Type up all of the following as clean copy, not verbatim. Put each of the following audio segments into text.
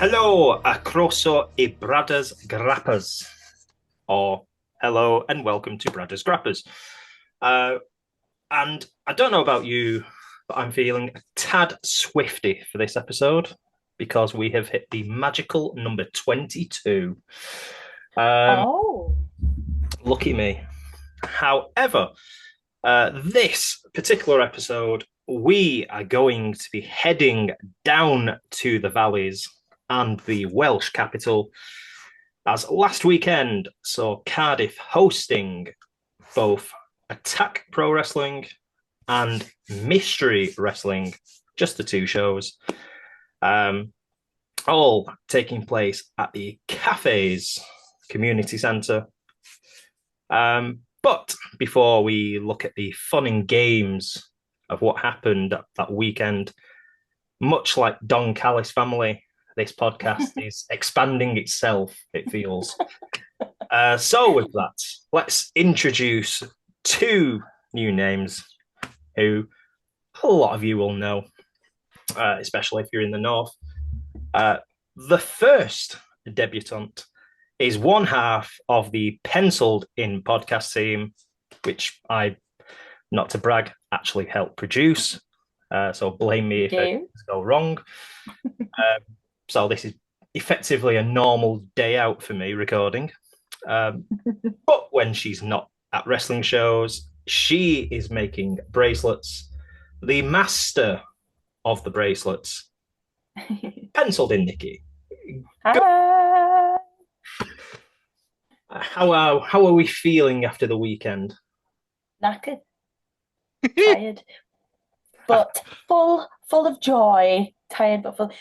Hello, acrosso e Bradas Grappers. Or hello and welcome to Bradas Grappers. And I don't know about you, but I'm feeling a tad swifty for this episode because we have hit the magical number 22. Oh, Lucky me. However, this particular episode, we are going to be heading down to the valleys and the Welsh capital as last weekend saw Cardiff hosting both Attack Pro Wrestling and Mystery Wrestling, just the two shows, all taking place at the Cafes Community Centre. But before we look at the fun and games of what happened that weekend, much like Don Callis family, this podcast is expanding itself, it feels. So with that, let's introduce two new names who a lot of you will know, especially if you're in the north. The first debutant is one half of the penciled in podcast team, which I, not to brag, actually helped produce. So blame me if things go wrong. So this is effectively a normal day out for me recording. But when she's not at wrestling shows, she is making bracelets. The master of the bracelets, penciled in Nikki. hi. How are we feeling after the weekend? Knackered, tired, but full of joy. Tired, but full.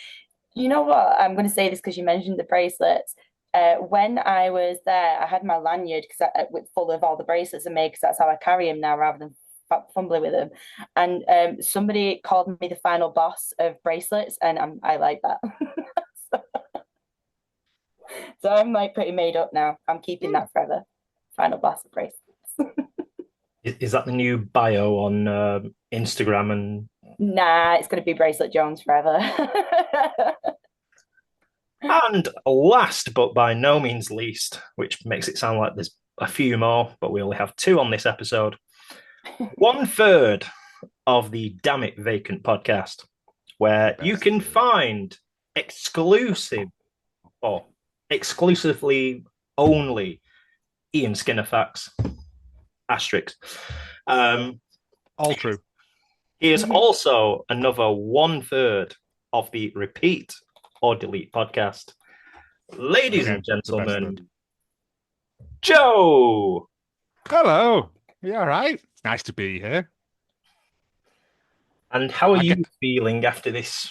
You know what? I'm going to say this because you mentioned the bracelets. When I was there, I had my lanyard with full of all the bracelets I made because that's how I carry them now rather than fumbling with them. And somebody called me the final boss of bracelets, and I like that. So I'm like pretty made up now. I'm keeping that forever. Final boss of bracelets. Is that the new bio on Instagram? And Nah, it's going to be Bracelet Jones forever. and last but by no means least, which makes it sound like there's a few more, but we only have two on this episode. 1/3 of the Dammit Vacant podcast, where you can find exclusive or exclusively only Ian Skinner facts. Asterisks. All true. He is also another 1/3 of the Repeat or Delete podcast. Ladies and gentlemen, Joe. Hello. You all right? It's nice to be here. And how are you feeling after this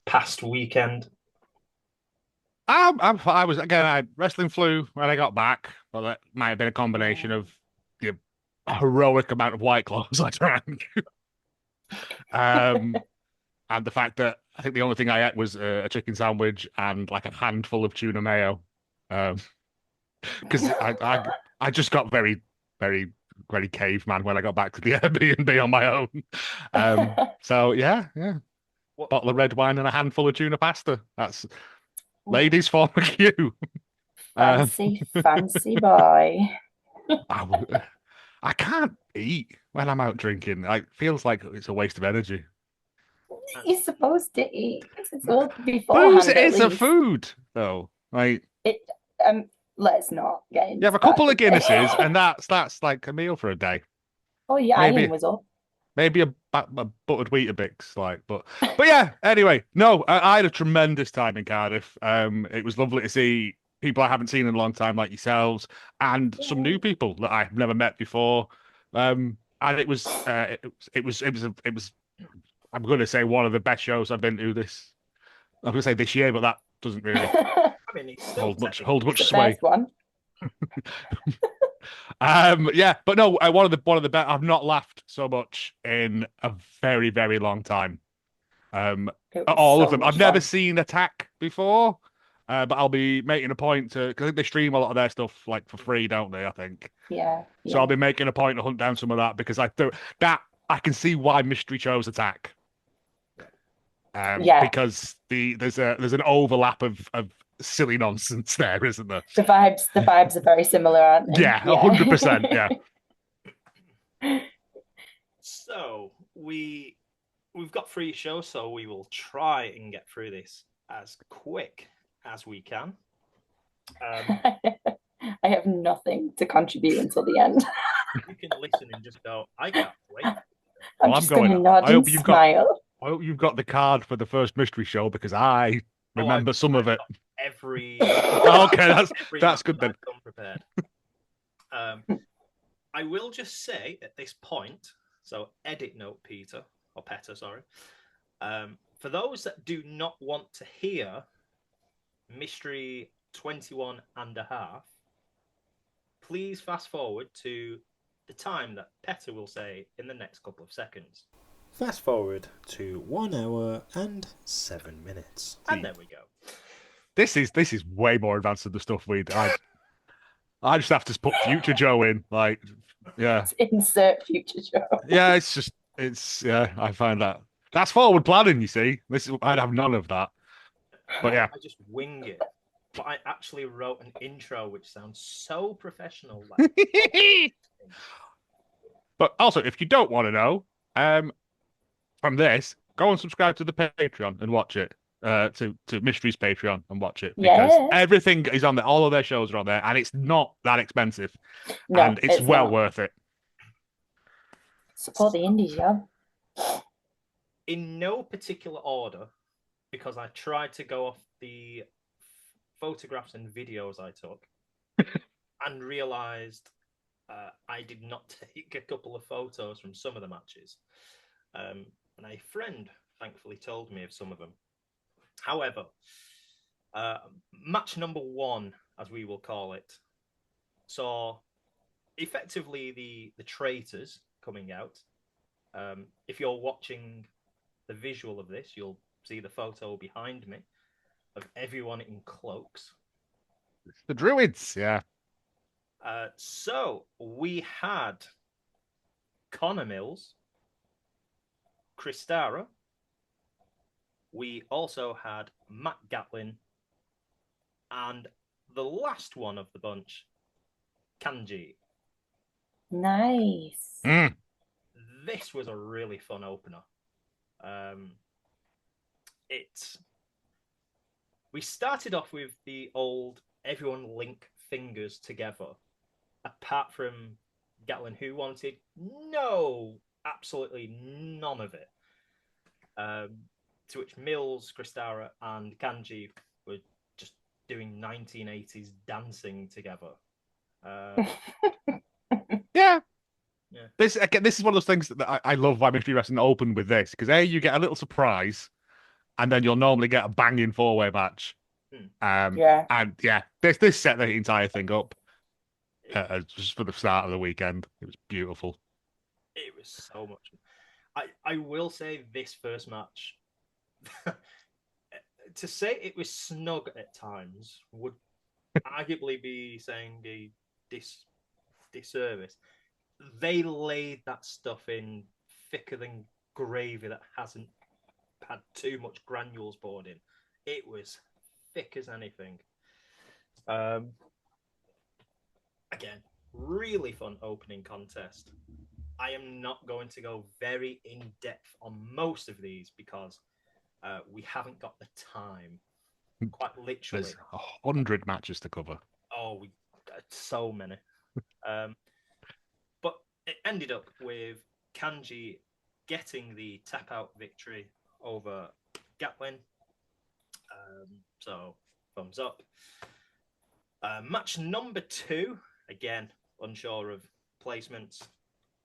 past weekend? I was again. I had wrestling flu when I got back, but that might have been a combination of the heroic amount of White Claws I drank, and the fact that I think the only thing I ate was a chicken sandwich and like a handful of tuna mayo, because I just got very very very caveman when I got back to the Airbnb on my own. So yeah. Bottle of red wine and a handful of tuna pasta. That's ladies form a queue. Fancy boy. I can't eat when I'm out drinking. It feels like it's a waste of energy. You're supposed to eat. It's all Booze beforehand, at is a least. food, though. Like It. Let's not get into you have a that couple of debate. Guinnesses, and that's like a meal for a day. Oh, your Maybe iron was up. maybe a buttered Weetabix, but yeah. Anyway, no, I had a tremendous time in Cardiff. It was lovely to see people I haven't seen in a long time, like yourselves, and some new people that I've never met before. And it was. I'm going to say one of the best shows I've been to this. I'm going to say this year, but that doesn't really I mean, it's hold much The sway. best one. Yeah, but no, one of the best. I've not laughed so much in a very, very long time. It was All so of them. much I've never fun. seen Attack before, but I'll be making a point to because I think they stream a lot of their stuff like for free, don't they? I think. Yeah, So I'll yeah. be making a point to hunt down some of that because I can see why Mystery chose Attack. Because there's an overlap of silly nonsense there, isn't there? The vibes are very similar, aren't they? Yeah, 100%. Yeah. So we've got 3 shows, so we will try and get through this as quick as we can. I have nothing to contribute until the end. You can listen and just go, I can't wait. I'm just going to nod and smile. I hope you've got the card for the first mystery show because I remember some of it. Every okay, that's good then. I've come prepared. I will just say at this point, so edit note Peter, sorry. For those that do not want to hear Mystery 21 and a half, please fast forward to the time that Petter will say in the next couple of seconds. Fast forward to 1 hour and 7 minutes. And there we go. This is way more advanced than the stuff I just have to put Future Joe in, like, yeah. Let's insert Future Joe. Yeah, I find that's forward planning. You see, I'd have none of that. But yeah, I just wing it. But I actually wrote an intro which sounds so professional. But also, if you don't want to know, from this, go and subscribe to the Patreon and watch it. To Mystery's Patreon and watch it because everything is on there. All of their shows are on there, and it's not that expensive, and it's well worth it. Support the indies, yeah. In no particular order, because I tried to go off the photographs and videos I took, and realised I did not take a couple of photos from some of the matches, and a friend thankfully told me of some of them. However, match number 1, as we will call it, saw effectively the traitors coming out. If you're watching the visual of this, you'll see the photo behind me of everyone in cloaks. The Druids, yeah. So we had Connor Mills, Kristara. We also had Matt Gatlin, and the last one of the bunch, Kanji. Nice. This was a really fun opener. We started off with the old everyone link fingers together, apart from Gatlin, who wanted absolutely none of it. To which Mills, Kristara, and Kanji were just doing 1980s dancing together. Yeah. This is one of those things that I love why Mystery Wrestling opened with this, because you get a little surprise, and then you'll normally get a banging 4-way match. And this set the entire thing up just for the start of the weekend. It was beautiful. It was so much. I will say this first match. To say it was snug at times would arguably be saying a disservice. They laid that stuff in thicker than gravy that hasn't had too much granules poured in. It was thick as anything. Again, really fun opening contest. I am not going to go very in depth on most of these because we haven't got the time. Quite literally. There's 100 matches to cover. Oh, we so many. But it ended up with Kanji getting the tap out victory over Gatlin. So thumbs up. Match number 2, again, unsure of placements.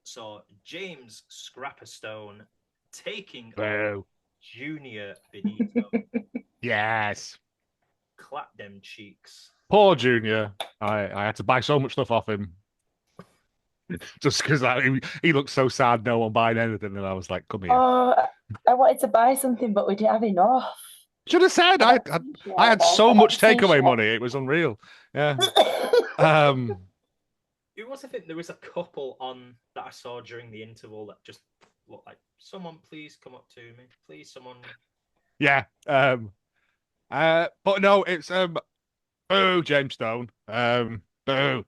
So James Scrapperstone taking on Junior Benito. Yes. Clap them cheeks. Poor Junior. I had to buy so much stuff off him. Just because he looked so sad, no one buying anything, and I was like, "Come here." Oh, I wanted to buy something, but we didn't have enough. Should have said I had so much takeaway money; it was unreal. Yeah. It was. I think there was a couple on that I saw during the interval that just looked like, "Someone, please come up to me, please, someone." Yeah. But no, it's boo, James Stone. Boo.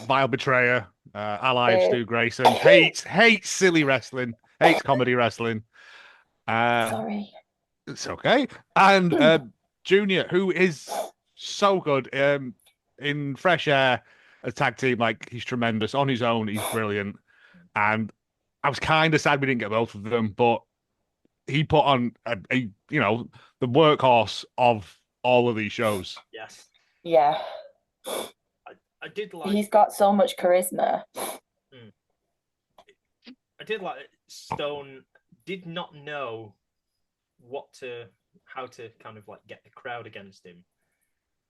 Vile betrayer. Ally of Stu Grayson. Hates silly wrestling. Hates comedy wrestling. Sorry. It's okay. And Junior, who is so good in Fresh Air, a tag team, like he's tremendous. On his own, he's brilliant. And I was kind of sad we didn't get both of them, but he put on a the workhorse of all of these shows. Yes. Yeah. I did like. He's got so much charisma. I did like Stone did not know how to kind of like get the crowd against him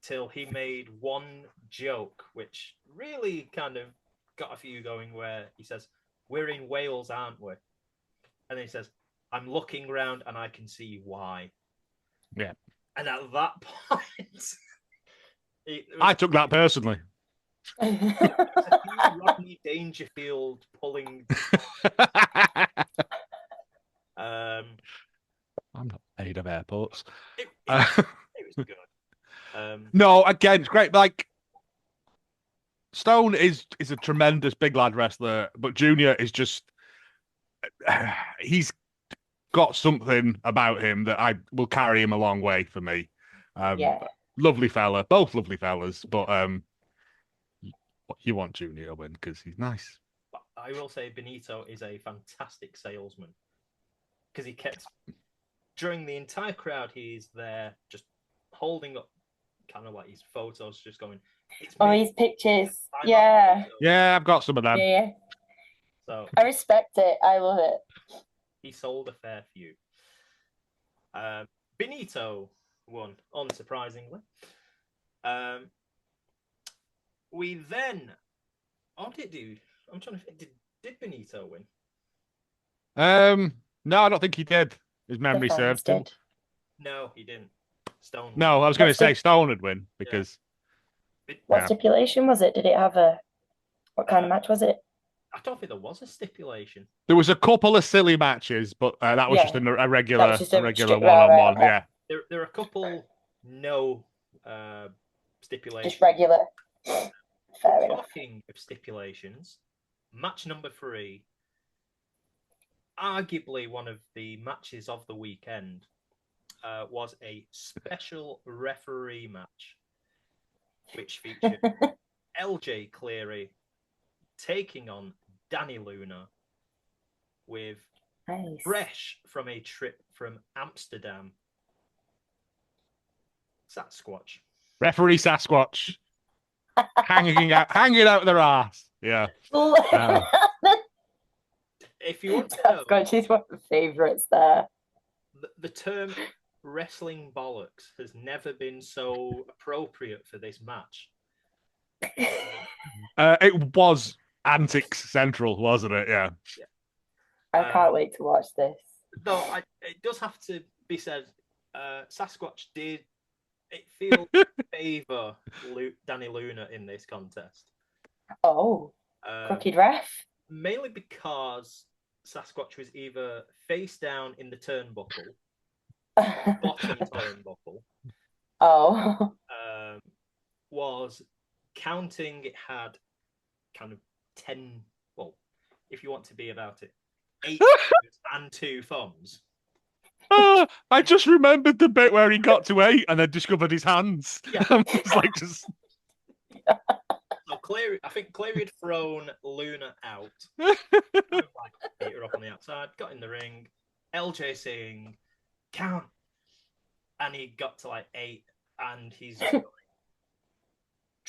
till he made one joke which really kind of got a few going, where he says, "We're in Wales, aren't we?" And then he says, "I'm looking around and I can see why." Yeah. And at that point, I took that personally. Rodney Dangerfield pulling. I'm not paid of airports. It was good. No, again, it's great. Like Stone is a tremendous big lad wrestler, but Junior is just he's got something about him that I will carry him a long way for me. Yeah. Lovely fella, both lovely fellas, but you want Junior to win because he's nice. I will say Benito is a fantastic salesman because he kept during the entire crowd. He's there just holding up, kind of like his photos, just going. His pictures. Yeah. Yeah, I've got some of them. Yeah. So I respect it. I love it. He sold a fair few. Benito won, unsurprisingly. We then. What did it do? I'm trying to think. Did Benito win? No, I don't think he did. His memory serves him. No, he didn't. Stone. No, I was going to say Stone would win because. Yeah. What stipulation was it? Did it have what kind of match was it? I don't think there was a stipulation. There was a couple of silly matches, but that was just a regular one-on-one. Right. Yeah. There are a couple no stipulations. Just regular. Fair enough. Talking of stipulations, match number 3, arguably one of the matches of the weekend, was a special referee match, which featured LJ Cleary taking on Danny Luna with fresh from a trip from Amsterdam, Sasquatch. Referee Sasquatch. hanging out their ass. Yeah. If you want to know, Sasquatch is one of the favourites there. The term wrestling bollocks has never been so appropriate for this match. It was Antics Central, wasn't it? Yeah. I can't wait to watch this. Though it does have to be said, Sasquatch did feel favour Danny Luna in this contest. Oh, crooked ref? Mainly because Sasquatch was either face down in the turnbuckle, bottom turnbuckle. Oh. Was counting, it had kind of 10, well, if you want to be about it, 8 and 2 thumbs. I just remembered the bit where he got to 8 and then discovered his hands. Yeah. It's like just. So I think Cleary had thrown Luna out. Kind of like beat her up on the outside, got in the ring. LJ saying, "Count," and he got to like 8, and he's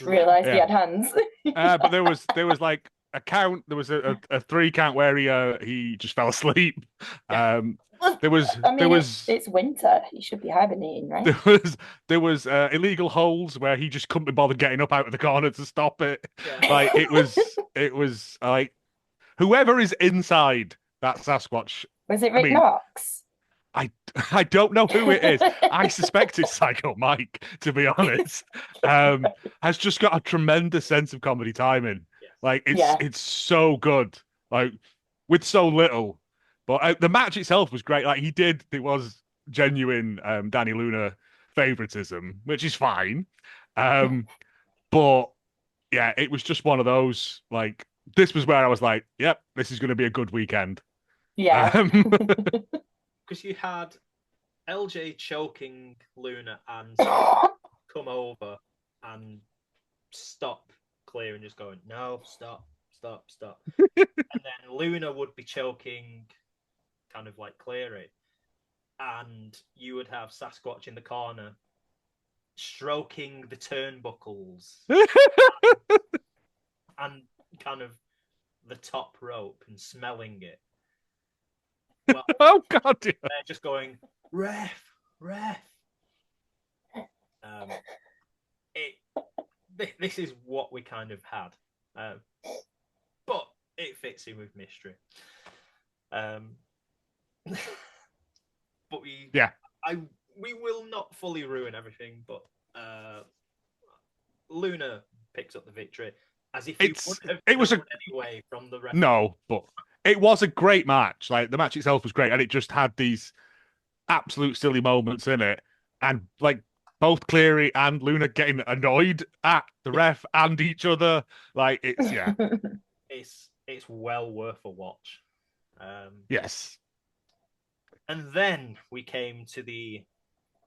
realised he had hands. But there was like a count. There was a 3 count where he just fell asleep. There was. It's winter. He should be hibernating, right? There was illegal holds where he just couldn't be bothered getting up out of the corner to stop it. Yeah. Like it was like whoever is inside that Sasquatch. Was it Rick Knox? I don't know who it is. I suspect it's Psycho Mike, to be honest. Has just got a tremendous sense of comedy timing. Yes. Like it's so good. Like with so little. But the match itself was great. Like there was genuine Danny Luna favoritism, which is fine. But yeah, it was just one of those, like, this was where I was like, yep, this is going to be a good weekend. Yeah. Because you had LJ choking Luna and come over and stop clearing, just going, no, stop. And then Luna would be choking kind of like Cleary. And you would have Sasquatch in the corner stroking the turnbuckles and kind of the top rope and smelling it. Well, oh God! Yeah. They're just going, ref. This is what we kind of had, but it fits in with mystery. But we will not fully ruin everything. But Luna picks up the victory as if it was anyway from the ref. No, but it was a great match. Like, the match itself was great, and it just had these absolute silly moments in it, and like both Cleary and Luna getting annoyed at the ref and each other. Like, it's well worth a watch. Yes. And then we came to the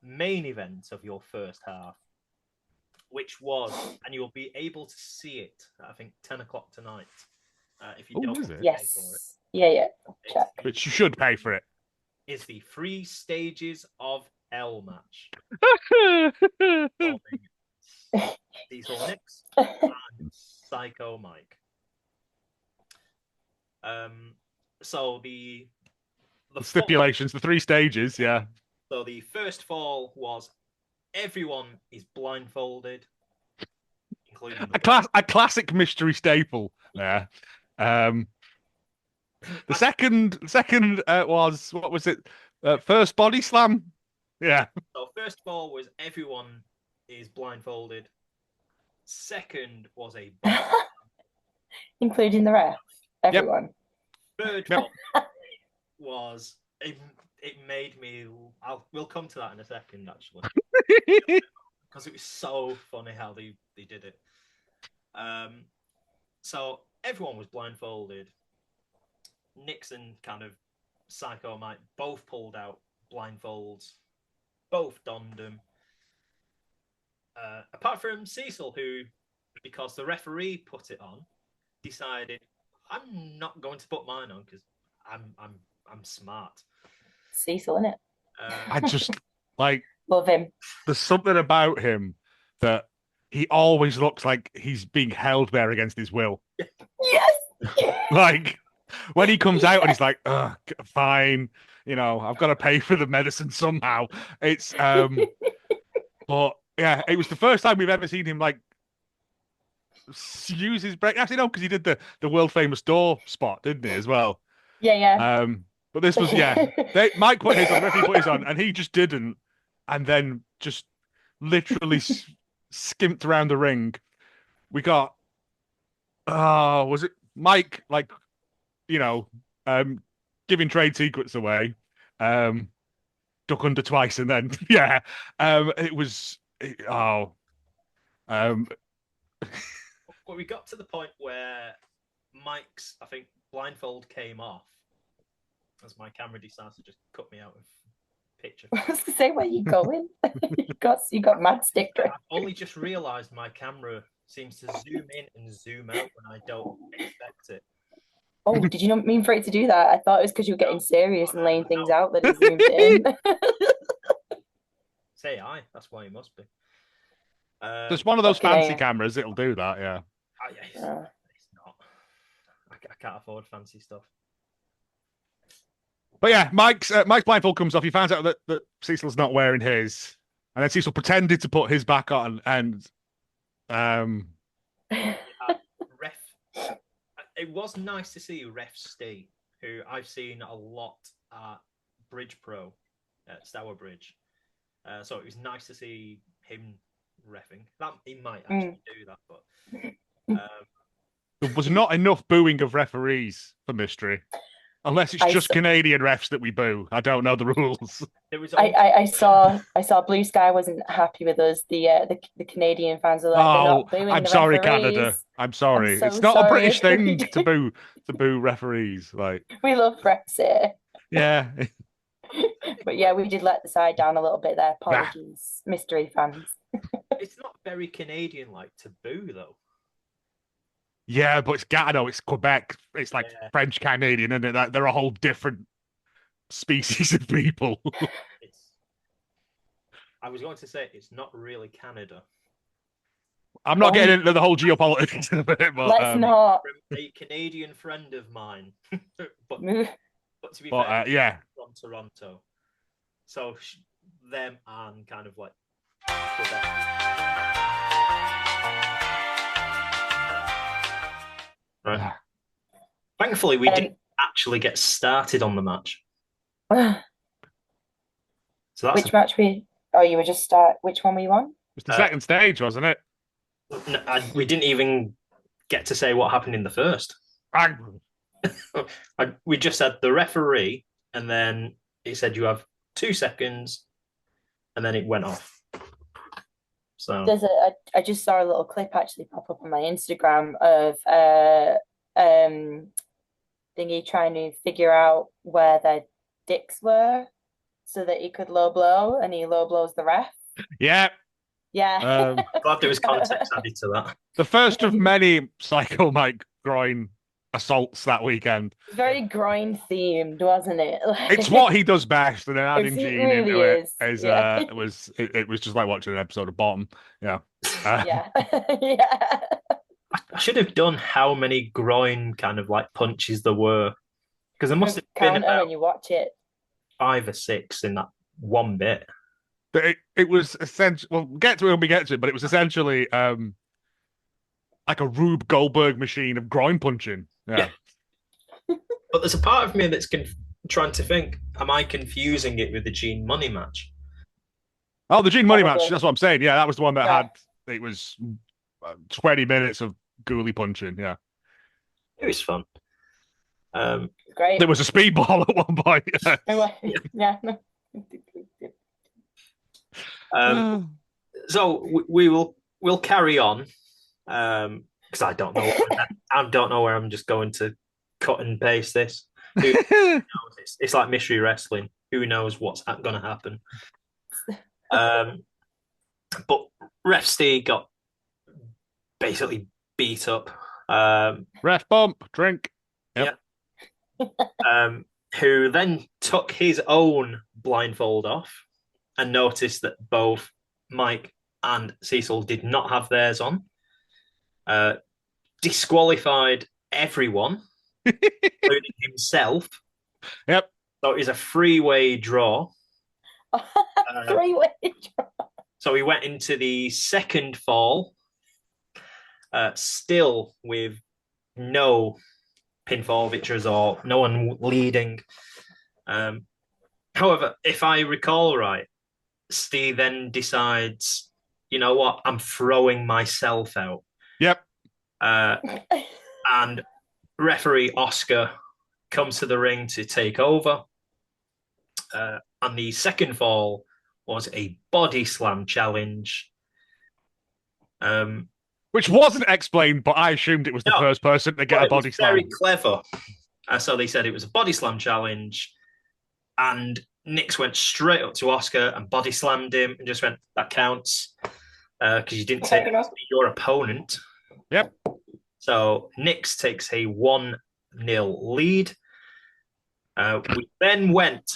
main event of your first half, which was, and you'll be able to see it, I think, 10 o'clock tonight. If you don't is it? Yes. Pay for it. Yeah. Check. But you should pay for it. Is the 3 stages of Hell match. Diesel Nix and Psycho Mike. So the stipulations, the 3 stages, yeah. So the first fall was everyone is blindfolded, including a classic mystery staple there. The second was, what was it? First body slam. Yeah. So first of all was everyone is blindfolded. Second was a including the ref. Everyone. Third one was it made me. We'll come to that in a second, actually, because it was so funny how they did it. So everyone was blindfolded. Nixon kind of Psycho Mike both pulled out blindfolds, both donned them. Apart from Cecil, who, because the referee put it on, decided I'm not going to put mine on because I'm smart. Cecil, innit? I just like love him. There's something about him that he always looks like he's being held there against his will. Yes. Like, when he comes out and he's like, "Ugh, fine, I've got to pay for the medicine somehow." It's but yeah, it was the first time we've ever seen him like use his break. Actually, no, because he did the world famous door spot, didn't he, as well? Yeah. But this was Mike put his on, the referee put his on, and he just didn't, and then just literally skimped around the ring. We got was it Mike, like, giving trade secrets away, duck under twice, and then it was Well, we got to the point where Mike's, I think, blindfold came off as my camera decides to just cut me out of picture. I was gonna say, where you going? you got mad sticker. I've only just realised my camera seems to zoom in and zoom out when I don't expect it. Oh, did you not mean for it to do that? I thought it was because you were getting serious and laying things out that it zoomed in. Say aye, that's why it must be. There's one of those fancy cameras, it'll do that, yeah. It's not. I can't afford fancy stuff. But yeah, Mike's blindfold comes off. He finds out that Cecil's not wearing his, and then Cecil pretended to put his back on, and Ref. It was nice to see Ref Steve, who I've seen a lot at Bridge Pro at Stourbridge. So it was nice to see him reffing. That he might actually do that, but there was not enough booing of referees for mystery. Unless it's just Canadian refs that we boo. I don't know the rules. There was I saw Blue Sky wasn't happy with us. The Canadian fans were like, they're not booing I'm the sorry, referees. Canada. I'm sorry. so It's not sorry a British if thing we to boo referees. Like, we love Brexit. yeah. But yeah, we did let the side down a little bit there. Apologies, mystery fans. It's not very Canadian like to boo though. Yeah, but it's Gatineau, it's Quebec. It's like French Canadian, isn't it? They're a whole different species of people. I was going to say it's not really Canada. I'm not getting into the whole geopolitics in a bit, but let's not. From a Canadian friend of mine, but to be fair, yeah, from Toronto, so them and kind of like Quebec. Right. Thankfully, we didn't actually get started on the match. So that's which match we? Oh, you were just start. Which one were you on? It was the second stage, wasn't it? We didn't even get to say what happened in the first. We just had the referee, and then it said you have 2 seconds, and then it went off. So I just saw a little clip actually pop up on my Instagram of thingy trying to figure out where their dicks were so that he could low blow, and he low blows the ref. Yeah. Yeah. Glad there was context added to that. The first of many Psycho Mike groin assaults that weekend. Very groin themed, wasn't it? It's what he does best, and then adding Gene into it is it was just like watching an episode of Bottom. Yeah. Yeah. I should have done how many groin kind of like punches there were, because there must have been about when you watch it 5 or 6 in that one bit. It was essentially, well, we'll get to it when we get to it, but it was essentially like a Rube Goldberg machine of groin punching. Yeah. But there's a part of me that's trying to think, am I confusing it with the Gene Money match? Oh, the Gene Money match. That's what I'm saying. Yeah, that was the one that had, it was 20 minutes of ghoulie punching. Yeah. It was fun. Great. There was a speedball at one point. Yeah. So we'll carry on because I don't know. I don't know where I'm just going to cut and paste this. Who knows? It's like mystery wrestling. Who knows what's going to happen? But Ref Steve got basically beat up. Ref bump, drink. Yep. Who then took his own blindfold off and noticed that both Mike and Cecil did not have theirs on. Disqualified everyone, including himself. Yep. So it was a three-way draw. Three-way draw. So we went into the second fall, still with no pinfall victories or no one leading. However, if I recall right, Steve then decides, you know what, I'm throwing myself out. Yep. And referee Oscar comes to the ring to take over. And the second fall was a body slam challenge. Which wasn't explained, but I assumed it was the first person to get a body slam. Very clever. So they said it was a body slam challenge. And Nix went straight up to Oscar and body slammed him and just went, that counts. Because you didn't take your opponent. Yep. So Nix takes a 1-0 lead. We then went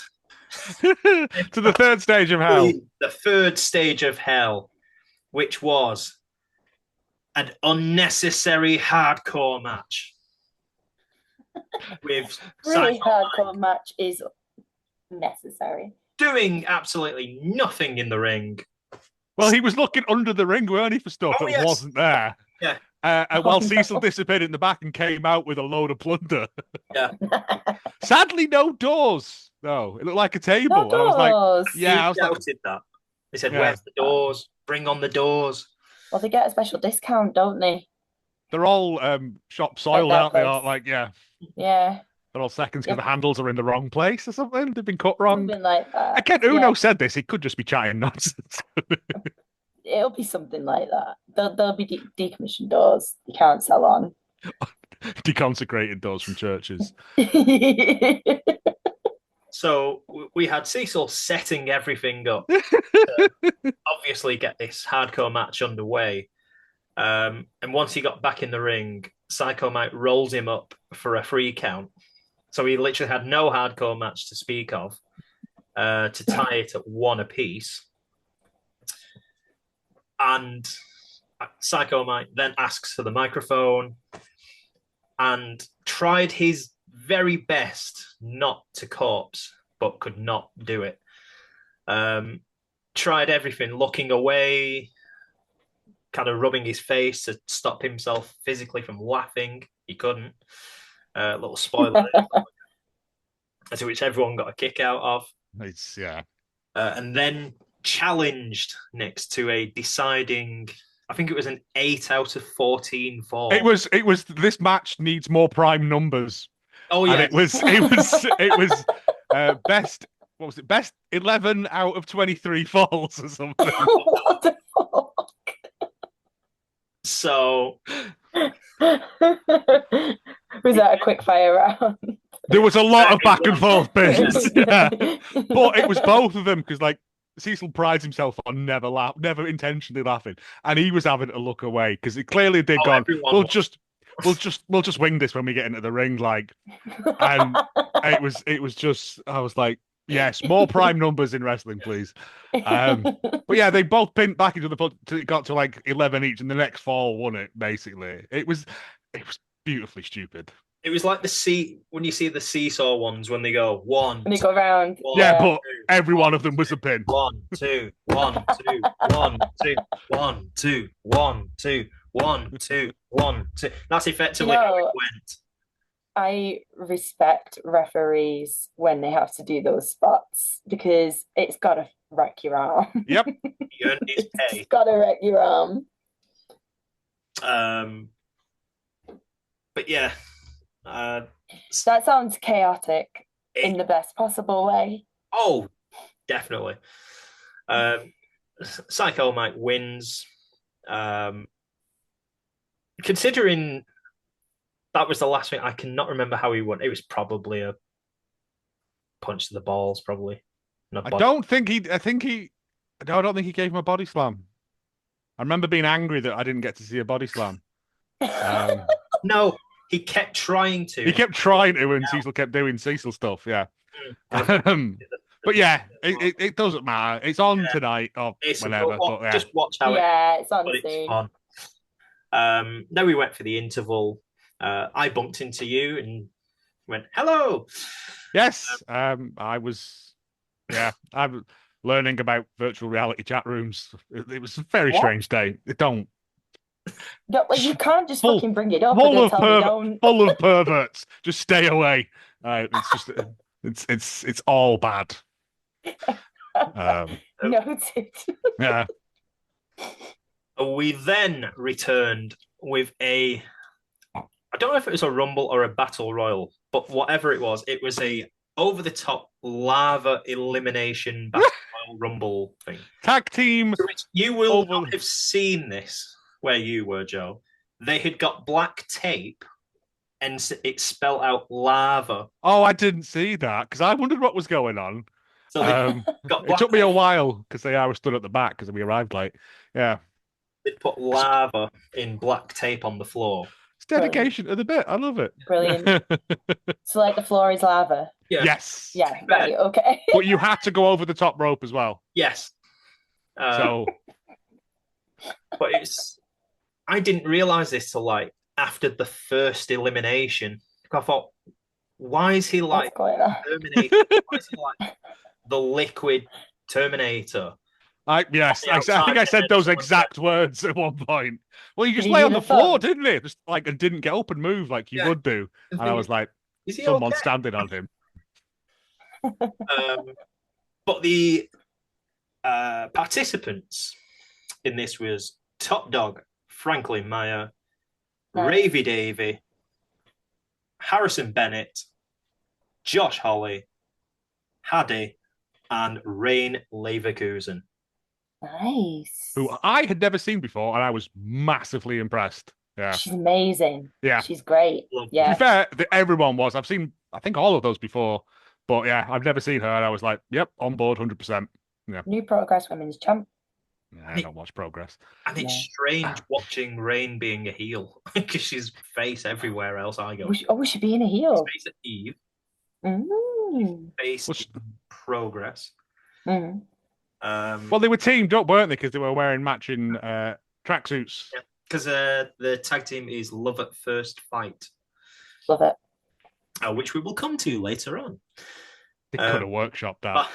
to the third stage of hell. The third stage of hell, which was an unnecessary hardcore match. With really hardcore match is necessary. Doing absolutely nothing in the ring. Well, he was looking under the ring, weren't he, for stuff that wasn't there. Yeah. While Cecil disappeared in the back and came out with a load of plunder. Yeah. Sadly, no doors. No, it looked like a table. No I was like, I was doubted that. They said, "Where's the doors? Bring on the doors." Well, they get a special discount, don't they? They're all shop soiled, aren't they? Like, Yeah. They're all seconds because Yep. the handles are in the wrong place or something. They've been cut wrong. Something like that. Again, Uno Yeah. said this. He could just be chatting nonsense. It'll be something like that. There'll be decommissioned doors you can't sell on. Deconsecrated doors from churches. So we had Cecil setting everything up to obviously get this hardcore match underway. And once he got back in the ring, Psycho Mike rolled him up for a free count. So he literally had no hardcore match to speak of to tie it at 1 apiece. And Psycho Mike then asks for the microphone and tried his very best not to corpse, but could not do it. Tried everything, looking away, kind of rubbing his face to stop himself physically from laughing. He couldn't. Little spoiler, to which everyone got a kick out of. Yeah. And then challenged next to a deciding, I think it was an 8 out of 14 fall. It was. This match needs more prime numbers. Oh yeah, And it was best. What was it? Best 11 out of 23 falls or something. What the fuck? So Was that a quick fire round? There was a lot of back and forth bits. Yeah. But it was both of them because, like, Cecil prides himself on never intentionally laughing, and he was having to look away because it clearly did gone. We'll just wing this when we get into the ring, like, and it was just, I was like, yes, more prime numbers in wrestling, please. But yeah, they both pinned back into it got to like 11 each, and the next fall won it. Basically, it was beautifully stupid. it was like when you see the seesaw ones when they go 1, When you go round. Yeah, but every one of them was a pin. 1, 2, 1, 2, 1, 2, 1, 2, 1, 2, 1, 2, 1, 2. That's effectively how it went. I respect referees when they have to do those spots because it's got to wreck your arm. Yep. He earned his pay. It's got to wreck your arm. But yeah. That sounds chaotic in the best possible way. Oh, definitely. Psycho Mike wins. Considering that was the last thing, I cannot remember how he won. It was probably a punch to the balls, probably. I don't think he gave him a body slam. I remember being angry that I didn't get to see a body slam. No, he kept trying to. He kept trying to, and Cecil kept doing Cecil stuff. Yeah. But yeah, it doesn't matter. It's on tonight or whenever. But yeah. Just watch how it's on it's soon. fun. Then we went for the interval. I bumped into you and went, hello. Yes, I was learning about virtual reality chat rooms. It was a very strange day. No, well, you can't just fucking bring it up. Full of perverts. Just stay away. It's just it's all bad. Noted. Yeah. We then returned with I don't know if it was a rumble or a battle royal, but whatever it was a over the top lava elimination battle royal rumble thing. Tag team. You will not have seen this where you were, Joe. They had got black tape and it spelled out lava. Oh, I didn't see that because I wondered what was going on. So it took me a while because I was stood at the back because we arrived late. Yeah. They put lava in black tape on the floor. It's dedication to the bit. I love it. Brilliant. So, like, the floor is lava. Yeah. Yes. Yeah, right, okay. But you had to go over the top rope as well. Yes. But I didn't realize this till like after the first elimination. I thought, why is he like Terminator? Why is he like the liquid Terminator? I think I said those exact words at one point. Well, you just lay on the floor, didn't he? Just like and didn't get up and move like you would do. And I was like, someone standing on him. But the participants in this was Top Dog, Franklin Meyer, Ravy Davey, Harrison Bennett, Josh Holly, Haddy, and Rain Leverkusen. Nice. Who I had never seen before, and I was massively impressed. Yeah. She's amazing. Yeah. She's great. Love To Yeah. be fair, everyone was. I've seen, I think, all of those before. But yeah, I've never seen her, and I was like, yep, on board 100%. Yeah. New Progress Women's Champ. I don't watch Progress. And it's strange watching Rain being a heel because she's face everywhere else I go. We should be in a heel. Face at Eve, Mm. face Progress. Mm. Well, they were teamed up, weren't they? Because they were wearing matching tracksuits. Yeah, because the tag team is Love at First Fight. Love it. Which we will come to later on. They could have workshopped that.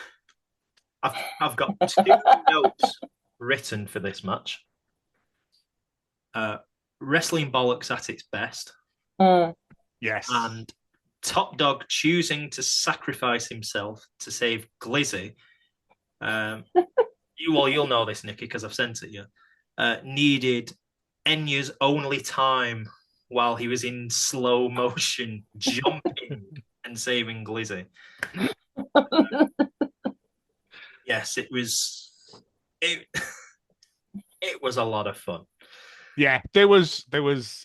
I've got 2 notes written for this match. Wrestling bollocks at its best. Yes. And Top Dog choosing to sacrifice himself to save Glizzy. You'll know this, Nikki, because I've sent it you. Needed Enya's only time while he was in slow motion, jumping and saving Glizzy. Yes, it was a lot of fun. Yeah, there was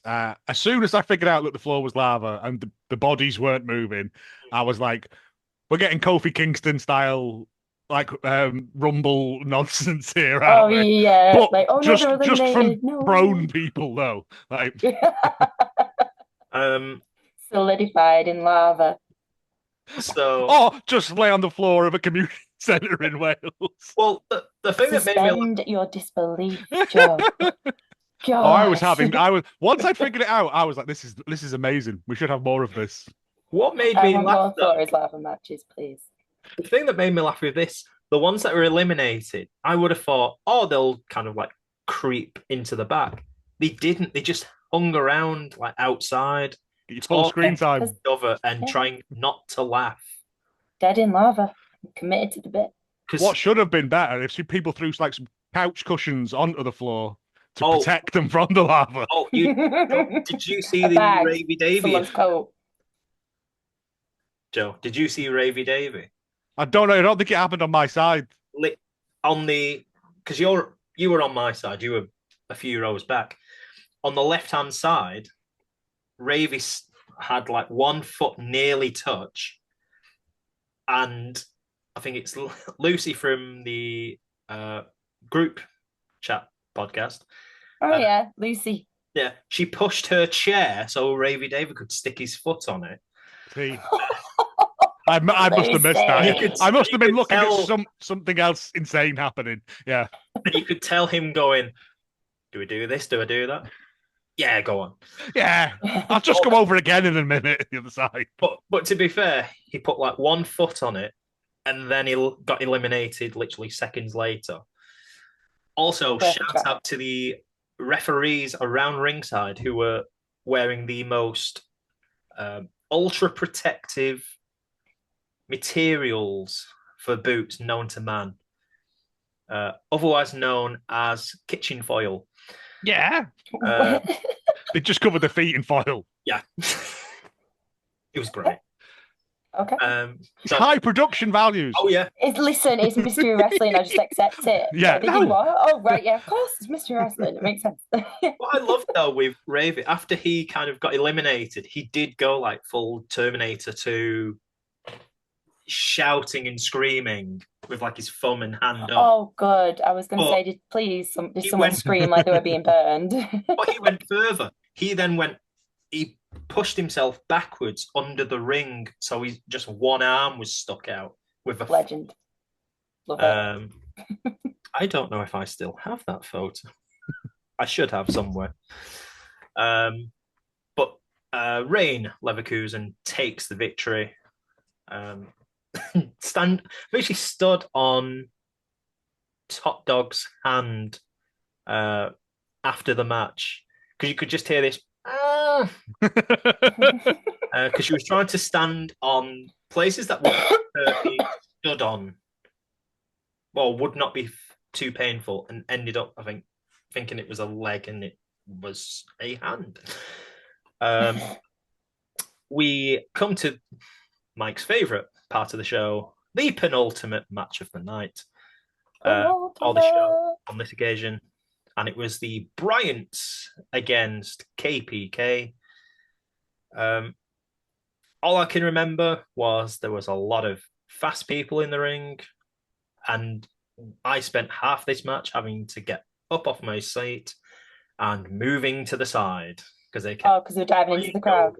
as soon as I figured out that the floor was lava and the bodies weren't moving, I was like, we're getting Kofi Kingston style like rumble nonsense here, aren't we? Yeah. But like, oh just no, they're eliminated. from prone people though. Like solidified in lava. So just lay on the floor of a community centre in Wales. Well, the thing that made me Suspend your disbelief, Joe. Once I figured it out, I was like, this is amazing. We should have more of this. What made me laugh though, is lava matches, please. The thing that made me laugh with this, the ones that were eliminated, I would have thought, they'll kind of like creep into the back. They didn't. They just hung around like outside, full screen time, and trying not to laugh. Dead in lava, committed to the bit. What should have been better if people threw like some couch cushions onto the floor to protect them from the lava. Did you see the Ravy Davy? Joe, did you see Ravy Davy? I don't know. I don't think it happened on my side. Because you were on my side. You were a few rows back. On the left-hand side, Ravy had like 1 foot nearly touch. And I think it's Lucy from the group chat podcast. Yeah, Lucy. Yeah, she pushed her chair so Ravy David could stick his foot on it. See, I must have missed that. I must have been looking at something else insane happening. Yeah, and you could tell him going, "Do we do this? Do I do that?" Yeah, go on. Yeah, I'll just come over again in a minute. The other side. But to be fair, he put like 1 foot on it, and then he got eliminated literally seconds later. Also, shout out to the referees around ringside who were wearing the most ultra protective materials for boots known to man, otherwise known as kitchen foil. Yeah, they just covered their feet in foil. Yeah, it was great. Okay. It's high production values. Oh yeah. Listen, it's mystery wrestling. I just accept it. Yeah. What? Oh right, yeah. Of course, it's mystery wrestling. It makes sense. What I loved though with Ravy, after he kind of got eliminated, he did go like full Terminator 2, shouting and screaming with like his thumb and hand up. Oh, good. I was going to say, did someone scream like they were being burned? But he went further. He pushed himself backwards under the ring, so he just 1 arm was stuck out with a legend. Love it. I don't know if I still have that photo. I should have somewhere. But Rain Leverkusen takes the victory. Basically stood on Top Dog's hand after the match, because you could just hear this because she was trying to stand on places that would be stood on, would not be too painful, and ended up, I think, thinking it was a leg and it was a hand. We come to Mike's favourite part of the show, the penultimate match of the night, or the show on this occasion. And it was the Bryants against KPK. All I can remember was there was a lot of fast people in the ring, and I spent half this match having to get up off my seat and moving to the side because they kept because they're diving into the crowd.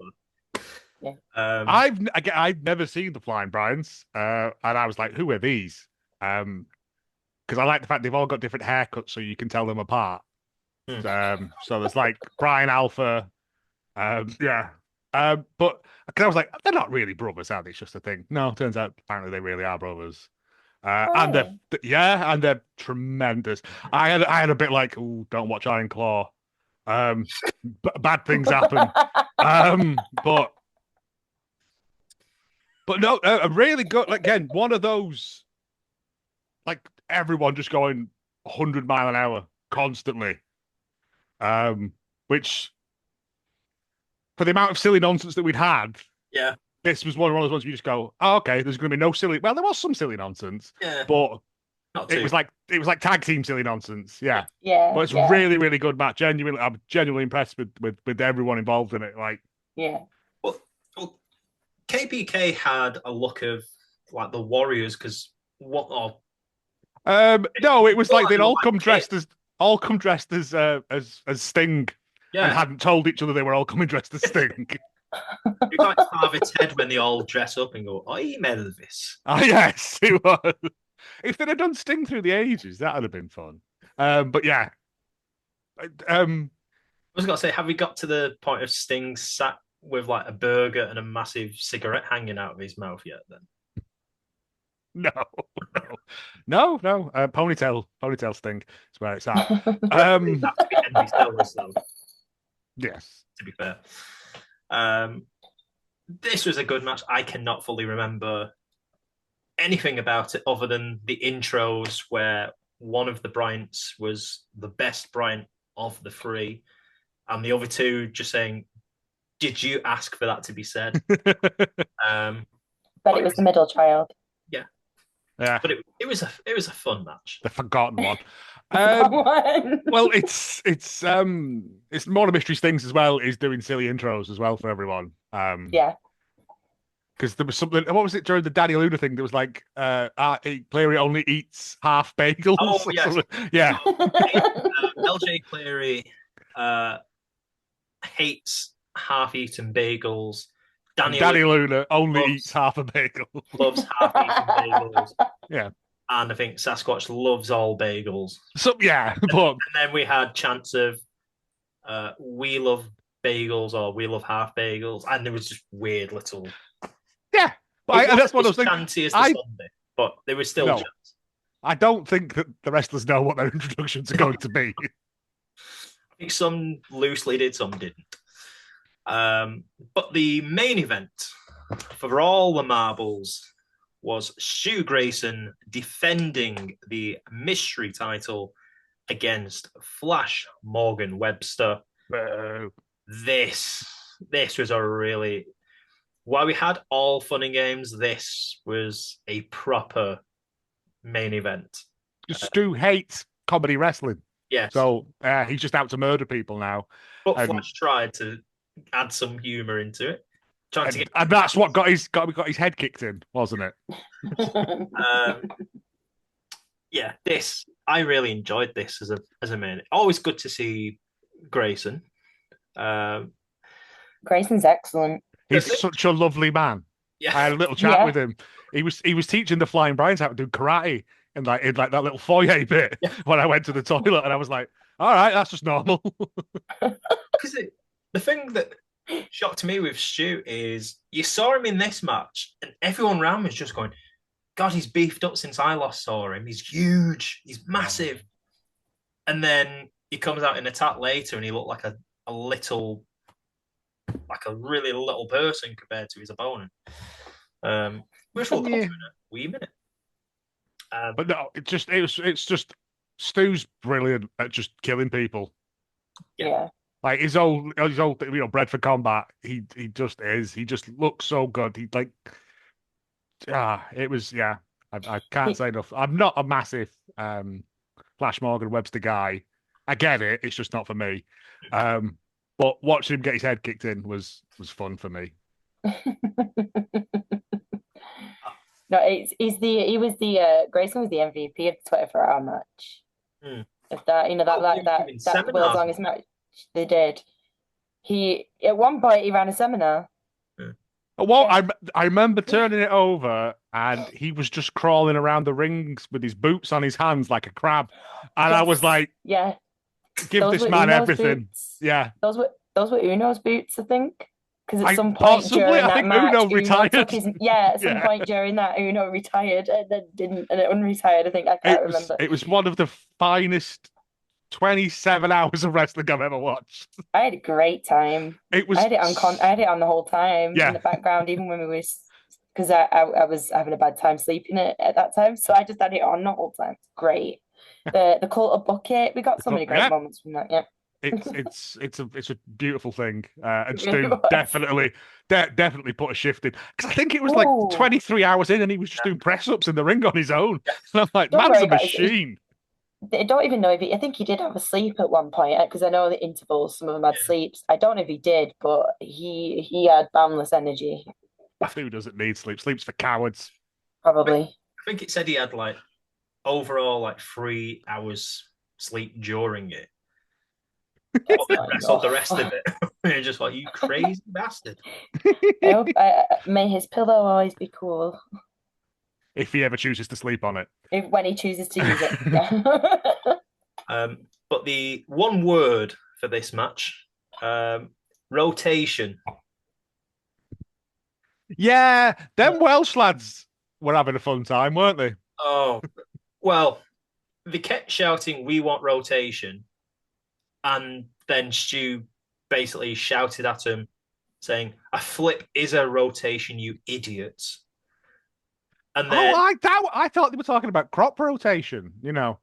Yeah. I've never seen the Flying Bryants, and I was like, who are these? Because I like the fact they've all got different haircuts, so you can tell them apart. So there's like Brian Alpha, yeah. But I was like, they're not really brothers, are they? It's just a thing. No, turns out apparently they really are brothers. And they're tremendous. I had a bit like, oh, don't watch Iron Claw. Bad things happen. But no, a really good. Again, one of those, like everyone just going 100 mile an hour constantly. Which, for the amount of silly nonsense that we'd had, yeah, this was one of those ones you just go, oh, okay, there's going to be no silly. Well, there was some silly nonsense, but it was like tag team silly nonsense, yeah. But it's a really, really good match. I'm genuinely impressed with everyone involved in it. Like, yeah. Well, KPK had a look of like the Warriors because what? No, it was like they'd all come dressed as Sting, and hadn't told each other they were all coming dressed as Sting. You like carve its head when they all dress up and go, "I Melvis." Ah, yes, it was. If they'd have done Sting through the ages, that would have been fun. But yeah, I was gonna say, have we got to the point of Sting sat with like a burger and a massive cigarette hanging out of his mouth yet? Then no. Ponytail Sting is where it's at. That to be Henry Sellers, though. Yes, to be fair. This was a good match. I cannot fully remember anything about it other than the intros where one of the Bryants was the best Bryant of the three, and the other two just saying, "Did you ask for that to be said?" But it was the middle child. Yeah, but it was a fun match. The forgotten one. Well, it's more the mystery things as well. Is doing silly intros as well for everyone. Yeah. Because there was something. What was it during the Danny Luna thing? There was like, Cleary only eats half bagels. Oh yes, yeah. LJ Cleary hates half-eaten bagels. Danny Luna only eats half a bagel. Loves half-eaten bagels. Yeah. And I think Sasquatch loves all bagels. So yeah, but and then we had chants of we love bagels or we love half bagels, and there was just weird little. Yeah, but that's one of those things. Chanty as the Sunday, but there was still chants. I don't think that the wrestlers know what their introductions are going to be. I think some loosely did, some didn't. But the main event for all the marbles was Stu Grayson defending the mystery title against Flash Morgan Webster. This was a really, while we had all fun and games, this was a proper main event. Stu hates comedy wrestling. Yes. So he's just out to murder people now. But Flash tried to add some humor into it. And that's what got his head kicked in, wasn't it? Yeah, I really enjoyed this as a main. Always good to see Grayson. Grayson's excellent. He's such a lovely man. Yeah. I had a little chat with him. He was teaching the Flying Bryans how to do karate in that little foyer bit when I went to the toilet, and I was like, all right, that's just normal. Because the thing that shocked me with Stu is you saw him in this match and everyone around was just going, God, he's beefed up since I last saw him. He's huge. He's massive. And then he comes out in attack later and he looked like a really little person compared to his opponent. Which we'll come to in a wee minute. But no, it's just Stu's brilliant at just killing people. Yeah. Like his old, bred for combat. He just is. He just looks so good. He like it was, yeah. I can't say enough. I'm not a massive Flash Morgan Webster guy. I get it. It's just not for me. But watching him get his head kicked in was fun for me. No, he was the Grayson was the MVP of the 24-hour match. If that, that world's longest match they did. He at one point he ran a seminar. Well, I remember turning it over and he was just crawling around the rings with his boots on his hands like a crab, and I was like, yeah, give those this man Uno's everything. Boots. Yeah, those were Uno's boots, I think. Because at some point during that match, Uno retired. At some point during that, Uno retired and then didn't, and it unretired. I think I can't remember. It was one of the finest 27 hours of wrestling I've ever watched. I had a great time. I had it on the whole time in the background, even when we was because I was having a bad time sleeping at that time, so I just had it on the whole time. It's great. The cult of bucket, we got so many great moments from that. Yeah. It's a beautiful thing, and Stu definitely put a shift in, because I think it was like 23 hours in and he was just doing press ups in the ring on his own. And I'm like, man's a machine. I don't even know if I think he did have a sleep at one point, because I know the intervals, some of them had sleeps. I don't know if he did, but he had boundless energy. Who doesn't need sleep? Sleep's for cowards. Probably. I think it said he had overall 3 hours sleep during it. The rest of it. You're just like, you crazy bastard. May his pillow always be cool. If he ever chooses to sleep on it. When he chooses to use it. But the one word for this match, rotation. Yeah, them Welsh lads were having a fun time, weren't they? Oh, well, they kept shouting, "We want rotation." And then Stu basically shouted at him, saying, "A flip is a rotation, you idiots." And then, I thought they were talking about crop rotation. To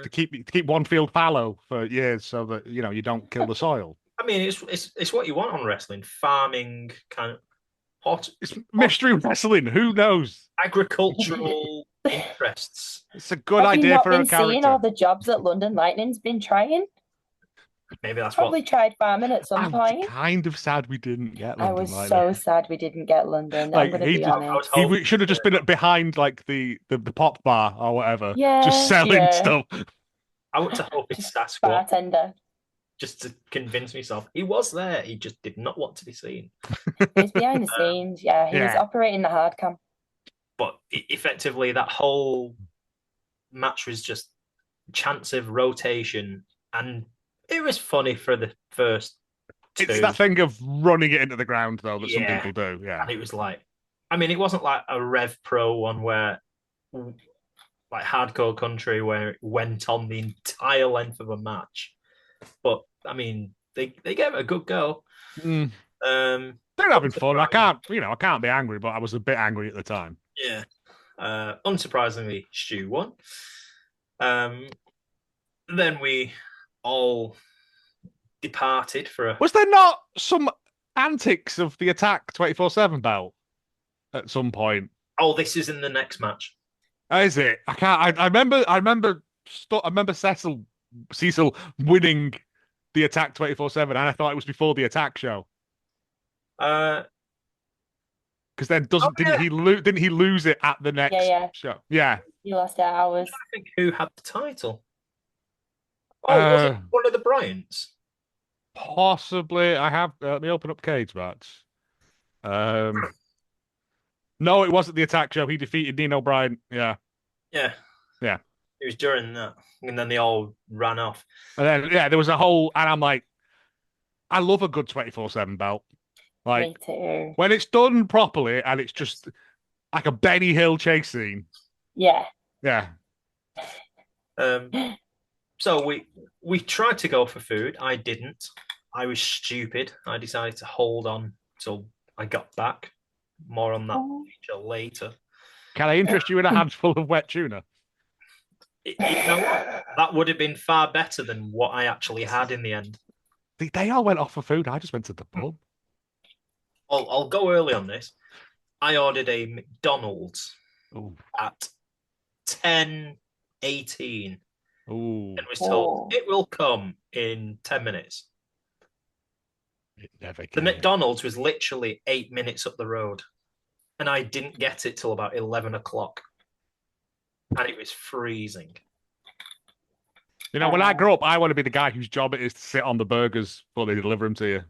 keep one field fallow for years, so that you don't kill the soil. I mean, it's what you want on wrestling, farming kind of hot. It's mystery wrestling. Who knows? Agricultural interests. It's a good idea for a character. Have you not been seeing all the jobs that London Lightning's been trying? Maybe that's probably tried farming at some point. Kind of sad we didn't get London. I was so sad we didn't get London. I'm gonna be honest. He should have just been behind the pop bar or whatever, just selling stuff. I want to hope it's Sasquatch. Bartender. Just to convince myself he was there. He just did not want to be seen. He's behind the scenes. Yeah, he was operating the hard cam. But effectively, that whole match was just chance of rotation, and it was funny for the first two. It's that thing of running it into the ground, though, that some people do. Yeah, and it was it wasn't like a Rev Pro one where, like Hardcore Country, where it went on the entire length of a match. But I mean, they gave it a good go. They're having fun. I can't be angry, but I was a bit angry at the time. Yeah. Unsurprisingly, Stu won. Then we all departed for a... Was there not some antics of the Attack 24/7 belt at some point? Oh, this is in the next match. Is it? I remember Cecil winning the Attack 24/7, and I thought it was before the Attack show. Because then didn't he lose it at the next show? Yeah. He lost it hours. I think who had the title? Oh, was it one of the Bryants? Possibly. I have. Let me open up Cade's match. No, it wasn't the Attack show. He defeated Dean O'Brien. Yeah. Yeah. Yeah. It was during that, and then they all ran off. And then there was a whole, and I'm like, I love a good 24/7 belt. Like, me too. When it's done properly and it's just like a Benny Hill chase scene. Yeah. Yeah. So we tried to go for food. I didn't. I was stupid. I decided to hold on till I got back. More on that later. Can I interest you in a handful of wet tuna? You know what? That would have been far better than what I actually had in the end. They all went off for food. I just went to the pub. I'll go early on this. I ordered a McDonald's Ooh. at 10:18 Ooh. and was told Oh. it will come in 10 minutes. It never The came. McDonald's was literally 8 minutes up the road, and I didn't get it till about 11 o'clock, and it was freezing. You know, when I grow up, I want to be the guy whose job it is to sit on the burgers before they deliver them to you.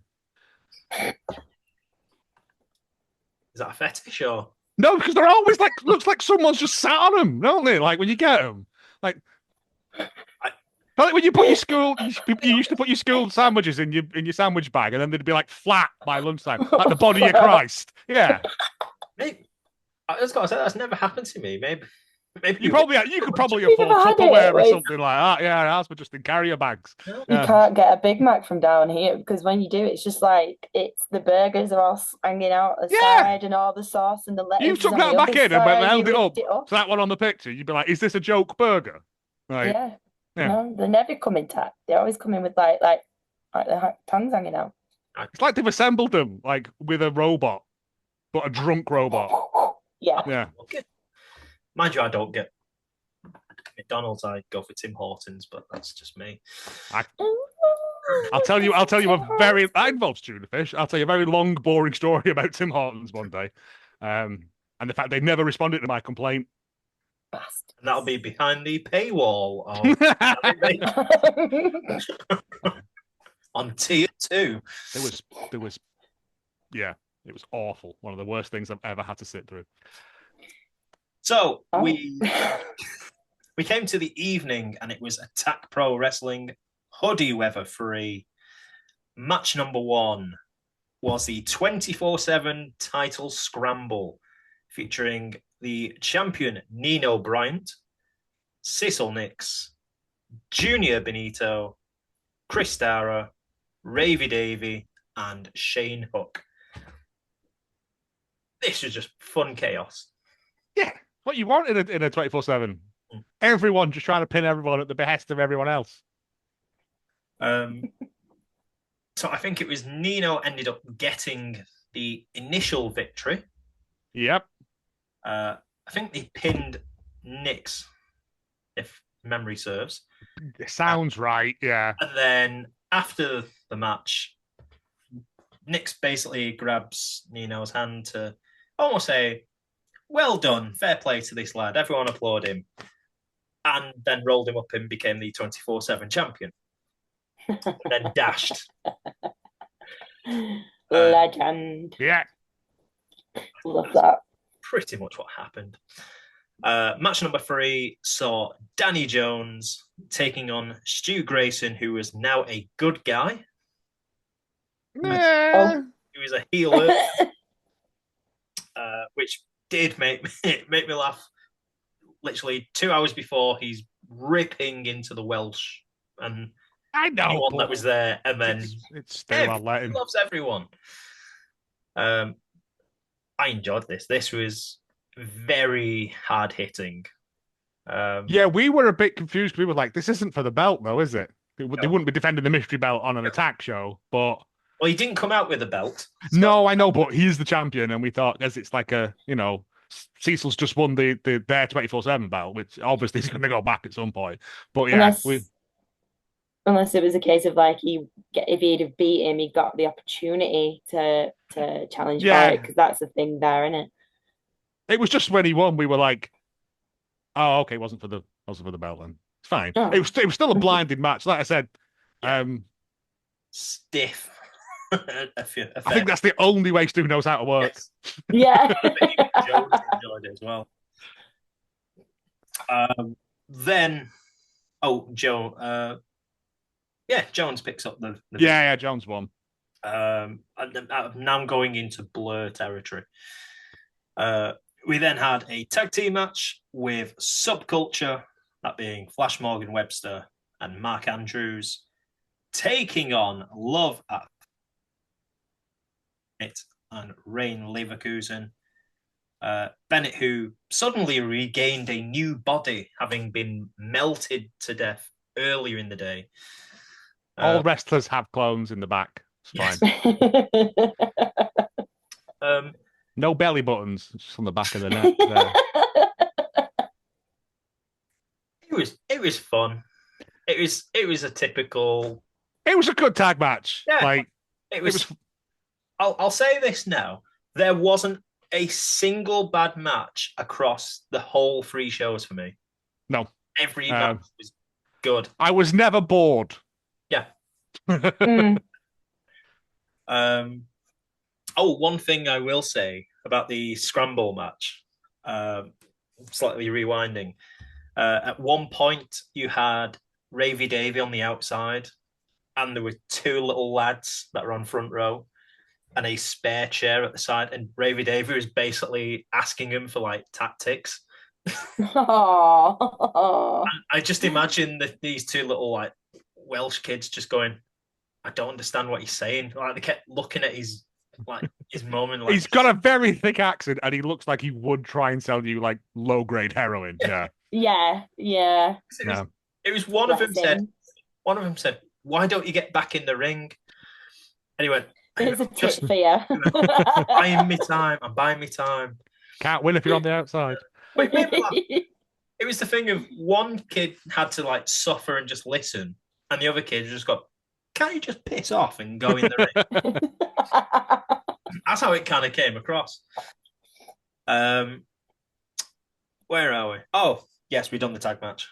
Is that a fetish or? No, because they're always like, looks like someone's just sat on them, don't they? Like when you get them, like when you put your school, you used to put your school sandwiches in your sandwich bag, and then they'd be like flat by lunchtime, like the body of Christ. Yeah. Maybe, I was gonna say that's never happened to me. Maybe you could probably You've afford never had Tupperware it, or like- something like that. Yeah, ours were just in carrier bags. No. You can't get a Big Mac from down here because when you do, it's just like the burgers are all hanging out the side and all the sauce and the lettuce. You is took on that the back other in and side, held you it lift up. So that one on the picture, you'd be like, "Is this a joke burger?" Like, Yeah. Yeah. No, they never come intact. They always come in with like their tongues hanging out. it's like they've assembled them like with a robot, but a drunk robot. Yeah. Yeah. Okay. Mind you, I don't get McDonald's. I go for Tim Hortons, but that's just me. I'll tell you that involves tuna fish. I'll tell you a very long, boring story about Tim Hortons one day. And the fact they never responded to my complaint. Bastards. And that'll be behind the paywall on tier 2. There was, yeah, it was awful. One of the worst things I've ever had to sit through. So we came to the evening, and it was Attack Pro Wrestling hoodie weather free. Match number 1 was the 24/7 title scramble, featuring the champion Nino Bryant, Cecil Nix, Junior Benito, Chris Dara, Ravy Davey, and Shane Hook. This was just fun chaos. Yeah, what you want in a 24/7. Everyone just trying to pin everyone at the behest of everyone else. So I think it was Nino ended up getting the initial victory. Yep. I think they pinned Nix, if memory serves. It sounds right, yeah. And then after the match, Nix basically grabs Nino's hand to almost say, "Well done, fair play to this lad, everyone applaud him," and then rolled him up and became the 24/7 champion. And then dashed. Legend. Yeah. Love that. Pretty much what happened. Match number 3 saw Danny Jones taking on Stu Grayson, who was now a good guy. Yeah. He was a healer, which did make me laugh. Literally 2 hours before, he's ripping into the Welsh and I know anyone that was there, and then it's still I'll let he him. loves everyone. I enjoyed this. This was very hard hitting. Yeah, we were a bit confused. We were like, "This isn't for the belt, though, is it?" They wouldn't be defending the mystery belt on an attack show, but Well, he didn't come out with a belt. So no, I know, but he's the champion, and we thought, as it's like a, Cecil's just won their 24/7 belt, which obviously is going to go back at some point. But yeah, Unless it was a case of like if he'd have beat him, he got the opportunity to challenge for it, because that's the thing there, isn't it? It was just when he won, we were like, "Oh, okay, wasn't for the belt then. It's fine." Oh. It was still a blinded match, like I said. Stiff. I think that's the only way Stu knows how to work. Yes. Yeah. Jones enjoyed it as well. Then, Jones picks up the Yeah, Jones won. now I'm going into Blur territory. We then had a tag team match with Subculture, that being Flash Morgan Webster and Mark Andrews, taking on Love at It and Rain Leverkusen. Bennett, who suddenly regained a new body, having been melted to death earlier in the day. All wrestlers have clones in the back. It's fine. Yes. No belly buttons, just on the back of the neck there. It was fun. It was a typical. It was a good tag match. Yeah, Like it was. I'll say this now. There wasn't a single bad match across the whole 3 shows for me. No. Every match was good. I was never bored. Yeah. Mm. One thing I will say about the scramble match, slightly rewinding. At one point, you had Ravy Davy on the outside, and there were 2 little lads that were on front row, and a spare chair at the side. And Ravy Davy was basically asking him for like tactics. Aww. I just imagine these 2 little like Welsh kids just going, I don't understand what he's saying. Like they kept looking at his mum and like he's got a very thick accent, and he looks like he would try and sell you like low grade heroin. Yeah. Yeah. It was one of them said, why don't you get back in the ring? And he went, It's a tip for you. I'm buying me time. I'm buying me time. Can't win if you're on the outside. But it was the thing of one kid had to like suffer and just listen, and the other kid just got, can't you just piss off and go in the ring? That's how it kind of came across. Where are we? Oh, yes, we've done the tag match.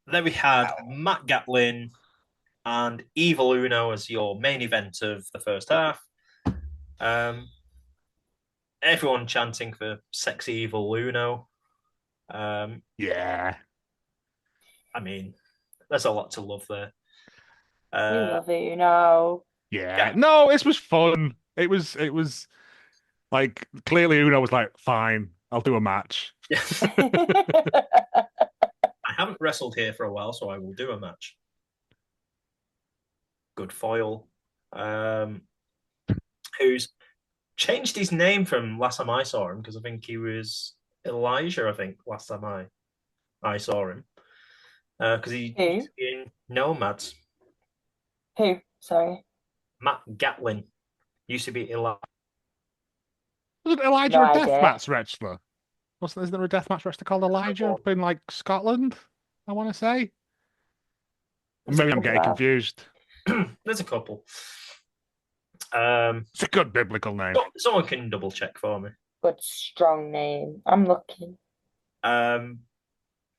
Then we had Matt Gatlin and Evil Uno as your main event of the first half. Everyone chanting for sexy Evil Uno. Yeah. I mean, there's a lot to love there. We love it, Uno. Yeah. No, this was fun. It was like clearly Uno was like, fine, I'll do a match. I haven't wrestled here for a while, so I will do a match. Good foil. Who's changed his name from last time I saw him, because I think he was Elijah, I think, last time I saw him. Because he used to be in Nomads. Who? Sorry. Matt Gatlin used to be Elijah. Wasn't Elijah a deathmatch wrestler? Isn't there a deathmatch wrestler called Elijah up in like Scotland? I want to say. Maybe I'm getting confused. There's a couple. It's a good biblical name. Someone can double check for me. Good strong name. I'm looking.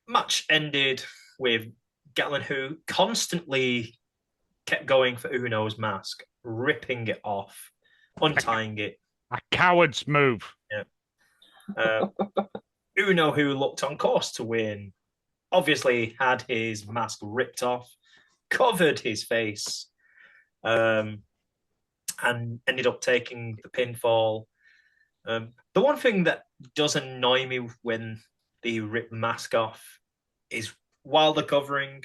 Match ended with Gatlin, who constantly kept going for Uno's mask, ripping it off, untying it. A coward's move. Yeah. Uno, who looked on course to win, obviously had his mask ripped off, covered his face, and ended up taking the pinfall. The one thing that does annoy me when they rip the mask off is while they're covering,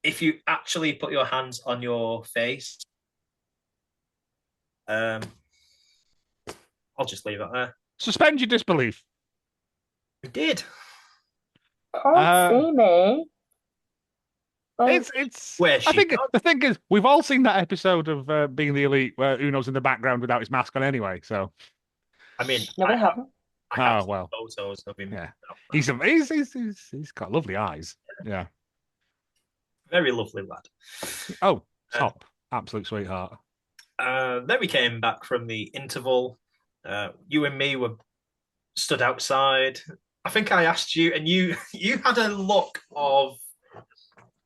if you actually put your hands on your face, I'll just leave it there. Suspend your disbelief. We did. Can't see me. Like, It's. Where's I she think gone? the thing is, we've all seen that episode of Being the Elite where Uno's in the background without his mask on anyway. So, I mean, no, we haven't. I have well, photos of him. yeah, he's got lovely eyes. Yeah. Very lovely lad. Oh, top, absolute sweetheart. Then we came back from the interval. You and me were stood outside. I think I asked you, and you had a look of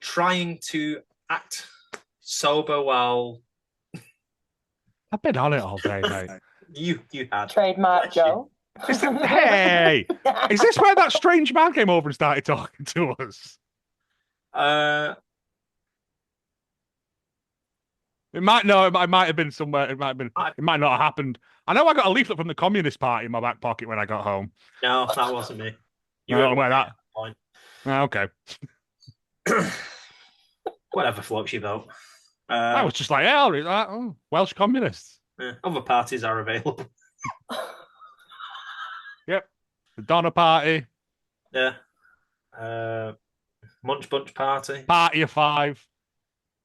trying to act sober while I've been on it all day, mate. you had Trademark Joe. Hey, is this where that strange man came over and started talking to us? It might have been somewhere. It might not have happened. I know I got a leaflet from the Communist Party in my back pocket when I got home. No, that wasn't me. You don't know where that? Okay. Whatever floats your boat. I was just like, Welsh communists. Other parties are available. Yep. The Donner Party. Yeah. Munch Bunch Party. Party of Five.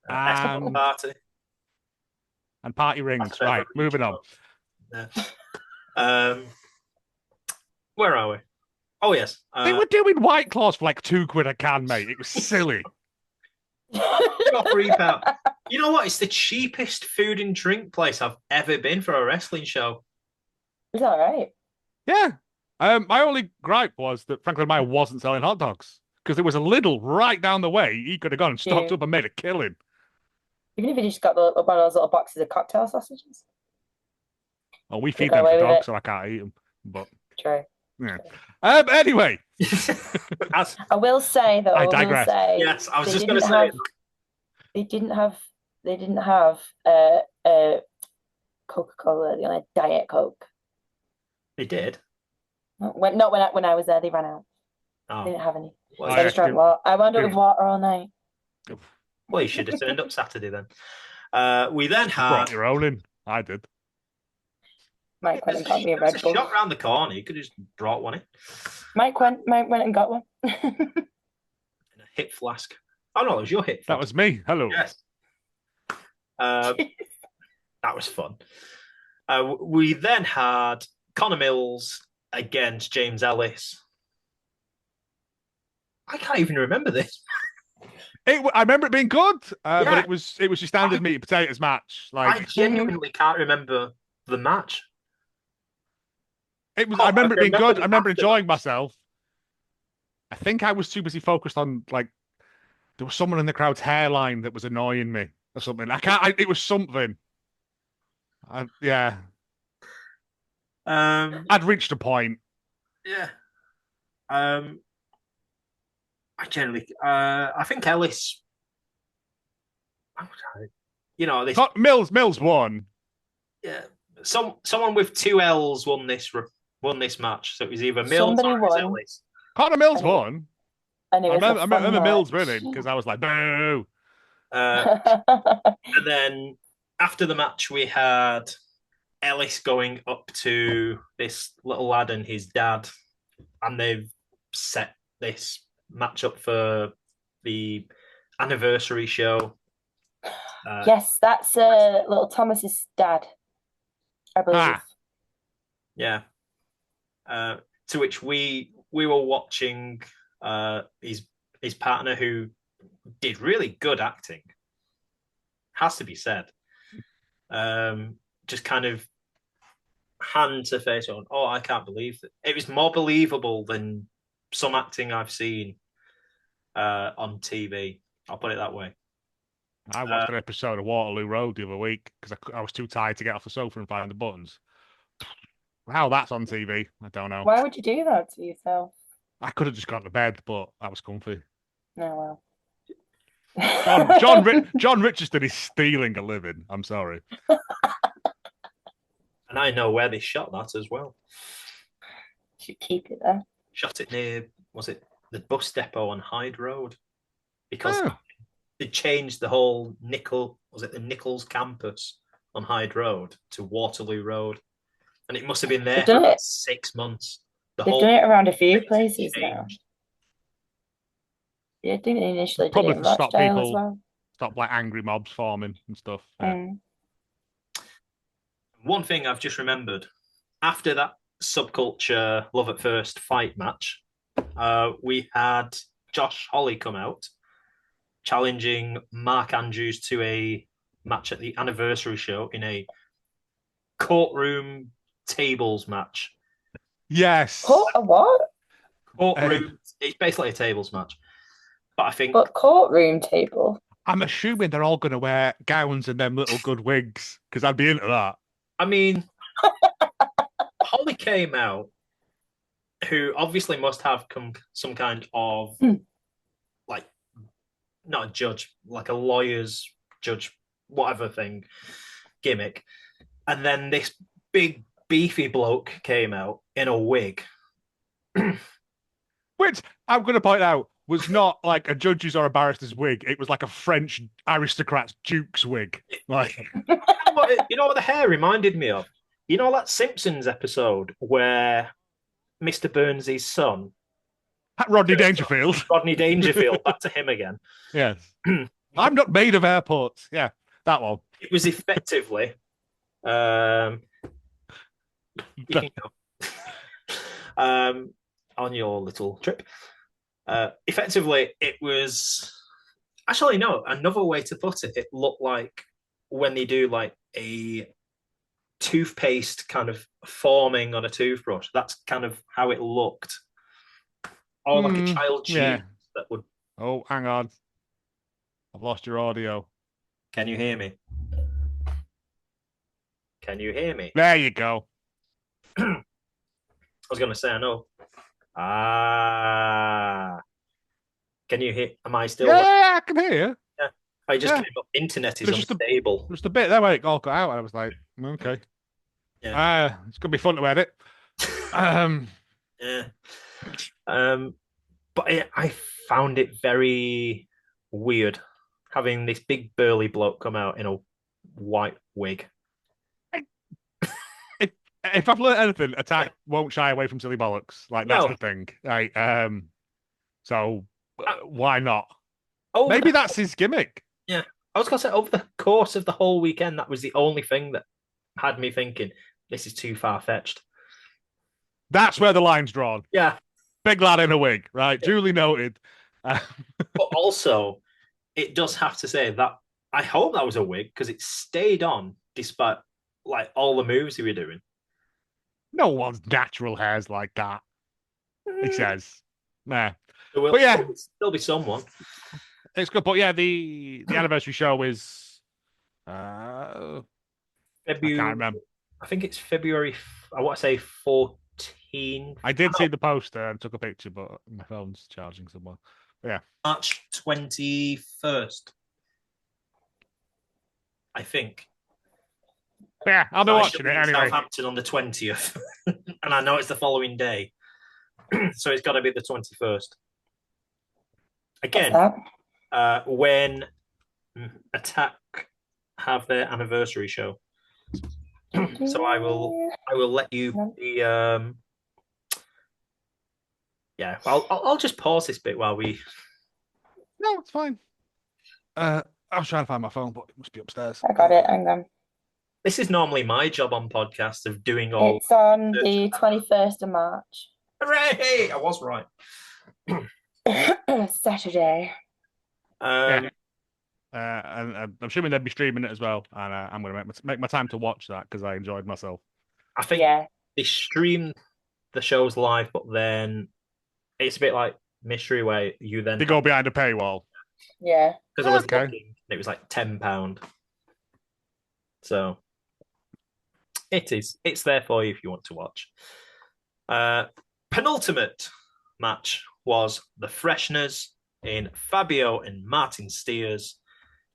Party. And Party Rings. Right, moving on. Yeah. Where are we? Oh yes, They were doing White Claws for like £2 a can, mate. It was silly. £3. You know what? It's the cheapest food and drink place I've ever been for a wrestling show. It's all right. Yeah. My only gripe was that Franklin Meyer wasn't selling hot dogs because there was a Lidl right down the way. He could have gone and stocked up and made a killing. Even if you just got one of those little boxes of cocktail sausages. Oh, we feed Got them to away with dogs, it. so I can't eat them. But True. yeah. Anyway, I will say though. I digress. Yes, I was they just going to didn't say have- They didn't have Coca-Cola. They only had Diet Coke. they did. Not when I was there. They ran out. They Oh, didn't have any. well, So I just drank water. I wound up with water all night. well, you should have turned up Saturday then. We then had Brought your own in. I did. Mike went and got me a Red Bull. shot round the corner. You could have just brought one in. Mike went and got one. In a hip flask. Oh no, it was your hip flask. That was me. Hello. Yes. That was fun. We then had Connor Mills against James Ellis. I can't even remember this. I remember it being good, Yeah. but it was your standard meat and potatoes match. I Like genuinely can't remember the match. it was. Oh, I remember I it being remember good. the I remember after enjoying match. myself. I think I was too busy focused on like there was someone in the crowd's hairline that was annoying me or something. It was something. Yeah. I'd reached a point. Yeah. I generally, I think Ellis. You know this. Mills won. Yeah, someone with two L's won this match. So it was either Mills Somebody or it was won. Ellis. Connor Mills won. And it I was a remember fun Mills match. winning because I was like, boo. And then after the match, we had Ellis going up to this little lad and his dad, and they've set this match up for the anniversary show. Yes, that's little Thomas's dad, I believe. Yeah. To which we were watching his partner, who did really good acting, has to be said. Just kind of hand to face on, oh, I can't believe that. It was more believable than some acting I've seen on TV. I'll put it that way. I watched an episode of Waterloo Road the other week because I was too tired to get off the sofa and find the buttons. How that's on TV, I don't know. Why would you do that to yourself? I could have just gone to bed, but I was comfy. No, well. John Richardson is stealing a living. I'm sorry. And I know where they shot that as well. Should keep it there. Shot it near, was it the bus depot on Hyde Road? Because they changed the whole the Nichols campus on Hyde Road to Waterloo Road. And it must have been there for about 6 months. They've done it around a few places changed. now. Yeah, I think they initially Probably did it to in stop Rochdale people, as well. stop like angry mobs forming and stuff. One thing I've just remembered, after that Subculture Love at First fight match, we had Josh Holly come out challenging Mark Andrews to a match at the anniversary show in a courtroom tables match. Yes. A what? Courtroom. It's basically a tables match. But I think. But courtroom table. I'm assuming they're all going to wear gowns and them little good wigs because I'd be into that. I mean, Holly came out, who obviously must have some kind of like, not a judge, like a lawyer's judge, whatever thing, gimmick. And then this big beefy bloke came out in a wig. Which I'm going to point out was not like a judge's or a barrister's wig. It was like a French aristocrat's duke's wig. Like, you know what the hair reminded me of? You know that Simpsons episode where Mr. Burns' son, Rodney Dangerfield. Rodney Dangerfield, back to him again. Yes. I'm not made of airports. Yeah, that one. It was effectively You can go. On your little trip. Effectively, it was actually no. Another way to put it, it looked like when they do like a toothpaste kind of forming on a toothbrush. That's kind of how it looked, or like a child cheese Yeah. that would. Oh, hang on. I've lost your audio. Can you hear me? Can you hear me? There you go. I was going to say, I know. Ah. Can you hear? Am I still? Yeah, I can hear you. Yeah. I just Yeah. came up. Internet is There's just unstable. Just a bit there where it all got out, and I was like, okay. Yeah. It's gonna be fun to edit. Yeah. But I found it very weird having this big burly bloke come out in a white wig. If I've learned anything, Attack won't shy away from silly bollocks. Like that's No. the thing, right? So why not? Over Maybe the- that's his gimmick. Yeah. I was gonna say over the course of the whole weekend, that was the only thing that had me thinking this is too far fetched. That's where the line's drawn. Yeah. Big lad in a wig, right? Yeah. Duly noted. But also, it does have to say that I hope that was a wig because it stayed on despite like all the moves he were doing. No one's natural hair's like that. He says, nah. There will But yeah. still be someone. It's good, but yeah, the anniversary show is I February. can't remember. I think it's February. I want to say 14. I did see the poster and took a picture, but my phone's charging somewhere. But yeah, March 21st. I think. but yeah, I'll be I watching should it be in anyway. Southampton on the 20th, and I know it's the following day, so it's got to be the 21st. Again, when Attack have their anniversary show. So I will let you be yeah, I'll just pause this bit while we No, it's fine. I was trying to find my phone, but it must be upstairs. I got it. Hang on. This is normally my job on podcasts of doing all. It's on the 21st of March. Hooray! I was right. Saturday. And I'm assuming they'd be streaming it as well, and I'm going to make my time to watch that because I enjoyed myself. I think they stream the shows live, but then it's a bit like Mystery where you then They go behind a paywall. Yeah. because I was Okay. looking, it was like £10. So it's there for you if you want to watch. Penultimate match was the Freshners in Fabio and Martin Steers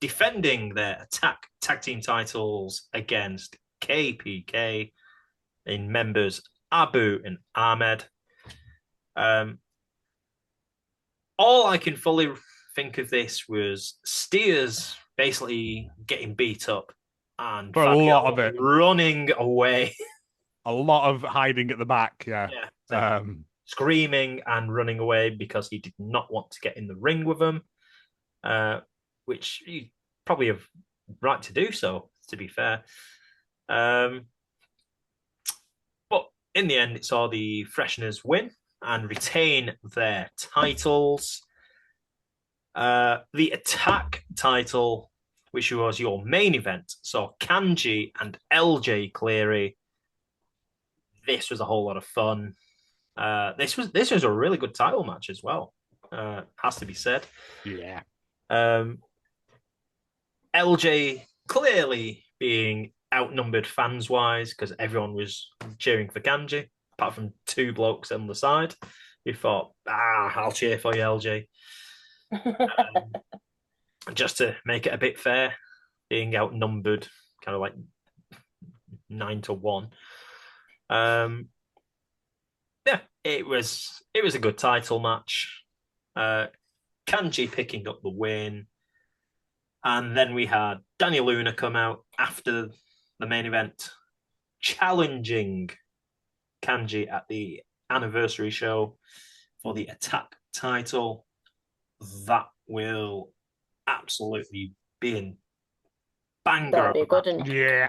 defending their Attack tag team titles against KPK in members Abu and Ahmed. All I can fully think of this was Steers basically getting beat up and For a Fabio lot of it. running away. A lot of hiding at the back, yeah. Screaming and running away because he did not want to get in the ring with them, which he probably have right to do so, to be fair. But in the end, it saw the Freshners win and retain their titles. The Attack title, which was your main event, saw Kanji and LJ Cleary. This was a whole lot of fun. This was a really good title match as well. Has to be said. Yeah. LJ clearly being outnumbered fans wise because everyone was cheering for Kanji, apart from two blokes on the side who thought, I'll cheer for you, LJ. Just to make it a bit fair, being outnumbered, kind of like 9-1. Yeah, it was a good title match. Kanji picking up the win. And then we had Danny Luna come out after the main event, challenging Kanji at the anniversary show for the Attack title. That will absolutely be in banger. That'll be a good one. Yeah.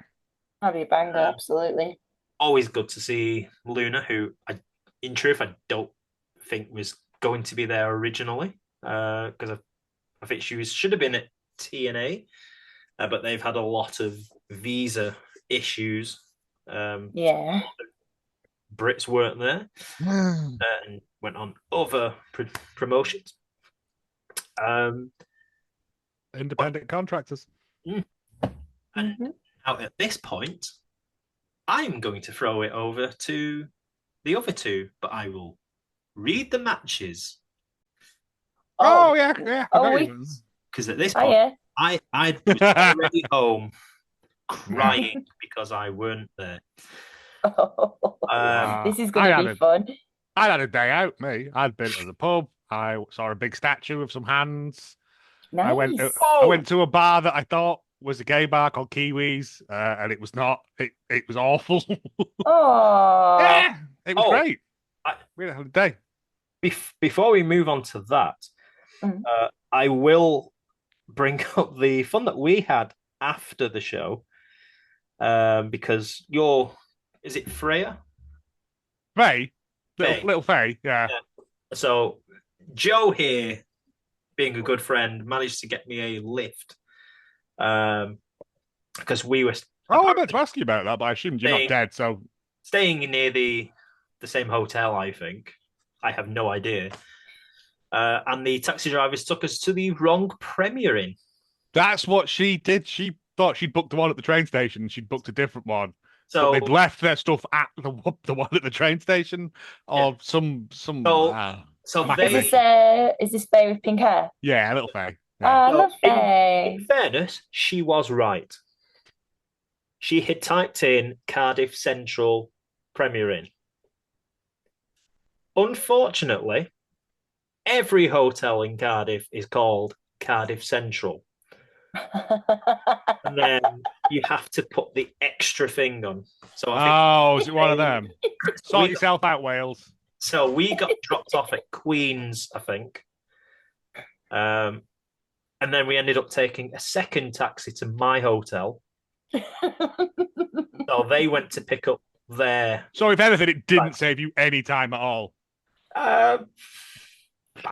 That'll be a banger, absolutely. always good to see Luna, who, in truth, I don't think was going to be there originally, because I think should have been at TNA, but they've had a lot of visa issues. Yeah. Brits weren't there and went on other promotions. Independent contractors. And now at this point, I'm going to throw it over to the other two, but I will read the matches. Oh yeah. Because at this point, I was already home crying because I weren't there. This is going to be fun. I had a day out, me. I'd been to the pub. I saw a big statue of some hands. Nice. I went to a bar that I thought was a gay bar called Kiwis, and it was not. It was awful. Oh, yeah, it was great. We had a day. Before we move on to that, I will bring up the fun that we had after the show, because is it Freya? Faye? Little Faye, yeah. So Joe here, being a good friend, managed to get me a lift, because we were. I meant to ask you about that, but I assumed you're not dead. So staying near the same hotel, I think. I have no idea. And the taxi drivers took us to the wrong Premier Inn. That's what she did. She thought she'd booked the one at the train station, and she'd booked a different one. So but they'd left their stuff at the one at the train station, or some. Is this Faye with pink hair? Yeah, a little Faye. Yeah. I love Faye. In fairness, she was right. She had typed in Cardiff Central Premier Inn. Unfortunately, every hotel in Cardiff is called Cardiff Central. And then you have to put the extra thing on. So is it one of them? Sort yourself out, Wales. So we got dropped off at Queen's, I think. And then we ended up taking a second taxi to my hotel. So they went to pick up their. So if anything, it didn't save you any time at all. I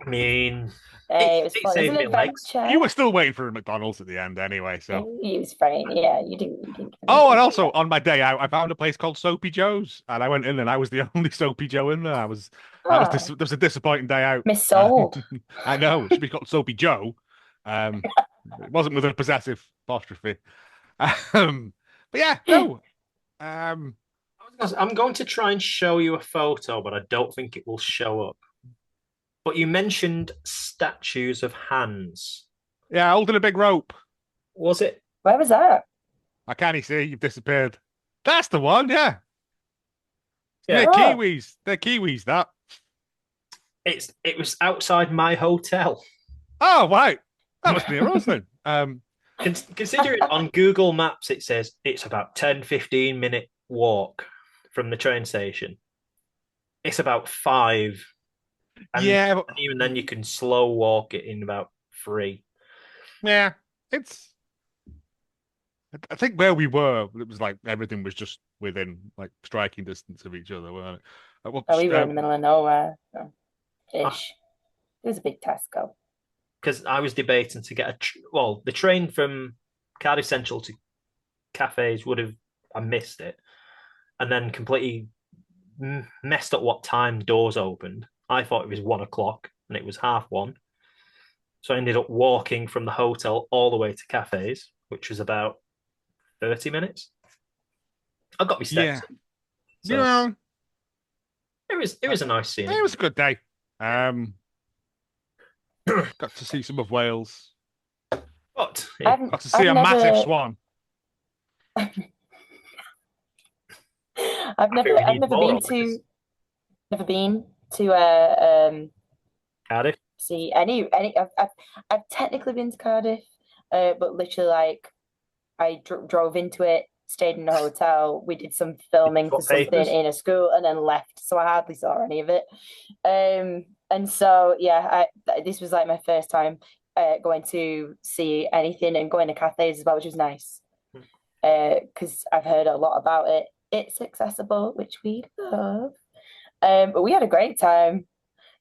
mean, it saved me legs. You were still waiting for a McDonald's at the end anyway, so. He was fine. Yeah, you didn't. Oh, and also on my day out, I found a place called Soapy Joe's, and I went in, and I was the only Soapy Joe in there. That was a disappointing day out. Missold. I know. It should be called Soapy Joe. It wasn't with a possessive apostrophe. But yeah, no. I'm going to try and show you a photo, but I don't think it will show up. But you mentioned statues of hands. Yeah, holding a big rope. Was it? Where was that? I can't see. You've disappeared. That's the one, yeah. Yeah, Kiwis. They're Kiwis, that. It was outside my hotel. Oh, right. That must be a rose then. Considering on Google Maps it says it's about 10-15 minute walk from the train station. It's about 5. And even then you can slow walk it in about 3. Yeah, I think where we were, it was like everything was just within like striking distance of each other, weren't it? We were in the middle of nowhere. Ish. It was a big Tesco. Because I was debating to get the train from Cardiff Central to Cafes I missed it, and then completely messed up what time doors opened. I thought it was 1 o'clock, and it was 1:30. So I ended up walking from the hotel all the way to Cafes, which was about 30 minutes. I got my steps. Yeah. It was a nice scene. It was a good day. Got to see some of Wales. What? Got to see massive swan. I've never been to Cardiff. See any. I've technically been to Cardiff, but literally like I drove into it, stayed in a hotel. We did some filming for something in a school, and then left. So I hardly saw any of it. And so this was like my first time going to see anything and going to cafes as well, which was nice because I've heard a lot about it. It's accessible, which we love. But we had a great time.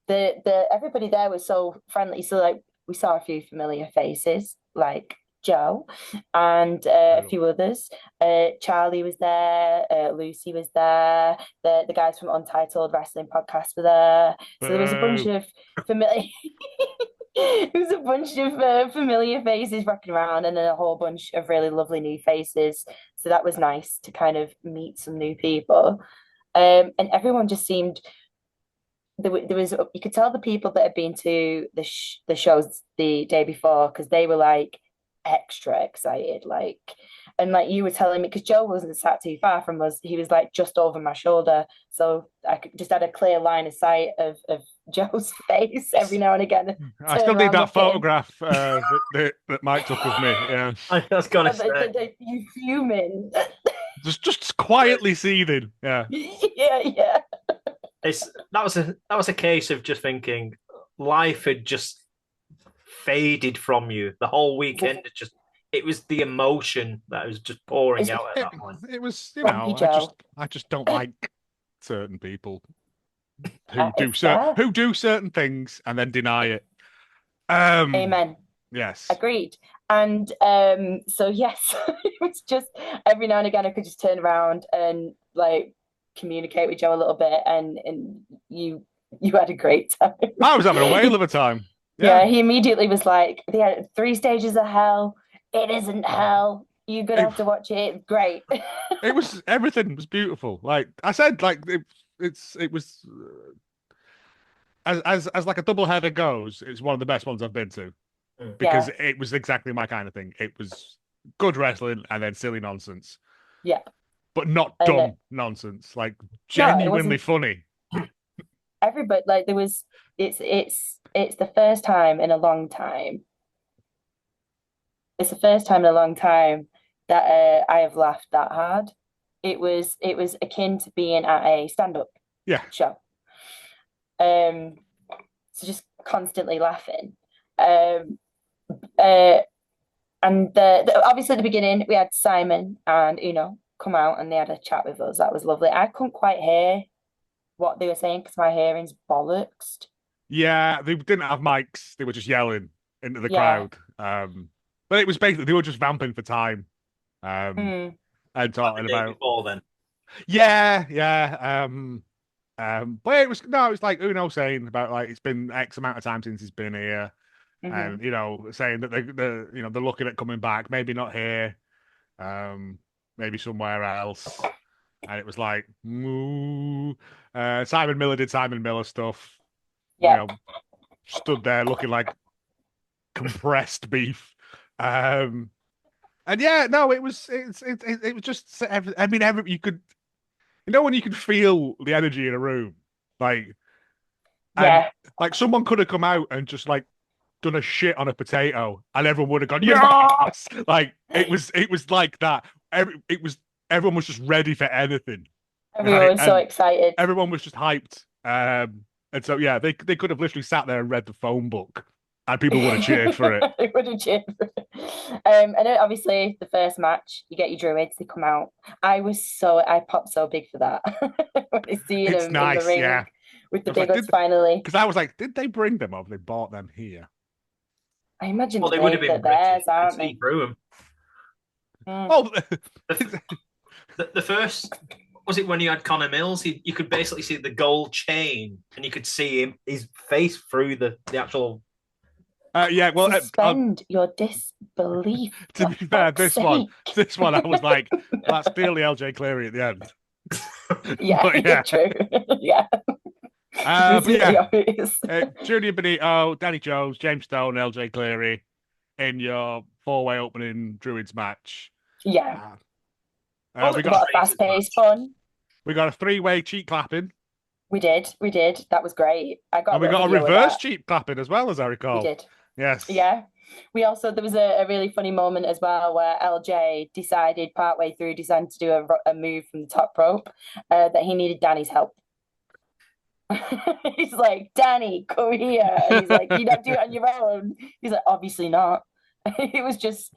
The everybody there was so friendly. So like we saw a few familiar faces, like Joe and a few others. Charlie was there, Lucy was there, the guys from Untitled Wrestling Podcast were there. So there was a bunch of familiar it was a bunch of familiar faces rocking around and then a whole bunch of really lovely new faces. So that was nice to kind of meet some new people. And everyone just seemed there was you could tell the people that had been to the shows the day before because they were like extra excited, like, and like you were telling me because Joe wasn't sat too far from us, he was like just over my shoulder, so I just had a clear line of sight of Joe's face every now and again. I still need that photograph that Mike took of me. Yeah, I was gonna say you fuming, just quietly seething. Yeah, yeah. That was a case of just thinking life had just faded from you. The whole weekend it was the emotion that was just pouring out at that point. It was, I just don't like certain people who do certain things and then deny it. Amen. Yes. Agreed. And so yes, it was just every now and again I could just turn around and like communicate with Joe a little bit, and you had a great time. I was having a whale of a time. Yeah, he immediately was like, "They had 3 stages of hell. It isn't hell. You're gonna have to watch it. Great." Everything was beautiful. Like I said, like it was as like a double header goes. It's one of the best ones I've been to because it was exactly my kind of thing. It was good wrestling and then silly nonsense. Yeah. But not dumb nonsense, like genuinely funny. Everybody, like there was, it's the first time in a long time. It's the first time in a long time that I have laughed that hard. It was akin to being at a stand-up show. So just constantly laughing. And obviously at the beginning we had Simon and come out and they had a chat with us. That was lovely. I couldn't quite hear what they were saying because my hearing's bollocksed. Yeah, they didn't have mics. They were just yelling into the crowd. But it was basically they were just vamping for time. And talking about before then. Yeah. But it was like Uno saying about like it's been X amount of time since he's been here. And saying that they're looking at coming back, maybe not here. Maybe somewhere else. And it was like, Simon Miller did Simon Miller stuff. Yeah. Stood there looking like compressed beef. And yeah, no, it was just, I mean, you could, when you could feel the energy in a room, like, like someone could have come out and just like done a shit on a potato and everyone would have gone, yes! Like, it was like that. Everyone was just ready for anything. Everyone was so excited. Everyone was just hyped. And so, yeah, they could have literally sat there and read the phone book and people would have cheered for it. They would have cheered for it. And then obviously the first match, you get your druids, they come out. I popped so big for that. When I see them nice, in the ring with the big ones finally. Because I was like, did they bring them or have they bought them here? I imagine they would have been theirs, aren't they? Through them. Oh, the first, was it when you had Connor Mills? You could basically see the gold chain and you could see his face through the actual. Suspend your disbelief. To be fair, this one, I was like, that's clearly LJ Cleary at the end. Yeah, true. Yeah. Junior Benito, Danny Jones, James Stone, LJ Cleary in your 4-way opening Druids match. Yeah. We got fast-paced fun. We got a 3-way cheek clapping. We did. That was great. We got a reverse cheek clapping as well, as I recall. We did. Yes. Yeah. We also, there was a really funny moment as well where LJ decided partway through to do a move from the top rope that he needed Danny's help. He's like, Danny, come here. And he's like, you don't do it on your own. He's like, obviously not. It was just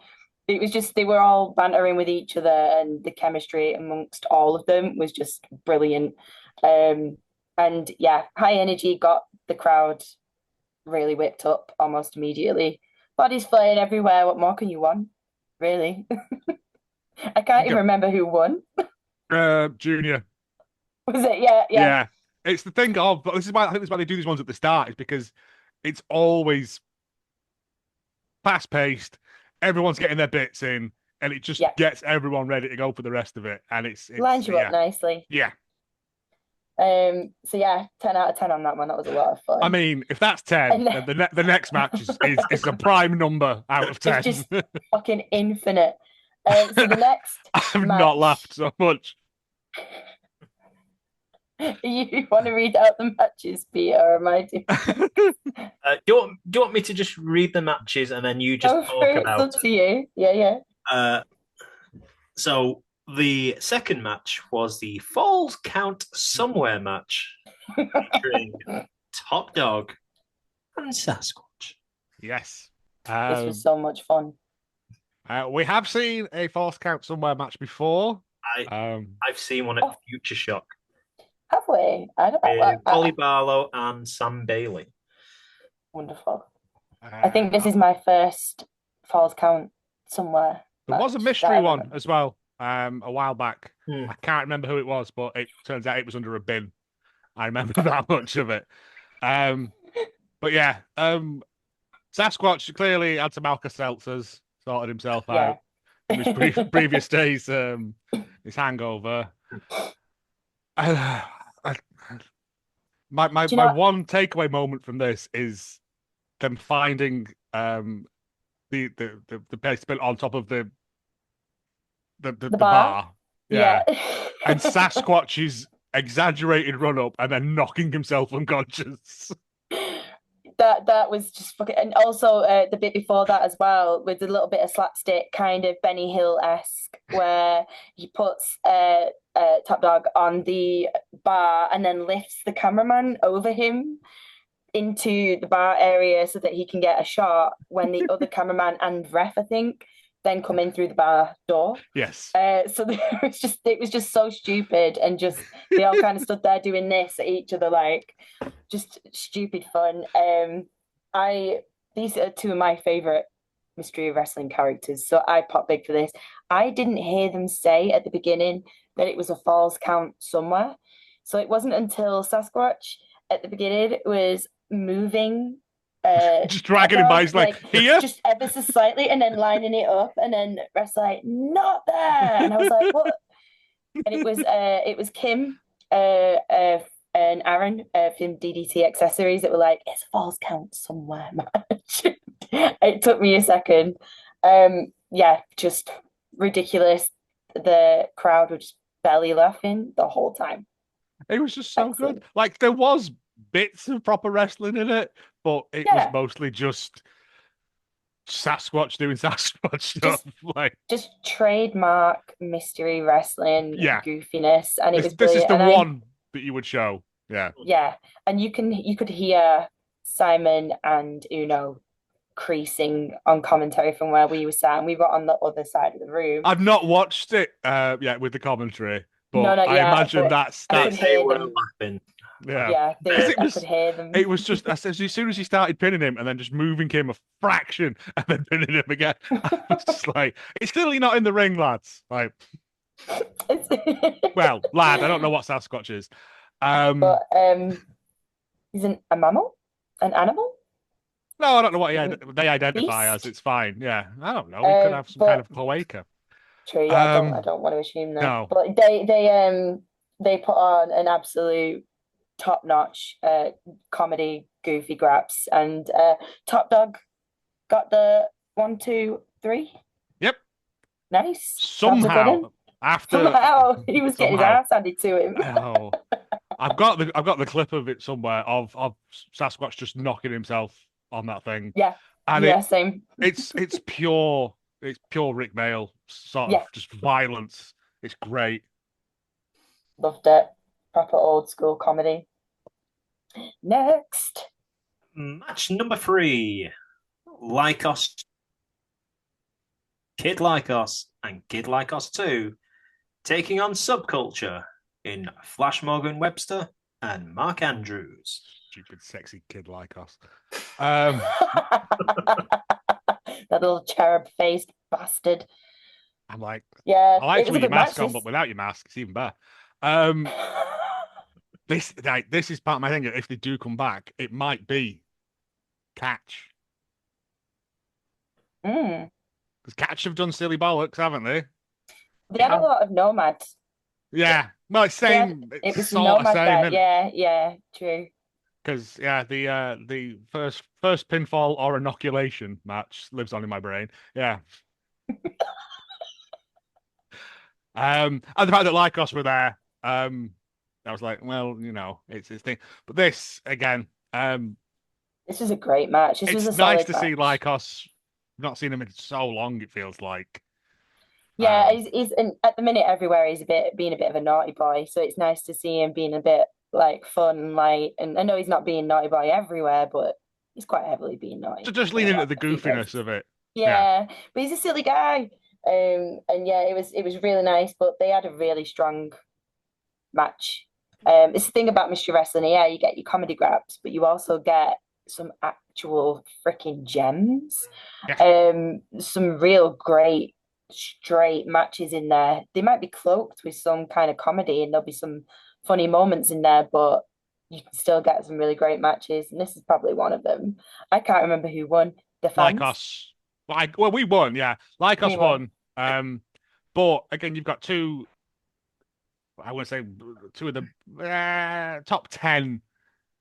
it was just they were all bantering with each other, and the chemistry amongst all of them was just brilliant. And yeah, high energy got the crowd really whipped up almost immediately. Bodies flying everywhere. What more can you want? Really? I can't even remember who won. Junior. Was it? Yeah, yeah. Yeah. It's the thing of, but this is why I think this is why they do these ones at the start, is because it's always fast paced. Everyone's getting their bits in, and it just gets everyone ready to go for the rest of it. And it's lines you up nicely. Yeah. So yeah, 10 out of 10 on that one. That was a lot of fun. I mean, if that's 10, then the next match is a prime number out of 10. It's just fucking infinite. So the next I've not laughed so much. You want to read out the matches, Peter, or am I doing? Do you want me to just read the matches and then you just talk about it? It's up to you. Yeah. So the second match was the Falls Count Somewhere match featuring Top Dog and Sasquatch. Yes. This was so much fun. We have seen a Falls Count Somewhere match before. I've seen one at Future Shock. Have we? I don't. Polly Barlow and Sam Bailey. Wonderful. I think this is my first Falls Count Somewhere. There was a mystery one as well a while back. I can't remember who it was, but it turns out it was under a bin. I remember that much of it. But yeah, Sasquatch clearly had some Alka-Seltzers, sorted himself out in his previous days, his hangover. My one takeaway moment from this is them finding the basement on top of the bar. Yeah. And Sasquatch's exaggerated run up and then knocking himself unconscious. That was just fucking, and also the bit before that as well, with a little bit of slapstick, kind of Benny Hill-esque, where he puts Top Dog on the bar and then lifts the cameraman over him into the bar area so that he can get a shot when the other cameraman and ref, I think, then come in through the bar door. Yes. So it was just so stupid, and just they all kind of stood there doing this at each other, like just stupid fun. These are two of my favorite Mystery of Wrestling characters, so I popped big for this. I didn't hear them say at the beginning that it was a Falls Count Somewhere, so it wasn't until Sasquatch at the beginning was moving. Just dragging him by his leg here, just ever so slightly, and then lining it up, and then rest like not there, and I was like, what? And it was Kim and Aaron from DDT Accessories that were like, it's a Falls Count Somewhere match. It took me a second. Just ridiculous. The crowd were just belly laughing the whole time. It was just so good. Like, there was bits of proper wrestling in it, but it was mostly just Sasquatch doing Sasquatch stuff. Just trademark mystery wrestling goofiness, and it was this is brilliant. the one that you would show. Yeah, and you could hear Simon and Uno creasing on commentary from where we were sat, and we were on the other side of the room. I've not watched it yet with the commentary, but no, I imagine that's they were laughing. I could hear them. It was just as soon as he started pinning him and then just moving him a fraction and then pinning him again. I was just like, it's clearly not in the ring, lads. Like, well, lad, I don't know what Sasquatch is. But he's a mammal, an animal. No, I don't know what they identify as. It's fine. Yeah, I don't know. He could have some kind of cloaca. True. Yeah, I don't want to assume that. No. But they put on an absolute top-notch comedy, goofy graps, and Top Dog got the 1, 2, 3. Yep. Nice. Somehow he was getting his ass handed to him. Oh. I've got the clip of it somewhere of Sasquatch just knocking himself on that thing. Yeah. And Same. It's pure Rick Mail sort of just violence. It's great. Loved it. Proper old school comedy. Next. Match number 3. Lycos Kid Like Us and Kid Like Us 2 taking on subculture in Flash Morgan Webster and Mark Andrews. Stupid, sexy kid like us. That little cherub-faced bastard. I'm like, Yeah, I like it to was with a your good mask match. on, but without your mask, it's even better. This is part of my thing. If they do come back, it might be Catch. Mm. Because Catch have done silly bollocks, haven't they? They had a lot of nomads. Yeah. Well, it's same. It It's was the sort of nomad same, guy. isn't it? Yeah, true. Because the first pinfall or inoculation match lives on in my brain. Yeah. And the fact that Lycos were there, I was like, well, it's his thing. But this again, This was a great match. This was it's a nice solid to match. see Lycos. Not seen him in so long. It feels like. Yeah, he's at the minute everywhere he's being a bit of a naughty boy. So it's nice to see him being a bit like fun and light. And I know he's not being naughty boy everywhere, but he's quite heavily being naughty. So just lean into the goofiness of it. Yeah, but he's a silly guy. And yeah, it was really nice. But they had a really strong match. It's the thing about Mystery Wrestling. Yeah, you get your comedy grabs, but you also get some actual freaking gems. Yeah. Some real great straight matches in there. They might be cloaked with some kind of comedy and there'll be some funny moments in there, but you can still get some really great matches. And this is probably one of them. I can't remember who won. The fans? Lycos. We won, yeah. Lycos won. But again, you've got two, I want to say two of the top 10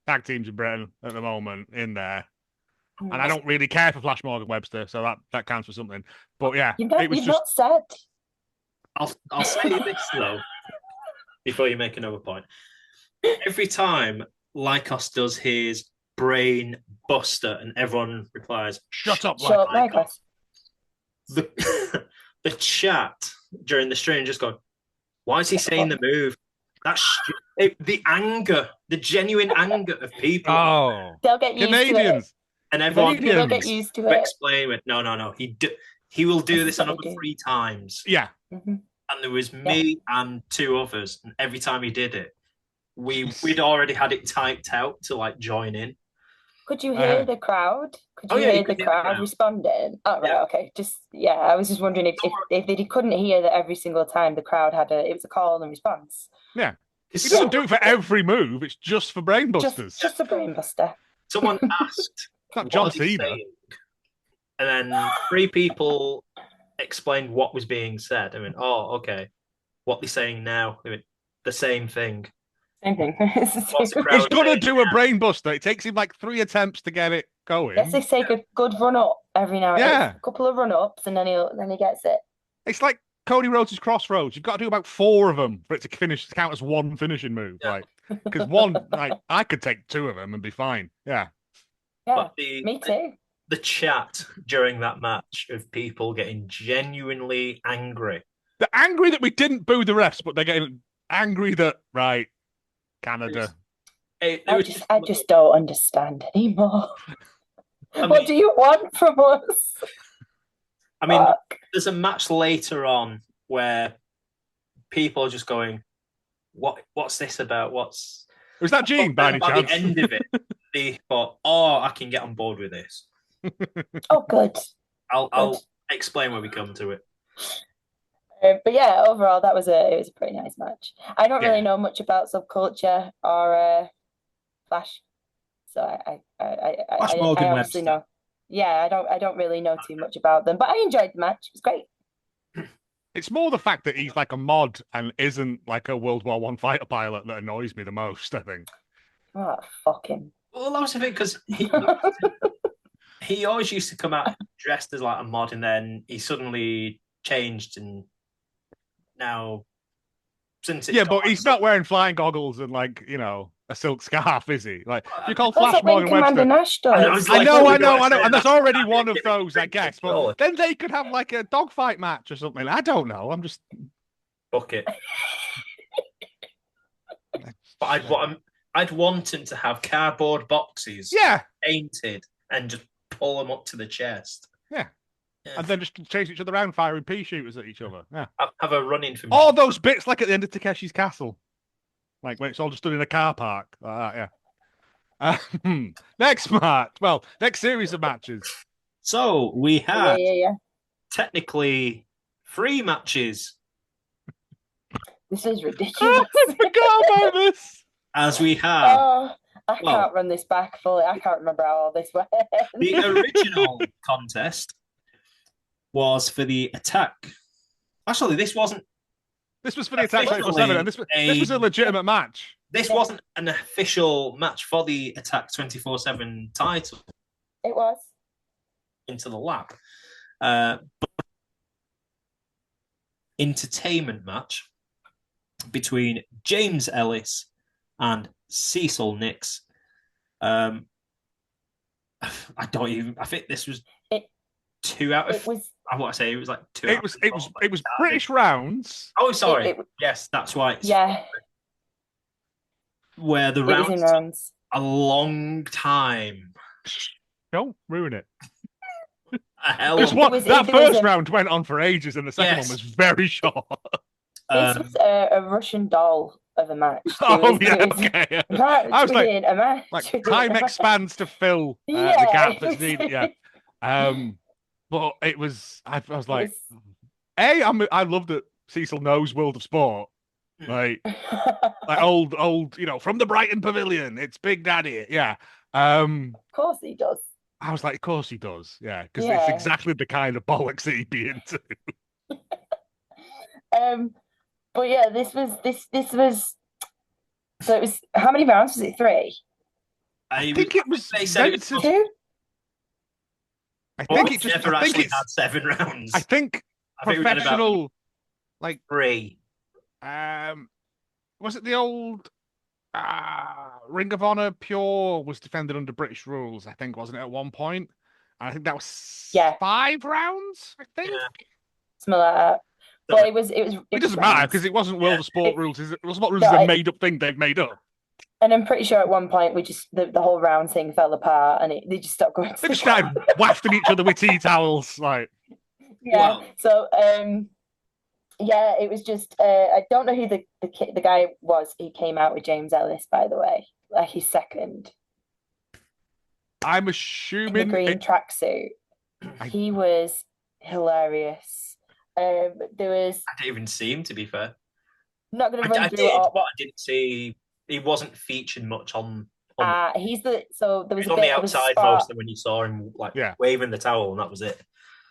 tag teams in Britain at the moment in there. And I don't really care for Flash Morgan Webster, so that counts for something. But yeah, you've not said. I'll say this though, before you make another point. Every time Lycos does his brain buster, and everyone replies, "Shut up, Lycos." The chat during the stream just going, "Why is he saying the move?" That's the anger, the genuine anger of people. Oh, they'll get used Canadians. to it. And everyone will get used to it. Explain it. No. He will do this another 3 times. Yeah. Mm-hmm. And there was me and 2 others, and every time he did it, we'd already had it typed out to like join in. Could you hear the crowd? Could you hear the crowd responding? Oh, right, okay. I was just wondering if they couldn't hear that every single time the crowd had it was a call and response. Yeah. He doesn't do it for every move. It's just for brainbusters. Just a brainbuster. Someone asked, it's not John Cena. And then 3 people explained what was being said. I mean, oh, okay. What they're saying now? I mean, the same thing. Same thing. He's going to do a brainbuster. It takes him like 3 attempts to get it going. Let's just take a good run up every now and then. A couple of run ups, and then he gets it. It's like Cody Rhodes' Crossroads. You've got to do about 4 of them for it to count as one finishing move. Yeah. Because one, I could take 2 of them and be fine. Yeah. Yeah, me too. The chat during that match of people getting genuinely angry. They're angry that we didn't boo the refs, but they're getting angry that, Canada. I just don't understand anymore. What do you want from us? I mean, there's a match later on where people are just going, what's this about? Was that Gene by any chance? At the end of it, they thought, I can get on board with this. Oh, good. I'll explain when we come to it. But yeah, overall, it was a pretty nice match. I don't really know much about subculture or Flash, so I obviously know. Yeah, I don't really know too much about them, but I enjoyed the match. It was great. It's more the fact that he's like a mod and isn't like a World War I fighter pilot that annoys me the most, I think. Oh, fuck him. Well, that was the thing, because he always used to come out dressed as like a mod, and then he suddenly changed, and now since but he's not wearing flying goggles and a silk scarf, is he? Like you call Flash Morgan Webster. I know, and there's already one of those, I guess. But then they could have like a dogfight match or something. I don't know. I'm just book it. But I'd want him to have cardboard boxes, painted, and just pull them up to the chest. Yeah, and then just chase each other around, firing pea shooters at each other. Yeah. Have a run in from All those bits like at the end of Takeshi's Castle. Like when it's all just stood in a car park. Like that, yeah. Next match. Well, next series of matches. So we had Yeah. technically 3 matches. This is ridiculous. I forgot about this. As we had I can't run this back fully. I can't remember how all this went. the original contest was for the attack. Actually, this wasn't. This was for the Attack 24/7, and this was a legitimate match. This wasn't an official match for the Attack 24/7 title. It was. Into the lap. Entertainment match between James Ellis and Cecil Nix. I think this was 2 out of. I want to say it was like 2. It was British rounds. Oh, sorry. Yes, that's why. Where the rounds a long time. Don't ruin it. That first round went on for ages, and the second one was very short. This was a Russian doll of a match. Okay. I was like, time expands to fill the gap that's needed. Yeah. But it was. I was like, I love that Cecil knows World of Sport. Like old, from the Brighton Pavilion. It's Big Daddy. Yeah. Of course he does. I was like, of course he does. Yeah, because it's exactly the kind of bollocks that he'd be into. But yeah, this was. So it was. How many rounds was it? 3. I think it was 2. I think it never actually had 7 rounds. I think professional, like 3. Was it the old Ring of Honor Pure was defended under British rules? I think, wasn't it, at one point? And I think that was 5 rounds. I think something like that. But it was. It doesn't matter because it wasn't World of Sport rules. It was what rules is a made up thing they've made up. And I'm pretty sure at one point we just the whole round thing fell apart and they just stopped going. They just started wafting each other with tea towels, like. Yeah. Wow. So it was just I don't know who the guy was. He came out with James Ellis, by the way, like his second. I'm assuming the green tracksuit. He was hilarious. There was. I didn't even see him, to be fair. Not going to run through it all. But I didn't see. He wasn't featured much on. He's there was on the outside mostly when you saw him waving the towel, and that was it.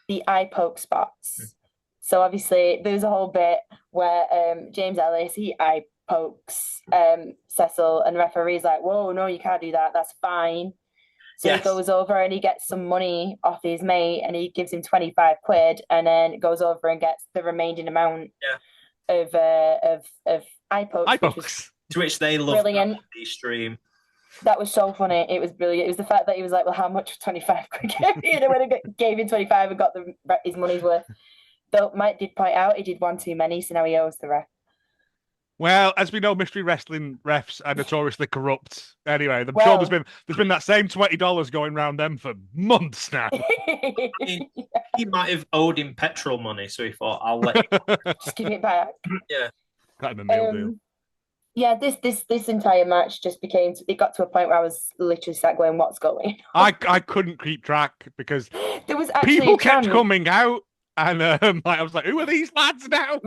The eye poke spots. So obviously there was a whole bit where James Ellis he eye pokes Cecil, and the referee's like, "Whoa, no, you can't do that. That's fine." So he goes over and he gets some money off his mate, and he gives him 25 quid, and then goes over and gets the remaining amount of eye pokes. Eye pokes. To which they loved the stream. That was so funny. It was brilliant. It was the fact that he was like, "Well, how much 25 quid gave you?" And when I gave him 25 and got his money's worth. Though Mike did point out he did one too many, so now he owes the ref. Well, as we know, mystery wrestling refs are notoriously corrupt. Anyway, I'm sure there's been that same $20 going around them for months now. He might have owed him petrol money, so he thought, "I'll let you just give it back." Yeah, kind of a meal deal. Yeah, this entire match just it got to a point where I was literally sat going, "What's going on?" I couldn't keep track because there was actually people kept coming out. And I was like, "Who are these lads now?"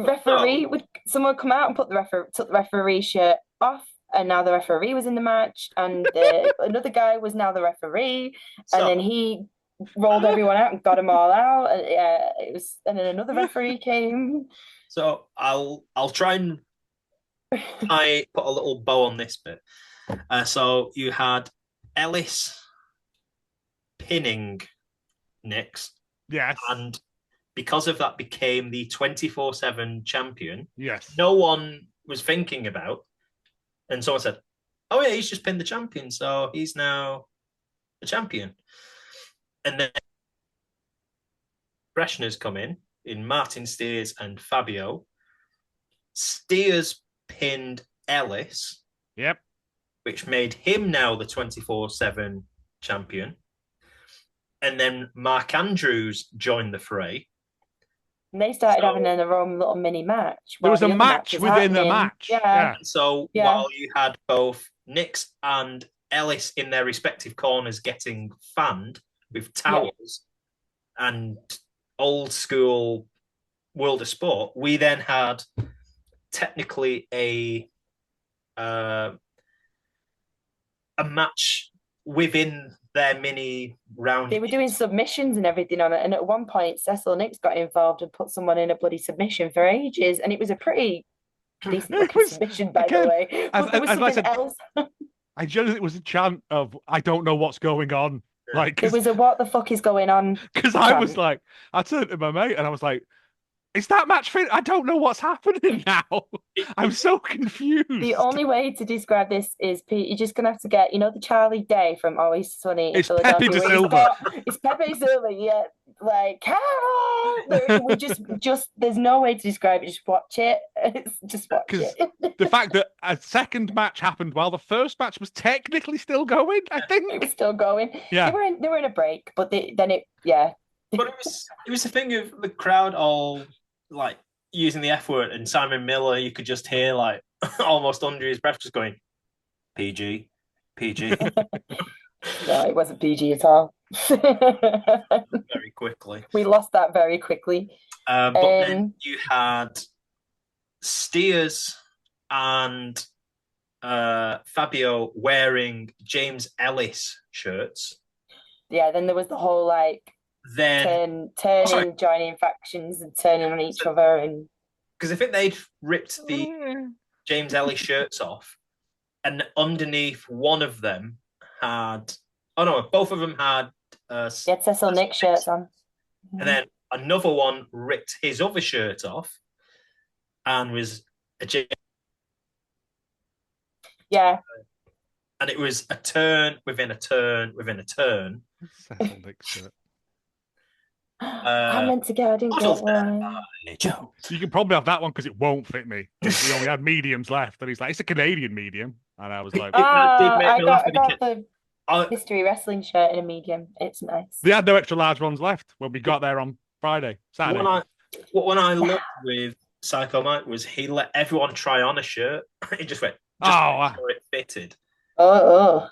Someone would come out and took the referee shirt off, and now the referee was in the match, and another guy was now the referee, and then he rolled everyone out and got them all out. And and then another referee came. So I'll try and put a little bow on this bit. So you had Ellis pinning Nix, and because of that became the 24/7 champion. Yes. No one was thinking about. And someone said, "Oh yeah, he's just pinned the champion, so he's now the champion." And then fresheners come in Martin Steers and Fabio. Steers pinned Ellis. Yep. Which made him now the 24/7 champion. and then Mark Andrews joined the fray. And they started So- having their own little mini match. There was while a the other match was within a happening. match. Yeah. So Yeah. while you had both Nix and Ellis in their respective corners getting fanned with towels and old school World of Sport, we then had technically a match within their mini round. They were doing submissions and everything on it. And at one point, Cecil Nix got involved and put someone in a bloody submission for ages. And it was a pretty decent looking submission, by the way. But there was something else. I genuinely, it was a chant of, I don't know what's going on. Like, It was a what the fuck is going on? Because I was like, I turned to my mate and I was like, is that match fit? I don't know what's happening now. I'm so confused. The only way to describe this is, Pete, you're just going to have to get, you know, the Charlie Day from Always Sunny in It's Philadelphia. Pepe De Silva. It's Pepe Silva, yeah. Like, Carol! We just, there's no way to describe it. Just watch it. Just watch it. The fact that a second match happened while the first match was technically still going, I think. It was still going. Yeah. They were in a break, but But it was the thing of the crowd all like using the F word, and Simon Miller, you could just hear like almost under his breath just going, PG, PG. No, it wasn't PG at all. Very quickly. We lost that very quickly. But then you had Steers and Fabio wearing James Ellis shirts. Yeah, then there was the whole like Then turning, joining factions and turning on each other, and because I think they'd ripped the James Ellis shirts off, and underneath one of them had both of them had Cecil Nick shirts on, and then another one ripped his other shirt off and was a James. Yeah. And it was a turn within a turn within a turn. Cecil Nick's shirt. I meant to get. I didn't get one. So you can probably have that one because it won't fit me. We only had mediums left, and he's like, "It's a Canadian medium," and I was like, I got the Mystery Wrestling shirt in a medium. It's nice. They had no extra large ones left when we got there on Saturday. When I looked with Psycho Mike was he let everyone try on a shirt. He just went, sure it fitted. A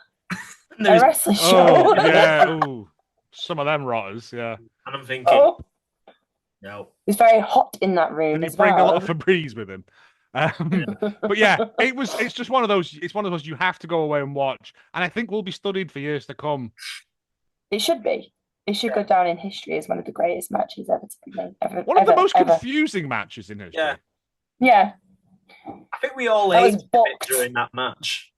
wrestling show. Yeah, ooh. Some of them rotters, yeah. And I'm thinking, no. It's very hot in that room. Did he bring a lot of Febreze with him? But yeah, it's just one of those. It's one of those you have to go away and watch, and I think will be studied for years to come. It should be. It should go down in history as one of the greatest matches ever to be made. One of the most confusing matches in history. Yeah. I think we all ate a bit during that match.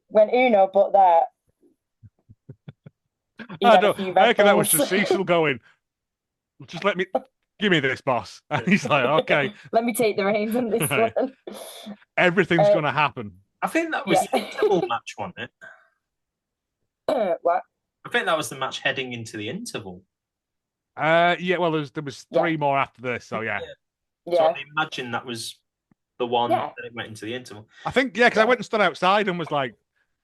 When Uno bought that. I reckon that was just Cecil going, just give me this, boss. And he's like, okay. Let me take the reins on this one. Everything's going to happen. I think that was the interval match, wasn't it? What? I think that was the match heading into the interval. Yeah, well, there was three more after this, so yeah. So I imagine that was the one that it went into the interval. I think, because I went and stood outside and was like,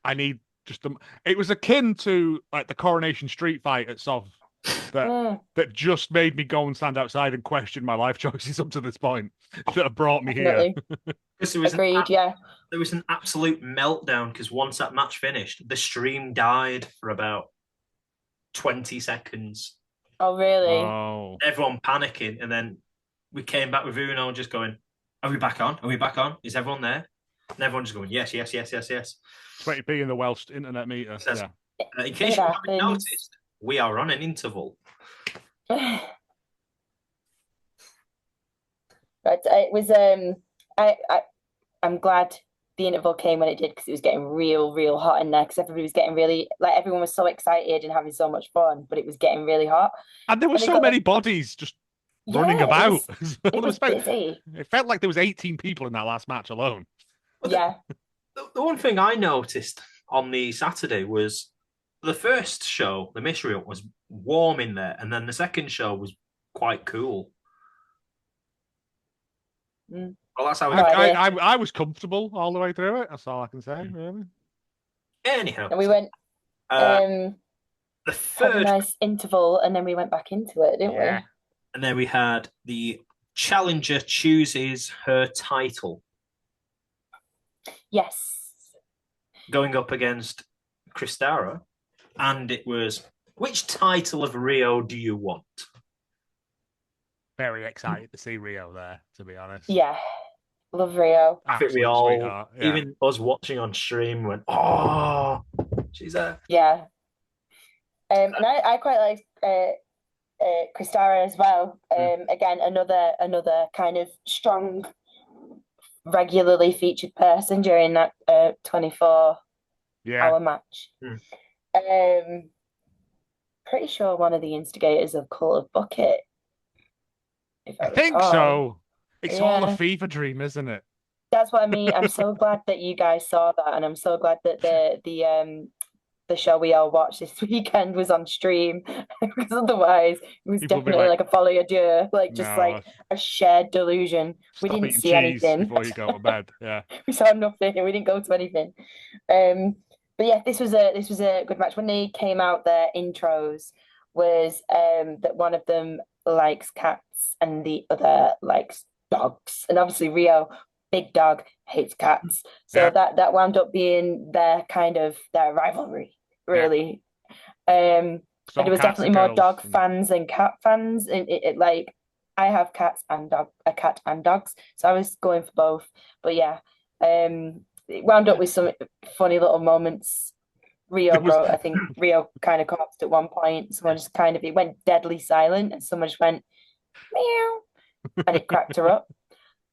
I need just it was akin to like the Coronation Street fight at Sov that just made me go and stand outside and question my life choices up to this point that have brought me here. Agreed, there was an absolute meltdown because once that match finished, the stream died for about 20 seconds. Oh, really? Oh. Everyone panicking, and then we came back with Uno just going, are we back on? Are we back on? Is everyone there? And everyone just going, yes, yes, yes, yes, yes. 20p in the Welsh internet meter. In case you haven't noticed, we are on an interval. But it was I'm glad the interval came when it did because it was getting real hot in there because everybody was getting everyone was so excited and having so much fun, but it was getting really hot. And there were so many bodies just running about. It was busy. It felt like there was 18 people in that last match alone. Yeah. The one thing I noticed on the Saturday was the first show, the mystery was warm in there, and then the second show was quite cool. Well, that's how I was comfortable all the way through it. That's all I can say, really. Anyhow, and we went. The had a third, nice interval, and then we went back into it, didn't Yeah. and then we had the challenger chooses her title, we? Yes. going up against Kristara, and it was, which title of Rio do you want? Very excited to see Rio there, to be honest. Yeah. Love Rio. I think we Absolute all, sweetheart. Yeah. even us watching on stream, went, "Oh, she's there." Yeah. And I quite like Kristara as well. Again, another kind of strong, regularly featured person during that 24 Yeah. hour match. Pretty sure one of the instigators of Cult of Bucket. If I think recall. so. It's all a Yeah. fever dream, isn't it? That's what I mean. I'm so glad that you guys saw that, and I'm so glad that the show we all watched this weekend was on stream, because otherwise it was People would be definitely like, like a folie à deux, like just No, like a shared delusion. We stop didn't eating see cheese anything. before you go to bed. Yeah. We saw nothing, and we didn't go to anything. But yeah, this was a good match. When they came out, their intros was that one of them likes cats and the other likes dogs, and obviously Rio, big dog, hates cats. So Yeah. that wound up being their kind of their rivalry, really. And Some there was cats definitely and more girls. dog fans than cat fans, and it like I have cats and a cat and dogs, so I was going for both. But yeah, it wound up with some funny little moments. I think Rio kind of collapsed at one point. Someone just kind of, it went deadly silent, and someone just went meow, and it cracked her up.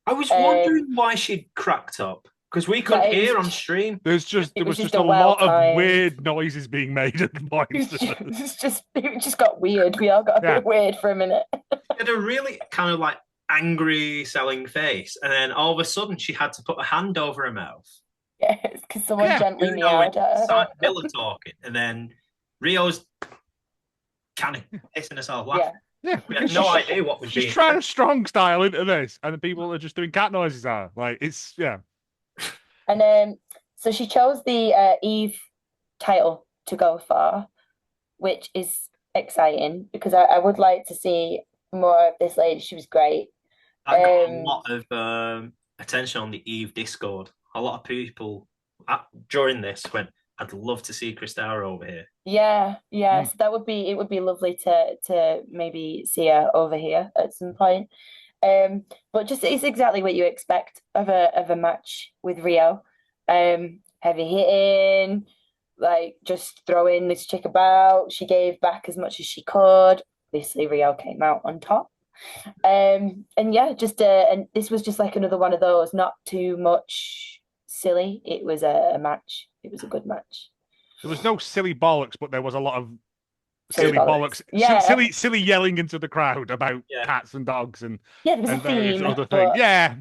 I was wondering why she'd cracked up, because we couldn't Yeah, hear on stream. There was just a lot of weird noises being made at the points. It just got weird. We all got a bit weird for a minute. She had a really kind of like angry selling face, and then all of a sudden she had to put a hand over her mouth. Yeah, it's because someone gently You know, meowed at her. Miller talking, and then Rio's kind of pissing herself laughing. Yeah, We had no idea what was she's being trying a strong style into this, and the people are just doing cat noises at her. Like, it's, yeah. And so she chose the Eve title to go for, which is exciting because I would like to see more of this lady. She was great. I got a lot of attention on the Eve Discord. A lot of people during this went, "I'd love to see Kristara over here." Yeah. So it would be lovely to maybe see her over here at some point. But just it's exactly what you expect of a match with Rio. Heavy hitting, like just throwing this chick about. She gave back as much as she could. Obviously, Rio came out on top. And yeah, just and this was just like another one of those, not too much silly. It was a match. It was a good match. There was no silly bollocks, but there was a lot of Silly bollocks. Yeah. silly yelling into the crowd about cats and dogs and there was a various theme, other things. Yeah.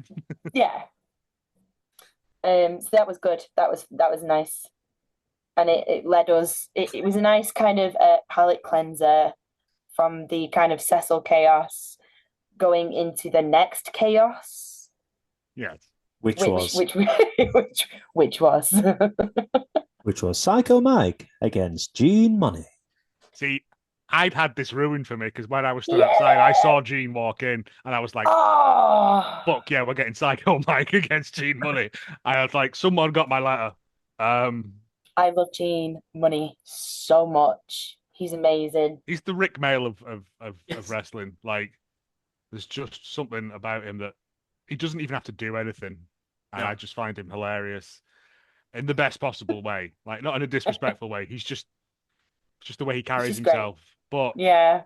So that was good. That was nice, and it led us. It was a nice kind of palate cleanser from the kind of Cecil chaos going into the next chaos. Yes. Which was which was Psycho Mike against Gene Money. See, I'd had this ruined for me because when I was stood outside, I saw Gene walk in and I was like, fuck yeah, we're getting Psycho Mike against Gene Money. I was like, someone got my letter. I love Gene Money so much. He's amazing. He's the Rick Mail of wrestling. Like, there's just something about him that he doesn't even have to do anything. And I just find him hilarious in the best possible way. Like, not in a disrespectful way. He's just the way he carries himself. Great. But yeah.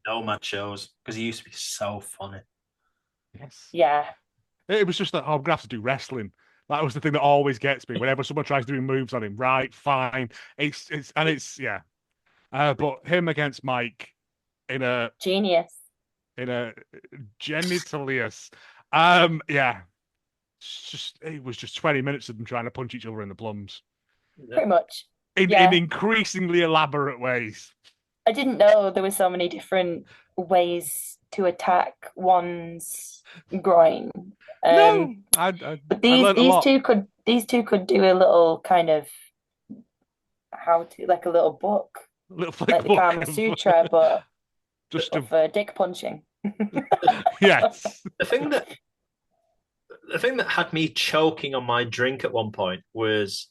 Nomad shows because he used to be so funny. Yes. Yeah. It was just that I'm gonna have to do wrestling. That was the thing that always gets me. Whenever someone tries doing moves on him, right, fine. It's but him against Mike in a genius. In a genitalius. It was just 20 minutes of them trying to punch each other in the plums. Pretty much. In increasingly elaborate ways. I didn't know there were so many different ways to attack one's groin. No, but these two could do a little kind of how to, like a little book, little flick like the book. Kama Sutra, but Just to, for dick punching. yes. The thing that had me choking on my drink at one point was,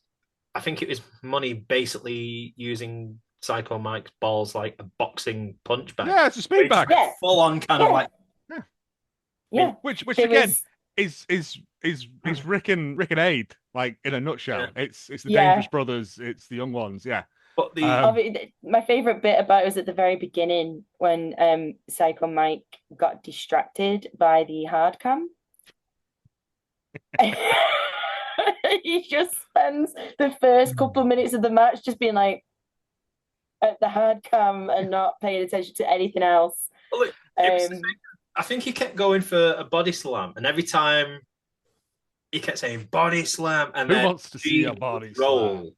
I think it was Money basically using Psycho Mike's balls like a boxing punch bag. Yeah, it's a speed bag. Yeah. Full on kind of Yeah. like, Yeah. Which There again was- is Rick and Aid, like in a nutshell. Yeah. It's the Yeah. Dangerous Brothers, it's the young ones, yeah. but the my favorite bit about it was at the very beginning when Psycho Mike got distracted by the hard cam. He just spends the first couple of minutes of the match just being like at the hard cam and not paying attention to anything else. well, it was the thing. I think he kept going for a body slam, and every time he kept saying body slam, and Who then wants to see a body roll. slam?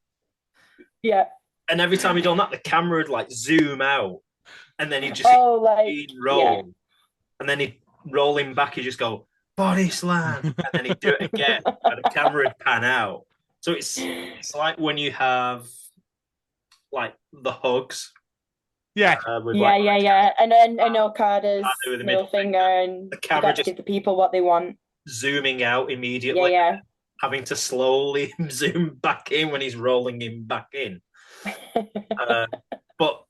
Yeah. And every time he done that, the camera would like zoom out, and then he'd just roll, yeah. and then he'd roll him back. He'd just go body slam, and then he'd do it again, and the camera would pan out. So it's like when you have like the hugs. Yeah. With Yeah. And then Okada's with the middle finger, and the you camera got to just give the people what they want. zooming out immediately. Yeah. Having to slowly zoom back in when he's rolling him back in. But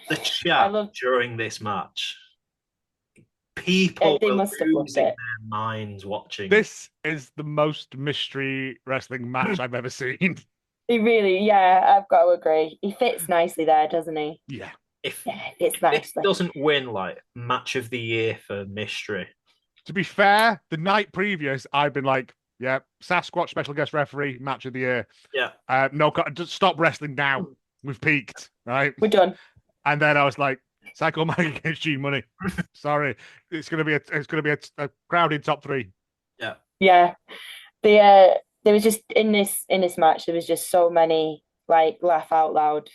the chat during this match, people they must have loved losing it. their minds watching. This is the most mystery wrestling match I've ever seen. He really, I've got to agree. He fits nicely there, doesn't he? Yeah. If it's this doesn't win like match of the year for mystery. To be fair, the night previous, I've been like, yeah, Sasquatch special guest referee, match of the year. Yeah. No, just stop wrestling now. We've peaked, right? We're done. And then I was like, Psycho Mike against G Money. Sorry, it's gonna be a crowded top 3. Yeah. There was just in this match, there was just so many like laugh out loud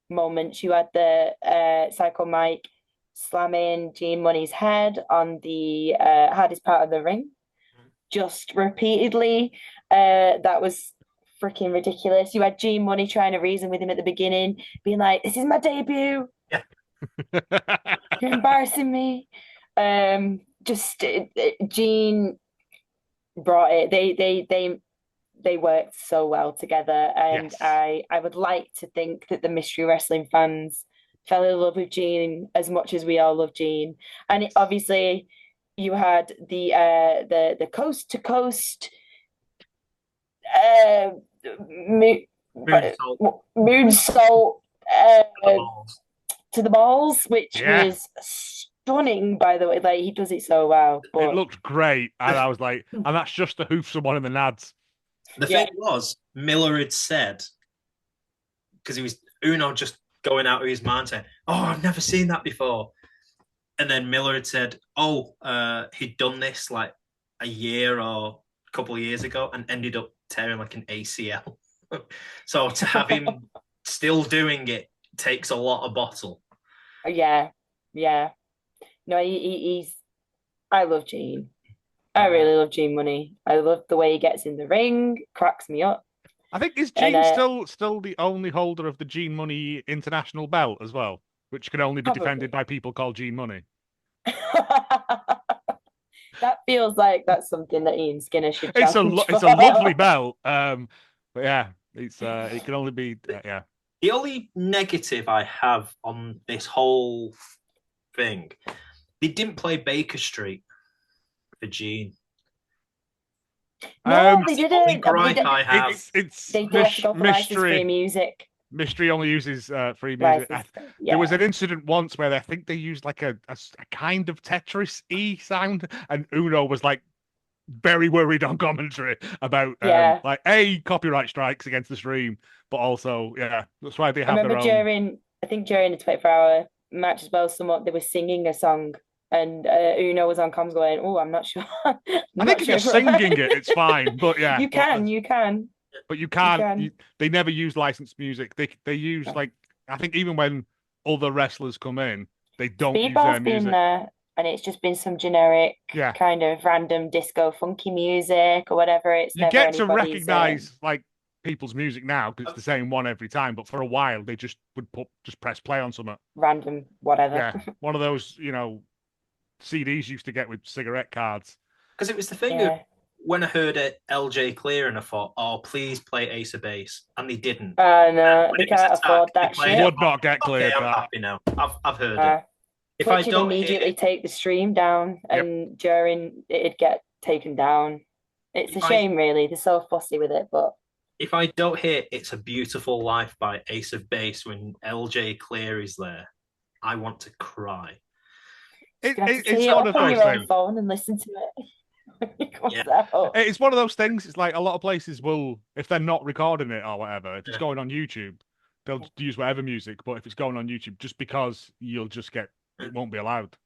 moments. You had the Psycho Mike slamming G Money's head on the hardest part of the ring, just repeatedly. That was freaking ridiculous. You had G Money trying to reason with him at the beginning, being like, "This is my debut. Yeah. You're embarrassing me." Gene brought it. They worked so well together, and yes. I would like to think that the mystery wrestling fans fell in love with Gene as much as we all love Gene. And obviously, you had the coast to coast moonsault to the balls, which was stunning, by the way. Like, he does it so well. But... It looked great, and I was like, and that's just to hoof someone in the nads. The thing was, Miller had said, because he was Uno just going out of his mind saying, "Oh, I've never seen that before," and then Miller had said, "Oh, he'd done this like a year or a couple of years ago and ended up tearing like an ACL." So to have him still doing it takes a lot of bottle. Yeah. No, he's. I love Gene. I really love Gene Money. I love the way he gets in the ring. Cracks me up. I think is Gene still the only holder of the Gene Money international belt as well, which can only be defended by people called Gene Money. That feels like that's something that Ian Skinner should challenge. It's a lovely belt, but yeah, it can only be The only negative I have on this whole thing, they didn't play Baker Street for Gene. No, they didn't. Gripe I have. They have to go for license-free music. Mystery only uses free music. There was an incident once where I think they used like a kind of Tetris-y sound, and Uno was like very worried on commentary about like copyright strikes against the stream, but also that's why they have their own. During the 24-hour match as well, they were singing a song. And Uno was on comms going, "Oh, I'm not sure." I think if you're singing it, it's fine. But yeah, you can. But you can't. They never use licensed music. They use like, I think even when other wrestlers come in, they don't use their music. Been there, and it's just been some generic kind of random disco funky music or whatever. It's you get to recognize like people's music now because it's the same one every time. But for a while, they just would press play on something. Random, whatever. Yeah, one of those, CDs used to get with cigarette cards. Because it was the thing of when I heard it, LJ Clear, and I thought, oh, please play Ace of Base. And they didn't. No, they can't afford that shit. Would not get cleared. Okay, I'm happy now. I've heard it. If Twitch I don't would immediately take the stream down, and during it'd get taken down. It's a shame, really. They're so fussy with it, but if I don't hear "It's a Beautiful Life" by Ace of Base when LJ Clear is there, I want to cry. It's one of those things. Your own phone and listen to it. It's one of those things. It's like a lot of places will, if they're not recording it or whatever, if it's going on YouTube, they'll use whatever music. But if it's going on YouTube, just because you'll just get, it won't be allowed.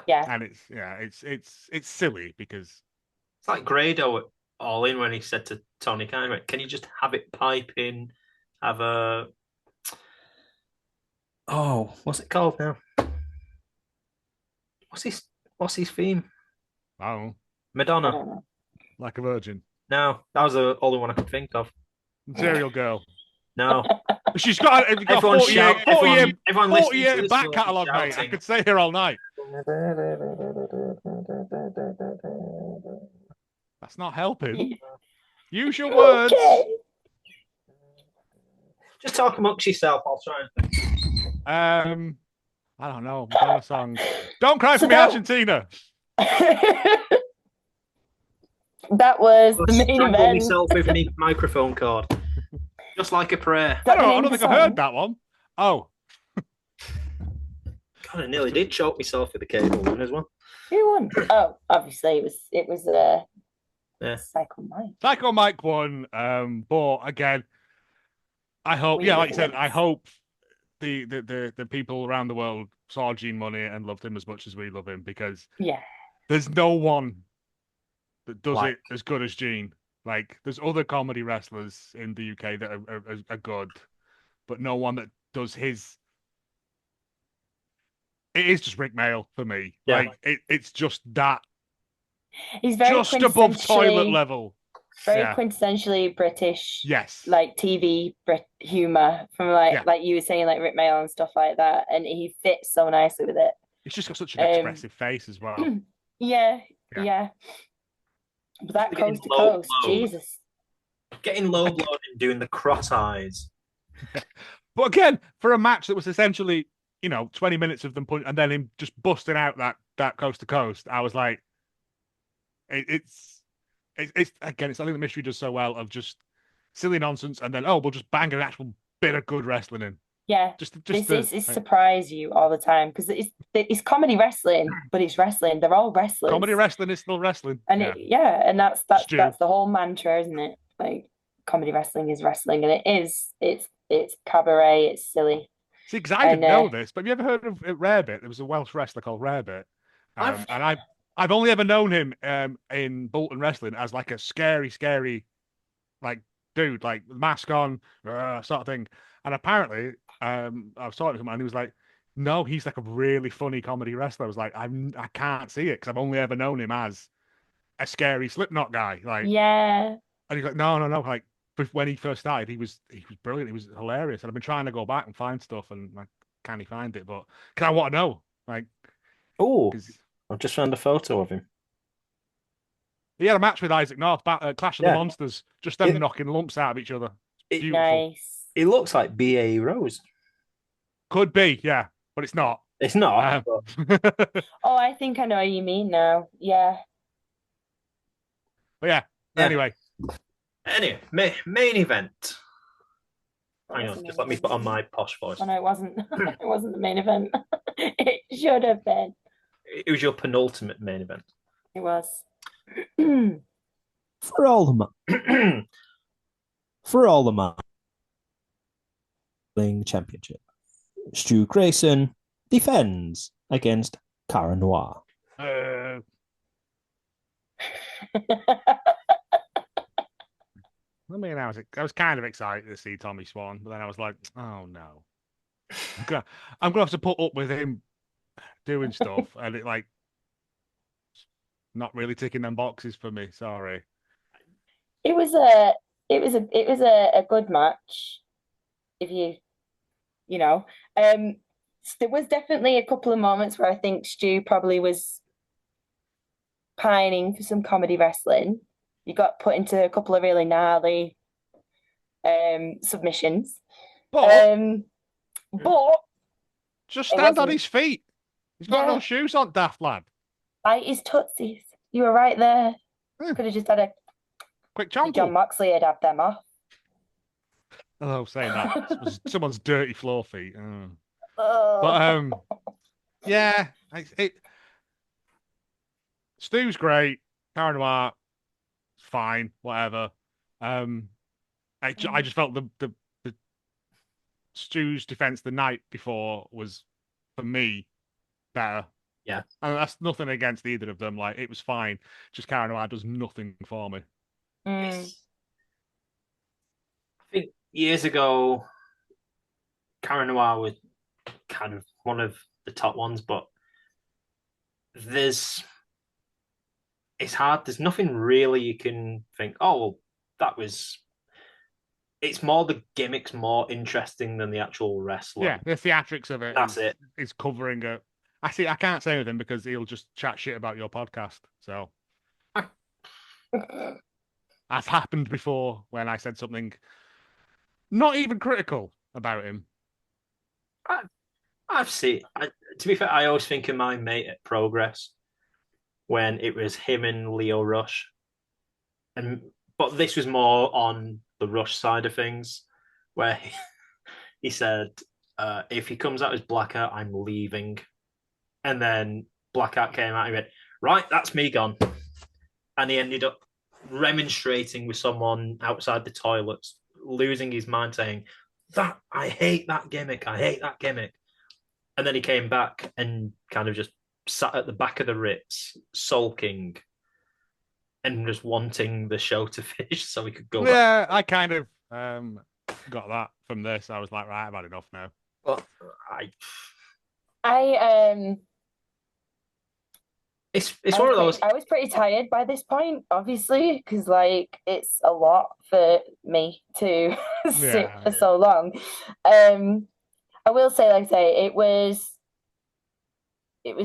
And it's silly because it's like Grado at All In when he said to Tony Khan, "Can you just have it pipe in? Have a what's it called now? What's his theme? Oh, Madonna. Like a Virgin. No, that was the only one I could think of. Material Girl. No. She's got 40 year back catalogue, mate. I could stay here all night. That's not helping. Use your words. Okay. Just talk amongst yourself. I'll try and think. I don't know. Madonna song. Don't cry for me, Argentina. That was the main event. Myself with a microphone cord, just like a prayer. I don't think I've heard that one. Oh, God, I nearly did choke myself with the cable one as well. Who won? Oh, obviously it was Psycho Mike. Psycho Mike won. But again, I hope. Like I said, I hope the people around the world saw Gene Money and loved him as much as we love him, because there's no one that does it as good as Gene. Like, there's other comedy wrestlers in the UK that are good, but no one that does his. It is just Rick Mail for me. Yeah. Like, it's just that. He's very just above toilet level. Very quintessentially British. Yes. Like TV humor from like you were saying, like Rick Mail and stuff like that, and he fits so nicely with it. He's just got such an expressive face as well. Yeah. But that coast to coast, Jesus. Getting low blown and doing the cross eyes. But again, for a match that was essentially, 20 minutes of them punch and then him just busting out that coast to coast, I was like, it's again, it's something the Mystery does so well, of just silly nonsense and then we'll just bang an actual bit of good wrestling in. Yeah, this surprise you all the time, because it's comedy wrestling, but it's wrestling. They're all wrestlers. Comedy wrestling is still wrestling, and and that's the whole mantra, isn't it? Like, comedy wrestling is wrestling, and it's cabaret, it's silly. See, because I didn't know this, but have you ever heard of Rarebit? There was a Welsh wrestler called Rarebit, and I've only ever known him in Bolton Wrestling as like a scary like dude, like mask on, sort of thing. And apparently, I was talking to him, and he was like, "No, he's like a really funny comedy wrestler." I was like, "I can't see it because I've only ever known him as a scary Slipknot guy." Like, and he's like, "No." Like, when he first started, he was brilliant. He was hilarious, and I've been trying to go back and find stuff, and I can't find it. But because I want to know, like, I've just found a photo of him. He had a match with Isaac North, Clash of the Monsters, just them knocking lumps out of each other. Beautiful. Nice. It looks like B.A. Rose. Could be, yeah, but it's not. It's not. Oh, I think I know what you mean now. Yeah. But anyway. Anyway, main event. Hang on, just let me put on my posh voice. Oh, no, it wasn't. It wasn't the main event. It should have been. It was your penultimate main event. It was. For all the championship, Stu Grayson defends against Cara Noir. I mean, I was kind of excited to see Tommy Swan, but then I was like, oh no, I'm gonna have to put up with him doing stuff, and it like not really ticking them boxes for me. Sorry. It was it was a good match. If you know, there was definitely a couple of moments where I think Stu probably was pining for some comedy wrestling. You got put into a couple of really gnarly submissions. But But just it stand on wasn't. his feet. He's got no Yeah, shoes on, daft lad. bite his tootsies. You were right there. Yeah. Could have just had a Quick John chongle. Moxley had have them off. Oh, saying that. It was someone's dirty floor feet. Oh. But yeah, Stu's great. Karen Noir, fine, whatever. I just felt the Stu's defense the night before was, for me, better. Yeah. And that's nothing against either of them. Like, it was fine. Just Karen Noir does nothing for me. Mm. I think years ago, Karen Noir was kind of one of the top ones, but it's hard. There's nothing really you can think, oh, well, that was. It's more the gimmick's more interesting than the actual wrestler. Yeah, the theatrics of it. That's it. Is covering it. I can't say anything because he'll just chat shit about your podcast. So that's happened before when I said something not even critical about him. I've seen. To be fair, I always think of my mate at Progress when it was him and Leo Rush, but this was more on the Rush side of things, where he said, "If he comes out as Blackheart, I'm leaving," and then Blackheart came out and went, "Right, that's me gone," and he ended up remonstrating with someone outside the toilets, losing his mind, saying, "That I hate that gimmick. I hate that gimmick." And then he came back and kind of just sat at the back of the Ritz, sulking and just wanting the show to finish so he could go back. Yeah, I kind of got that from this. I was like, right, I've had enough now. But it's one of those. I was pretty tired by this point, obviously, because like it's a lot for me to sit for so long. I will say, like I say, it was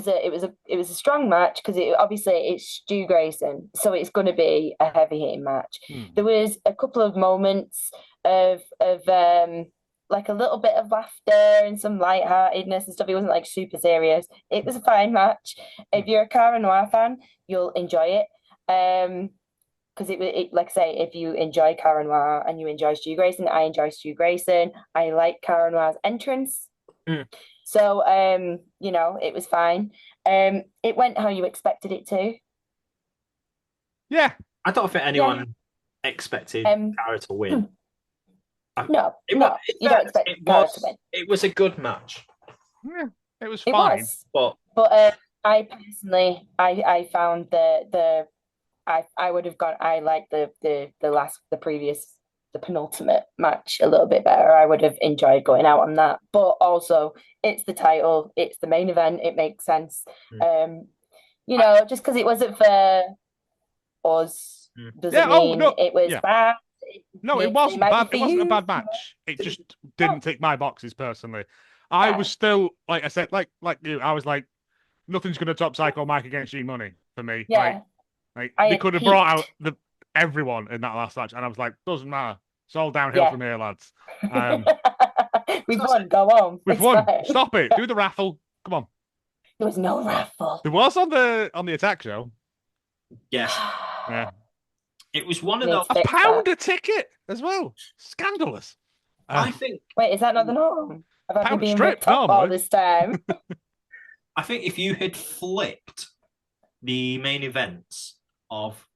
a strong match because obviously it's Stu Grayson, so it's going to be a heavy hitting match. There was a couple of moments of like a little bit of laughter and some lightheartedness and stuff. It wasn't like super serious. It was a fine match. If you're a Cara Noir fan, you'll enjoy it. Because it like I say, if you enjoy Cara Noir and you enjoy Stu Grayson, I enjoy Stu Grayson. I like Cara Noir's entrance. So it was fine. It went how you expected it to. Yeah. I don't think anyone expected Cara to win. You don't expect Cara to win. It was a good match. Yeah, it was fine. But I personally, I found I would have gone. I like the penultimate match a little bit better. I would have enjoyed going out on that. But also, it's the title, it's the main event. It makes sense. Just because it wasn't for us doesn't mean it was bad. No, it wasn't bad. It wasn't a bad match. It just didn't tick my boxes personally. I was still, like I said, like you, I was like, nothing's going to top Psycho Mike against G Money for me. Yeah. Like they could have brought out everyone in that last match, and I was like, doesn't matter. It's all downhill from here, lads. We've won. Go on. We've won. Fine. Stop it. Do the raffle. Come on. There was no raffle. There was on the Attack show. Yes. Yeah. It was one of those. £1 a ticket as well. Scandalous. I think. Wait, is that not the norm? Have I been ripped up all this time? I think if you had flipped the main events of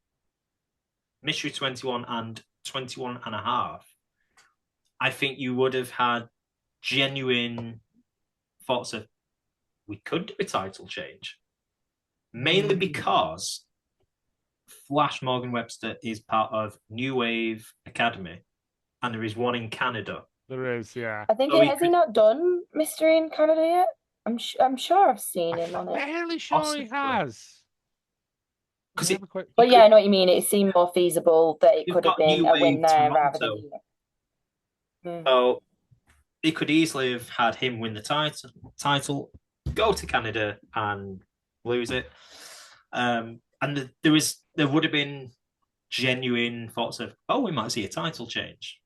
Mystery 21 and 21 and a half, I think you would have had genuine thoughts of we could do a title change. Mainly because Flash Morgan Webster is part of New Wave Academy and there is one in Canada. There is, yeah. I think has he not done Mystery in Canada yet? I'm sure I've seen him on it. I'm fairly sure he has. because But yeah, I know what you mean. It seemed more feasible that it you've could have got been New a Wave win there rather Toronto. than. So he could easily have had him win the title, go to Canada and lose it. And there would have been genuine thoughts of, oh, we might see a title change.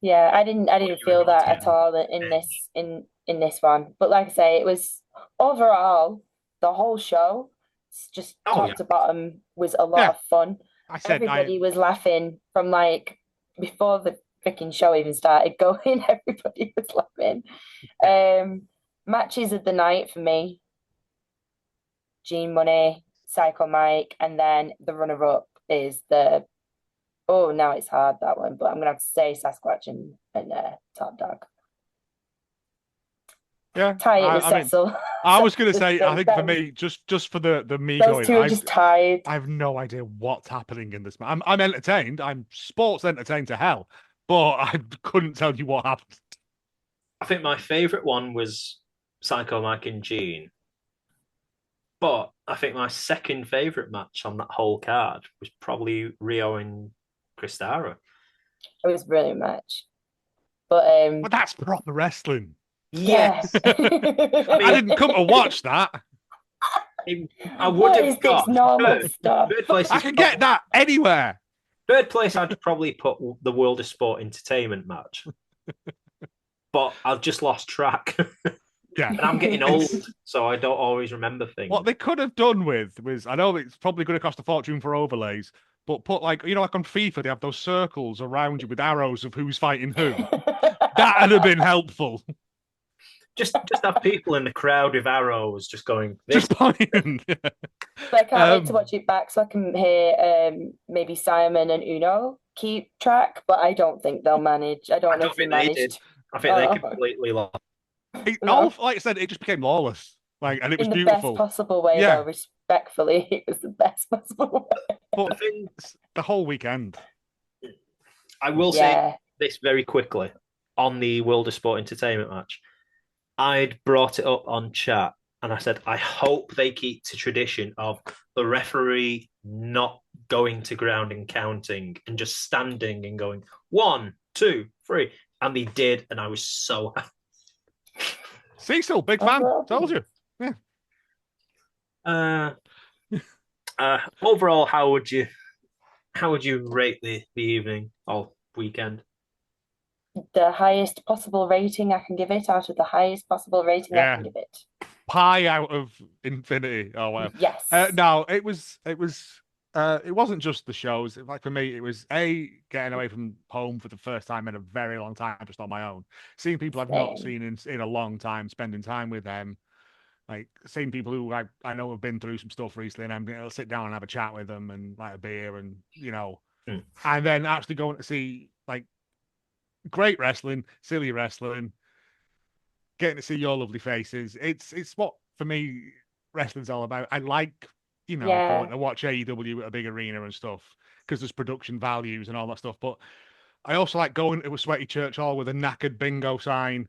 Yeah, I didn't feel that at all in this one. But like I say, it was overall the whole show, just top to bottom, was a lot of fun. Everybody was laughing from like before the freaking show even started going. Everybody was laughing. Matches of the night for me: Gene Money, Psycho Mike, and then the runner-up is the. Oh, now it's hard, that one, but I'm gonna have to say Sasquatch and Top Dog. Yeah, tie it with Cecil. I was gonna say, I think for me, just for the me those two are just tied. I have no idea what's happening in this. I'm entertained. I'm sports entertained to hell, but I couldn't tell you what happened. I think my favourite one was Psycho Mike and Gene. But I think my second favourite match on that whole card was probably Rio and Cristara. It was a brilliant match. But that's proper wrestling. Yes. I didn't come to watch that. I would have got third place. I can get that anywhere. Third place, I'd probably put the World of Sport Entertainment match. But I've just lost track. Yeah. And I'm getting old, so I don't always remember things. What they could have done was, I know it's probably going to cost a fortune for overlays, but put like on FIFA, they have those circles around you with arrows of who's fighting who. That would have been helpful. Just have people in the crowd with arrows just going. Just pointing. I can't wait to watch it back so I can hear maybe Simon and Uno keep track, but I don't think they'll manage. I don't know if they managed. I think they completely lost. Like I said, it just became lawless. And it was in the beautiful. best possible way, though, respectfully. It was the best possible way. But the whole weekend. I will say this very quickly on the World of Sport Entertainment match. I'd brought it up on chat and I said, I hope they keep the tradition of the referee not going to ground and counting and just standing and going 1, 2, 3. And they did, and I was so happy. Cecil, big fan. Told you. Yeah. Overall, how would you rate the evening or weekend? The highest possible rating I can give it out of the highest possible rating I can give it. Pi out of infinity or whatever. Yes. No, it wasn't just the shows. Like for me, it was getting away from home for the first time in a very long time, just on my own. Seeing people I've not seen in a long time, spending time with them. Like seeing people who I know have been through some stuff recently, and I'm going to sit down and have a chat with them and like a beer and and then actually going to see like great wrestling, silly wrestling, getting to see your lovely faces. It's what for me wrestling's all about. I like going to watch AEW at a big arena and stuff because there's production values and all that stuff. But I also like going to a sweaty church hall with a knackered bingo sign.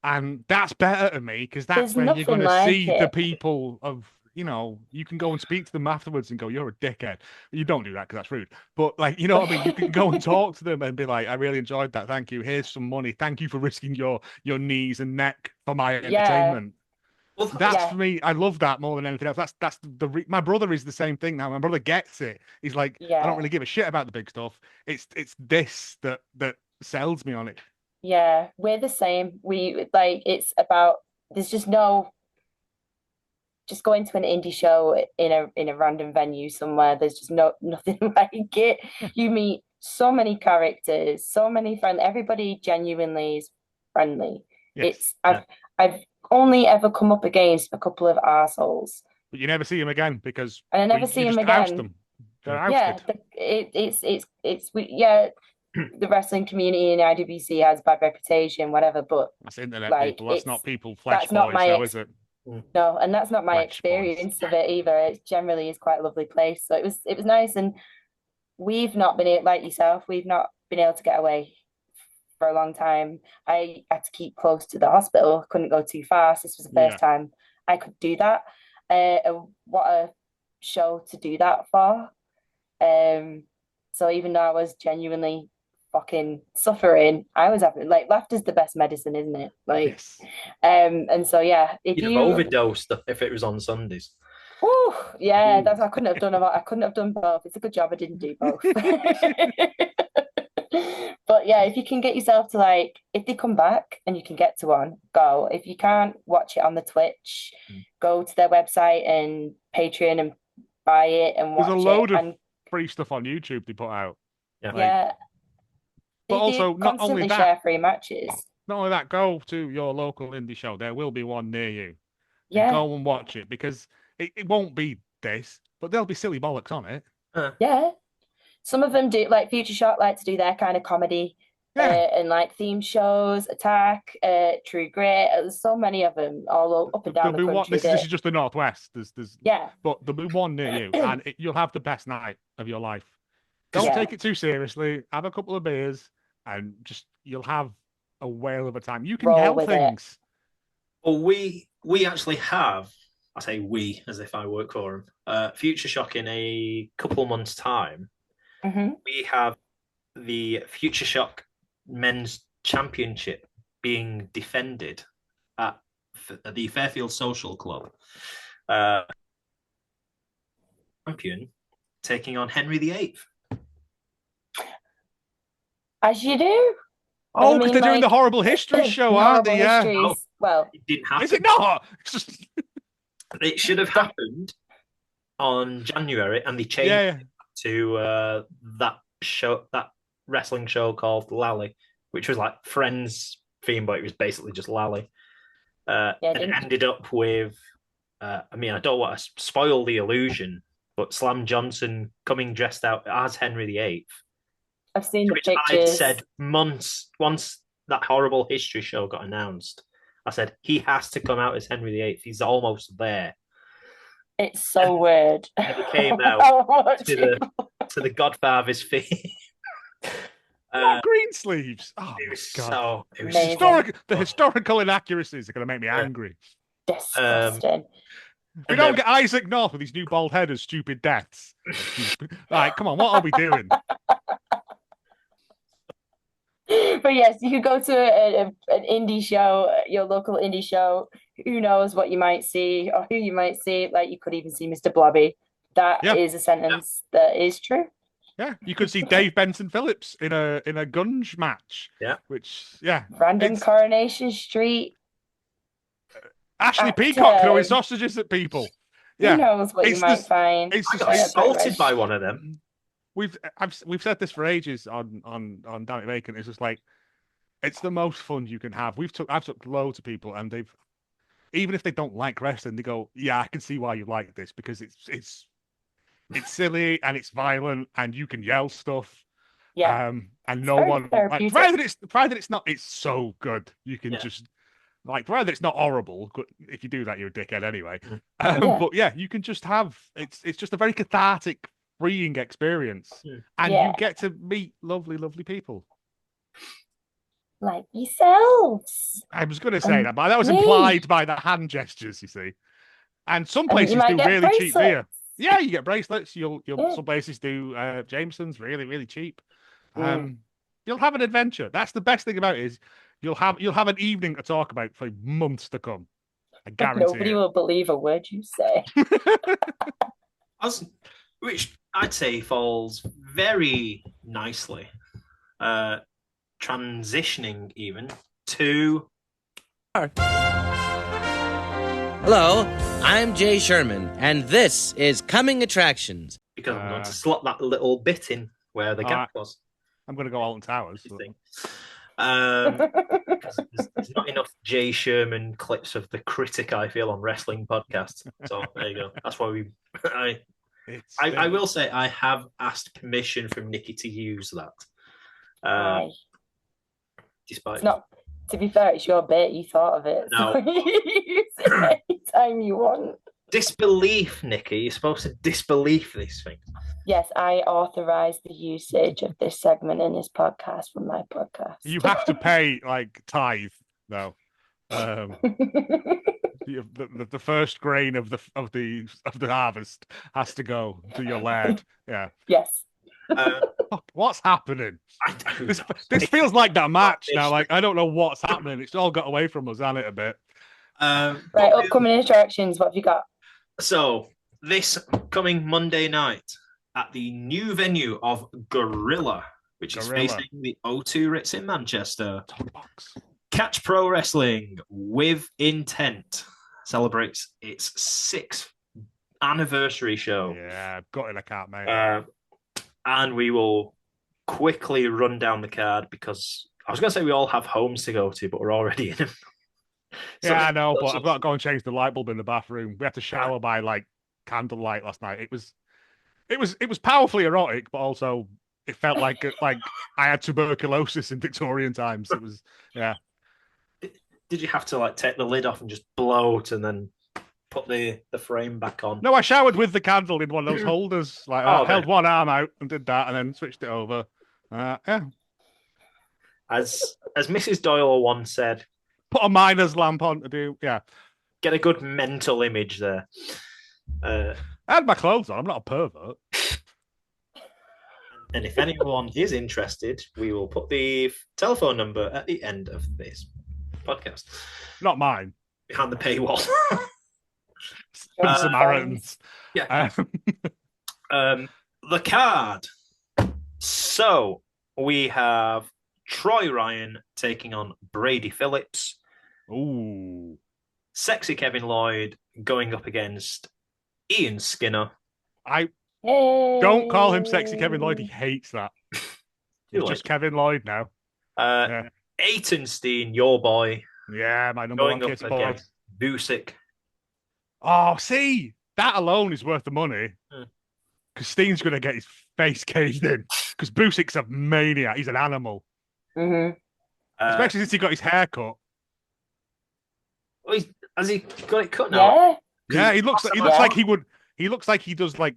And that's better to me because that's when you're going to see the people of, you can go and speak to them afterwards and go, you're a dickhead. You don't do that because that's rude. But what I mean? You can go and talk to them and be like, I really enjoyed that. Thank you. Here's some money. Thank you for risking your knees and neck for my entertainment. Well, that's for me. I love that more than anything else. That's my brother is the same thing now. My brother gets it. He's like, I don't really give a shit about the big stuff. It's this that sells me on it. Yeah, we're the same. It's about there's just going to an indie show in a random venue somewhere. There's just nothing like it. You meet so many characters, so many friends. Everybody genuinely is friendly. Yes. I've only ever come up against a couple of assholes. But you never see them again because I never see them again. Them. They're ousted. It's the wrestling community in IWC has a bad reputation, whatever, but that's internet people. That's not people flesh boys, though, is it? No, and that's not my experience of it either. It generally is quite a lovely place. So it was nice, and we've not been like yourself. We've not been able to get away for a long time. I had to keep close to the hospital. Couldn't go too fast. This was the first time I could do that. What a show to do that for. So even though I was genuinely fucking suffering, I was having like laughter's the best medicine, isn't it? Like, Yes. and so yeah, if You'd have overdosed if it was on Sundays. Whew, yeah, that's I couldn't have done about. I couldn't have done both. It's a good job I didn't do both. But yeah, if you can get yourself to like, if they come back and you can get to one, go. If you can't watch it on the Twitch, go to their website and Patreon and buy it and watch There's a load it. of free stuff on YouTube they put out. Yeah. Yeah. But They also, do not only constantly that, share free matches. not only that, go to your local indie show. There will be one near you. Yeah. Go and watch it because it won't be this, but there'll be silly bollocks on it. Yeah. Some of them do, like Future Shock like to do their kind of comedy and like theme shows, Attack, True Grit. There's so many of them all up and down the country. This is just the North West. There's yeah. But there'll be one near you and you'll have the best night of your life. Don't take it too seriously. Have a couple of beers and you'll have a whale of a time. You can yell things. Well, we actually have, I say we as if I work for them, Future Shock in a couple of months' time. Mm-hmm. We have the Future Shock Men's Championship being defended at the Fairfield Social Club. Champion taking on Henry VIII. As you do. Oh, because they're doing the Horrible Histories show, aren't they? Yeah. Oh, well, it didn't happen. Is it not? It should have happened on January, and they changed it to that wrestling show called Lally, which was like Friends theme, but it was basically just Lally. And it ended up with, I don't want to spoil the illusion, but Slam Johnson coming dressed out as Henry VIII. I've seen the pictures. I said months, once that Horrible History show got announced, I said, he has to come out as Henry VIII. He's almost there. It's so weird. And he came out to the Godfather's theme. Green sleeves. Oh, it was God. It was the historical inaccuracies are going to make me angry. Disgusting. We don't get Isaac North with his new bald head and stupid deaths. Like, come on, what are we doing? But yes, you could go to an indie show, your local indie show. Who knows what you might see or who you might see? Like, you could even see Mr. Blobby. That is a sentence that is true. Yeah, you could see Dave Benson Phillips in a gunge match. Yeah, Random Coronation Street. Ashley Peacock throwing sausages at people. Yeah, who knows what you might find? I got assaulted by one of them. We've said this for ages on Dammit Vacant. It's just like, it's the most fun you can have. I've took loads of people, and they've, even if they don't like wrestling, they go, yeah, I can see why you like this, because it's silly and it's violent and you can yell stuff. Yeah. And no one, provided it's not, it's so good. You can just, like, provided it's not horrible. If you do that, you're a dickhead anyway. But yeah, you can just have, it's just a very cathartic, freeing experience. And you get to meet lovely, lovely people. Like yourselves. I was going to say that, but that was implied by the hand gestures, you see. And some places do really cheap beer. Yeah, you get bracelets. You'll some places do Jameson's really, really cheap. You'll have an adventure. That's the best thing about it, is you'll have an evening to talk about for months to come. I guarantee. Nobody will believe a word you say. Which I'd say falls very nicely, transitioning even to. Hello, I'm Jay Sherman, and this is Coming Attractions. Because I'm going to slot that little bit in where the gap was. I'm going to go Alton Towers. Because there's not enough Jay Sherman clips of the critic, I feel, on wrestling podcasts. So there you go. That's why I will say I have asked permission from Nikki to use that. Despite to be fair, it's your bit. You thought of it. No. So you use it anytime you want. Disbelief, Nikki. You're supposed to disbelieve these things. Yes, I authorise the usage of this segment in this podcast from my podcast. You have to pay like tithe, though. The first grain of the harvest has to go to your lad. Yeah. Yes. What's happening? I don't This know. feels like that match now. Like I don't know what's happening. It's all got away from us, hasn't it, a bit? Right, upcoming attractions. What have you got? So this coming Monday night at the new venue of Gorilla, which is Gorilla. facing the O2 Ritz in Manchester. Top box. Catch Pro Wrestling with Intent celebrates its 6th anniversary show. Yeah, got it. I can't, mate. And we will quickly run down the card because I was going to say we all have homes to go to, but we're already in them. Yeah, I know, but I've got to go and change the light bulb in the bathroom. We had to shower by like candlelight last night. It was powerfully erotic, but also it felt like I had tuberculosis in Victorian times. It was, yeah. Did you have to like take the lid off and just bloat and then put the frame back on? No, I showered with the candle in one of those holders. Like I held one arm out and did that, and then switched it over. Yeah. As Mrs. Doyle once said, put a miner's lamp on to do. Yeah, get a good mental image there. I had my clothes on. I'm not a pervert. And if anyone is interested, we will put the telephone number at the end of this podcast. Not mine. Behind the paywall. Samaritans. Yeah. The card. So we have Troy Ryan taking on Brady Phillips. Ooh. Sexy Kevin Lloyd going up against Ian Skinner. Don't call him Sexy Kevin Lloyd. He hates that. It's just Kevin Lloyd now. Aitonstein, your boy. Yeah, my number one kiss boy. Busick. Oh, see, that alone is worth the money. Because Steen's going to get his face caved in. Because Busick's a maniac. He's an animal. Mm-hmm. Especially since he got his hair cut. Oh, has he got it cut now? Yeah, he looks like he would. He looks like he does like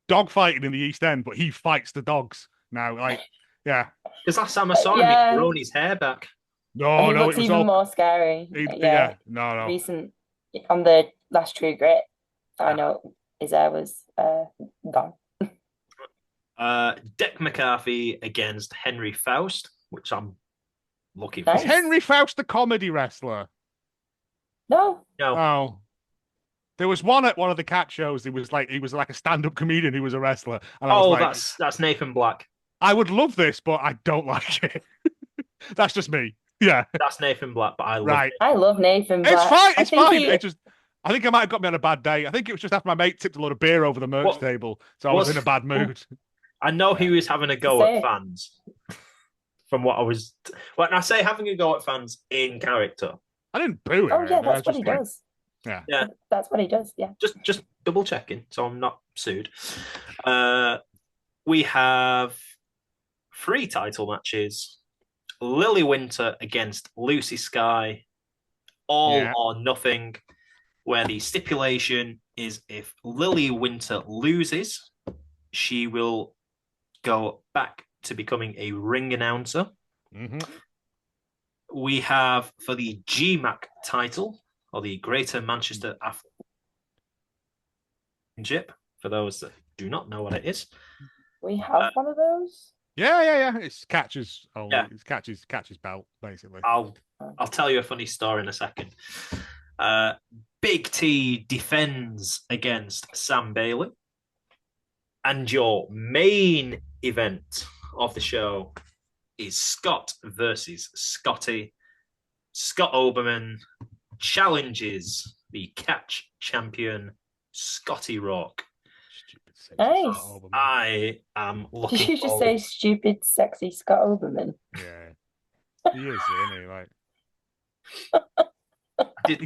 dog fighting in the East End, but he fights the dogs now. Like, yeah. Because last time I saw him, he'd grown his hair back. No, it was even more scary. No. Recent on the last True Grit, I know his hair was gone. Dick McCarthy against Henry Faust, which I'm looking for. Is Henry Faust the comedy wrestler? No. Oh. There was one at one of the cat shows. He was like a stand-up comedian who was a wrestler. And I was like, that's Nathan Black. I would love this, but I don't like it. That's just me. Yeah. That's Nathan Black, but I love it. I love Nathan Black. It's fine. It's fine. I think it might have got me on a bad day. I think it was just after my mate tipped a lot of beer over the merch table, so I was in a bad mood. I know he was having a go at fans. From what I was, when I say having a go at fans in character, I didn't boo him. Oh yeah, that's what he does. Yeah, that's what he does. Yeah, just double checking, so I'm not sued. We have 3 title matches: Lily Winter against Lucy Sky, all or nothing. Where the stipulation is if Lily Winter loses, she will go back to becoming a ring announcer. Mm-hmm. We have for the GMAC title, or the Greater Manchester Championship, for those that do not know what it is. We have one of those? Yeah. It's Catch's it's Catch's belt, basically. I'll tell you a funny story in a second. Big T defends against Sam Bailey. And your main event of the show is Scott versus Scotty. Scott Oberman challenges the Catch champion, Scotty Rock. Nice. I am looking Did you just say stupid, sexy Scott Oberman? Yeah. He is, isn't he? Like... he's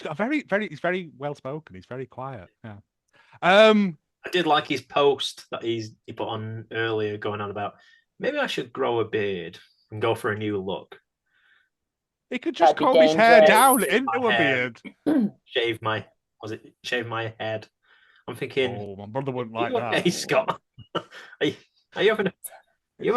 got he's very well spoken. He's very quiet. Yeah. I did like his post that he put on earlier, going on about maybe I should grow a beard and go for a new look. He could just comb his hair down into a beard. Shave my head. I'm thinking. Oh, my brother wouldn't like that. Hey, Scott, are you having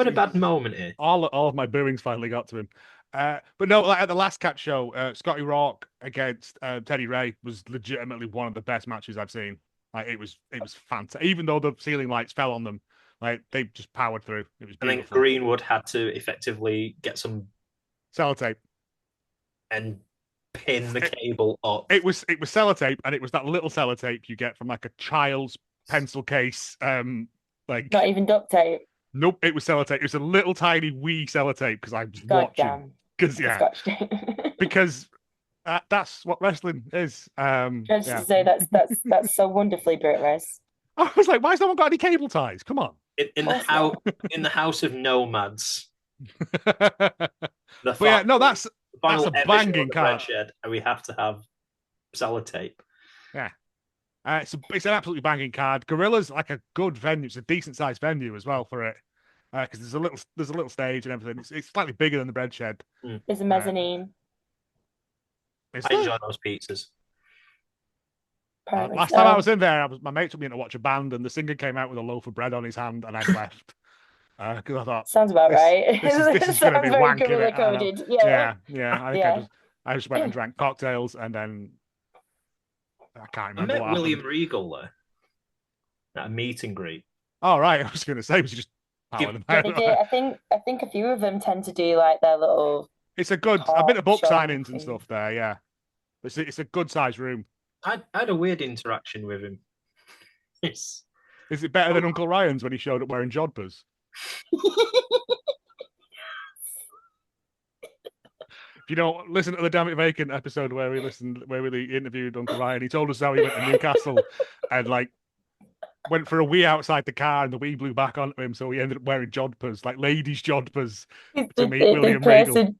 a bad moment here? All of my booings finally got to him. But no, like at the last Cat show, Scotty Rourke against Teddy Ray was legitimately one of the best matches I've seen. Like it was fantastic. Even though the ceiling lights fell on them, like they just powered through. It was I think beautiful. Greenwood had to effectively get some Sellotape. and pin the cable up. It was sellotape, and it was that little sellotape you get from like a child's pencil case. Like Not even duct tape. nope, it was sellotape. It was a little tiny wee sellotape because I was God watching. damn. Because yeah, Scotch tape. because that's what wrestling is. Just to say that's so wonderfully British. I was like, why has no one got any cable ties? Come on. In the house of nomads. But yeah, no, that's a banging card. Shed, and we have to have sellotape. Yeah. It's an absolutely banging card. Gorilla's like a good venue. It's a decent sized venue as well for it. Because there's a little stage and everything. It's slightly bigger than the bread shed. There's a mezzanine. I enjoy those pizzas. Last time I was in there, my mate took me in to watch a band, and the singer came out with a loaf of bread on his hand, and I left. Because I thought sounds about right. This is going to be wanking. Coded. Yeah. I just went and drank cocktails, and then I can't remember. I met William Regal there at a meet and greet. Oh right, I was going to say, was you just powering them out? I think a few of them tend to do like their little. It's a good. I've been to book signings and stuff there. Yeah, it's a good sized room. I had a weird interaction with him. Is it better than Uncle Ryan's when he showed up wearing jodhpurs? If you don't listen to the Dammit Vacant episode where we interviewed Uncle Ryan, he told us how he went to Newcastle and like went for a wee outside the car and the wee blew back onto him, so he ended up wearing jodhpurs, like ladies' jodhpurs, to meet William Regal.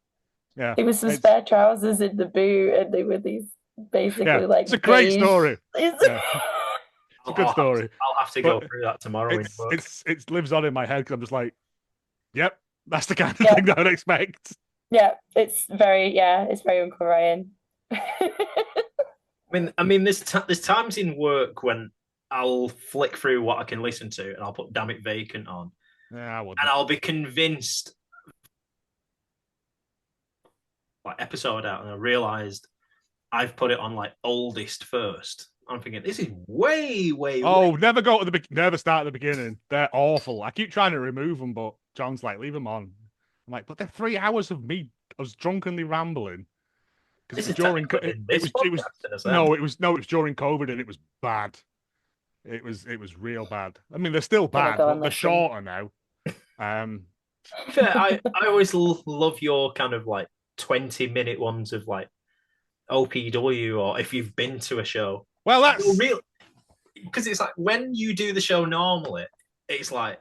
Yeah, there was some spare trousers in the boot, and they were these basically like. It's a great story. It's a good story. I'll have to go through that tomorrow. It lives on in my head because I'm just like, yep, that's the kind of thing that I would expect. Yeah, it's very Uncle Ryan. I mean, there's times in work when I'll flick through what I can listen to, and I'll put Dammit Vacant on, and I'll be convinced. Like episode out, and I realized I've put it on like oldest first. I'm thinking this is way. Never go to never start at the beginning. They're awful. I keep trying to remove them, but John's like, leave them on. I'm like, but they're 3 hours of me. I was drunkenly rambling because it was during. It was during COVID, and it was bad. It was real bad. I mean, they're still bad, but they're shorter now. I always love your kind of like 20-minute ones of like OPW, or if you've been to a show. Well, that's real, because it's like when you do the show normally, it's like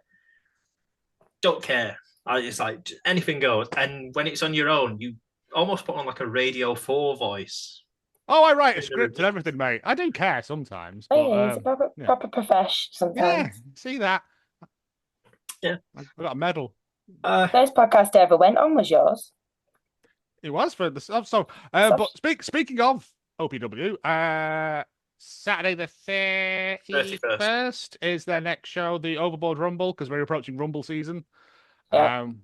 don't care. It's like anything goes, and when it's on your own, you almost put on like a Radio 4 voice. Oh, I write a script and everything, mate. I do care sometimes. It's a proper profesh sometimes. Yeah, see that? Yeah, I got a medal. First podcast I ever went on was yours. It was for the but speaking of OPW, Saturday the 31st is their next show, the Overboard Rumble, because we're approaching Rumble season,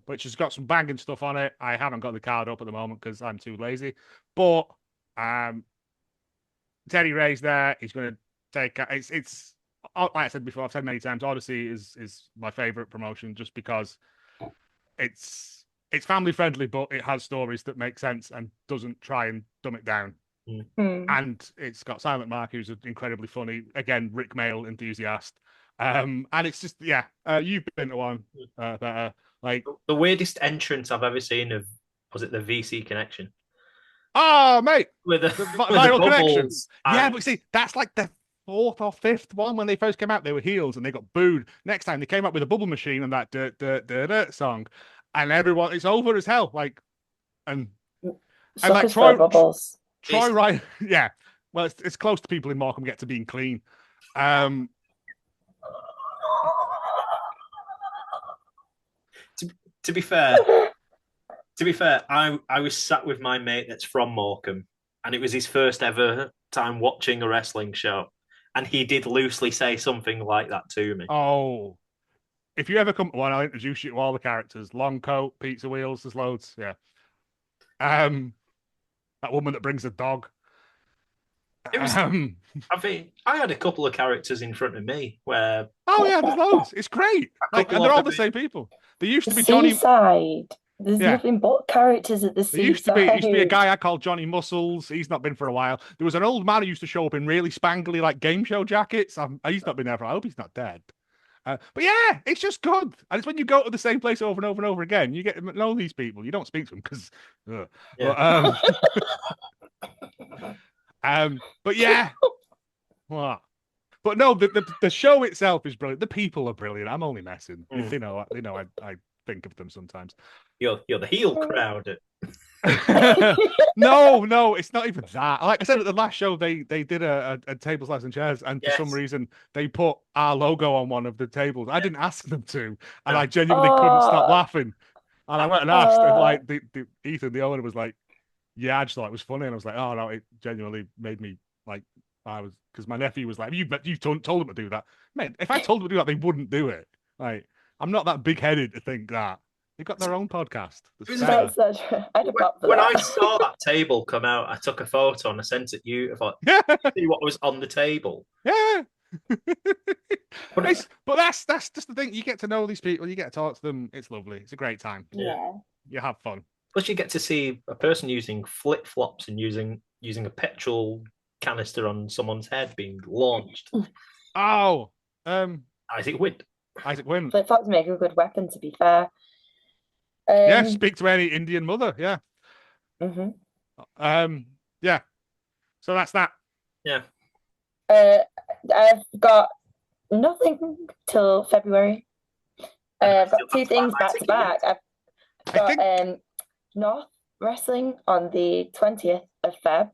which has got some banging stuff on it. I haven't got the card up at the moment because I'm too lazy, but Teddy Ray's there. He's going to take it's like I said before, I've said many times, Odyssey is my favorite promotion just because it's family friendly, but it has stories that make sense and doesn't try and dumb it down. And it's got Silent Mark, who's incredibly funny. Again, Rick Mail enthusiast. And it's just, you've been to one better. Like the weirdest entrance I've ever seen was it the VC Connection? Oh, mate, with the viral connections. Yeah, but see, that's like the 4th or 5th one. When they first came out, they were heels and they got booed. Next time they came up with a bubble machine and that dirt song. And everyone, it's over as hell. Like, and like Troy Ryan, yeah. Well, it's close to people in Morecambe get to being clean. To be fair, I was sat with my mate that's from Morecambe, and it was his first ever time watching a wrestling show, and he did loosely say something like that to me. Oh. If you ever come to one, I'll introduce you to all the characters. Long coat, pizza wheels, there's loads. Yeah. That woman that brings a dog. It was. I think I had a couple of characters in front of me where Oh yeah, there's loads. It's great. Like, couple and they're of all them- the same people. There used The to be Johnny. seaside. There's Yeah. nothing but characters at the There used to be seaside. a guy I called Johnny Muscles. He's not been for a while. There was an old man who used to show up in really spangly like game show jackets. He's not been there for. I hope he's not dead. But yeah, it's just good. And it's when you go to the same place over and over and over again, you get to know these people. You don't speak to them because. Yeah. But yeah. What? But no, the show itself is brilliant. The people are brilliant. I'm only messing. They know I think of them sometimes. you're the heel crowd. No, it's not even that. Like I said at the last show, they did a tables, ladders, and chairs, and for some reason they put our logo on one of the tables. I didn't ask them to, and I genuinely couldn't stop laughing. And I went and asked, and like Ethan, the owner, was like, "Yeah, I just thought it was funny," and I was like, "Oh no, it genuinely made me like." Because my nephew was like, you told them to do that, mate. If I told them to do that, they wouldn't do it. Like, I'm not that big headed to think that. They've got their own podcast. That's true. I'd have got for When that. I saw that table come out, I took a photo and I sent it to you. I thought, see what was on the table. Yeah. But that's just the thing. You get to know these people. You get to talk to them. It's lovely. It's a great time. Yeah. You have fun. Plus, you get to see a person using flip flops and using a petrol canister on someone's head being launched. Oh, Isaac Wynn. Flip flops make a good weapon, to be fair. Yeah, speak to any Indian mother. Yeah. Yeah. So that's that. Yeah. I've got nothing till February. I've got two things back to back. I've got North Wrestling on the 20th of Feb,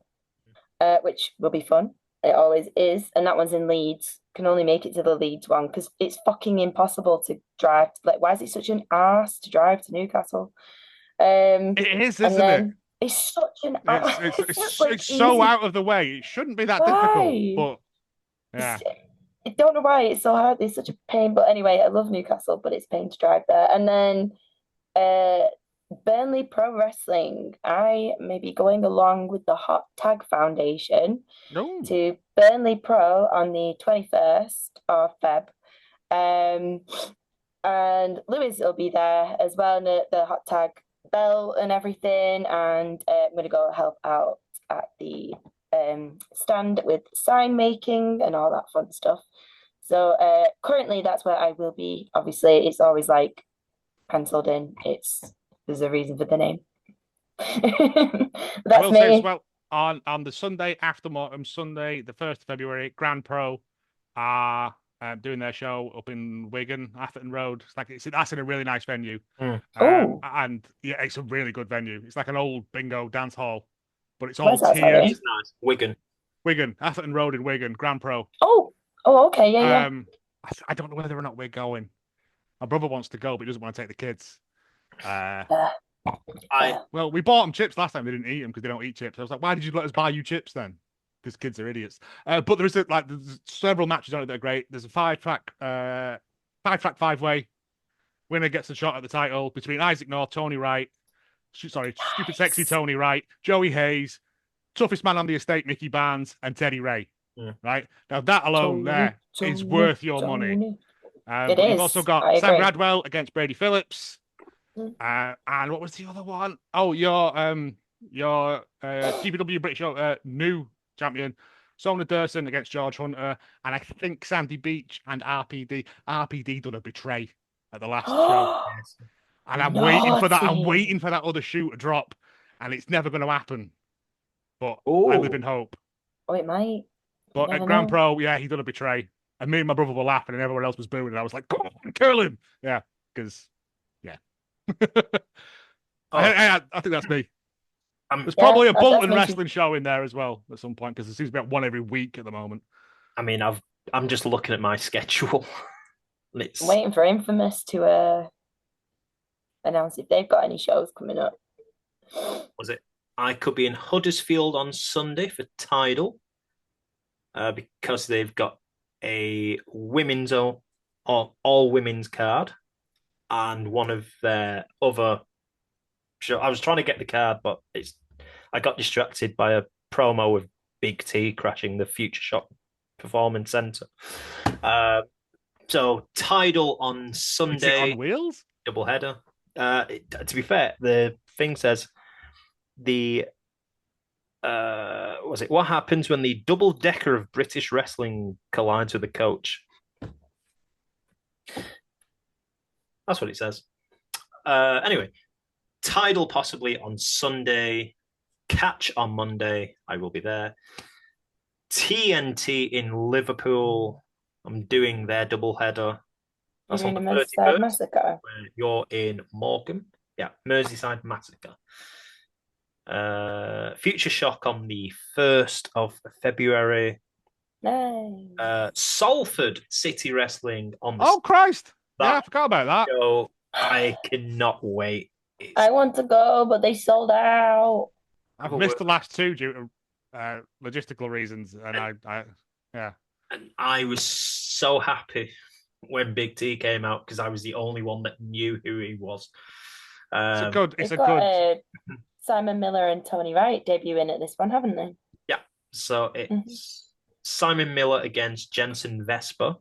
which will be fun. It always is. And that one's in Leeds. Can only make it to the Leeds one because it's fucking impossible to drive. Like, why is it such an arse to drive to Newcastle? It is, isn't it? It's such an it's so out of the way. It shouldn't be that difficult. But yeah. I don't know why it's so hard. It's such a pain. But anyway, I love Newcastle, but it's a pain to drive there. And then Burnley Pro Wrestling. I may be going along with the Hot Tag Foundation to Burnley Pro on the 21st of Feb. And Lewis will be there as well, and the Hot Tag bell and everything. And I'm going to go help out at the stand with sign making and all that fun stuff. So currently that's where I will be. Obviously, it's always like penciled in. There's a reason for the name. That's me. Say as well, on the Sunday after Mortem, Sunday, the 1st of February, Grand Pro are doing their show up in Wigan, Atherton Road. That's in a really nice venue. And yeah, it's a really good venue. It's like an old bingo dance hall, but it's all tiered. It's nice. Wigan, Atherton Road in Wigan, Grand Pro. Oh, okay, yeah. I don't know whether or not we're going. My brother wants to go, but he doesn't want to take the kids. Well, we bought them chips last time. They didn't eat them because they don't eat chips. I was like, why did you let us buy you chips then? Because kids are idiots. But there's several matches on it that are great. There's a five-track five-way. Winner gets a shot at the title between Isaac North, Tony Wright, Stupid Sexy Tony Wright, Joey Hayes, toughest man on the estate, Mickey Barnes, and Teddy Ray. Right now, that alone is worth your money. It is. You've also got Sam Gradwell against Brady Phillips. And what was the other one? Oh, your GPW British new champion, Sona Durson against George Hunter, and I think Sandy Beach and RPD. RPD done a betray at the last show, and I'm waiting for that. I'm waiting for that other shoe to drop, and it's never going to happen. But I live in hope. Oh, it might. But at Grand Pro, yeah, he done a betray, and me and my brother were laughing, and everyone else was booing, and I was like, "Come on, kill him!" Yeah, because yeah. I think that's me. There's probably a Bolton wrestling show in there as well at some point because there seems to be one every week at the moment. I mean, I'm just looking at my schedule. I'm waiting for Infamous to announce if they've got any shows coming up. Was it? I could be in Huddersfield on Sunday for Tidal because they've got a women's or all women's card, and one of their other sure. I was trying to get the card, but I got distracted by a promo with Big T crashing the Future Shock Performance Centre. So Tidal on Is it Sunday, on wheels? doubleheader. To be fair, the thing says what happens when the double decker of British wrestling collides with a coach? That's what it says. Anyway, Tidal possibly on Sunday, Catch on Monday. I will be there. TNT in Liverpool. I'm doing their doubleheader. That's You're on in the a 31st. Merseyside Massacre. Where you're in Morecambe. Yeah, Merseyside Massacre. Future Shock on the 1st of February. Nice. Salford City Wrestling on the Oh, Christ. that Yeah, I forgot about that. show. I cannot wait. I want to go, but they sold out. I've missed the last two due to logistical reasons, and And I was so happy when Big T came out because I was the only one that knew who he was. It's They've a got good. Simon Miller and Tony Wright debuting at this one, haven't they? Yeah, so it's Simon Miller against Jensen Vesper.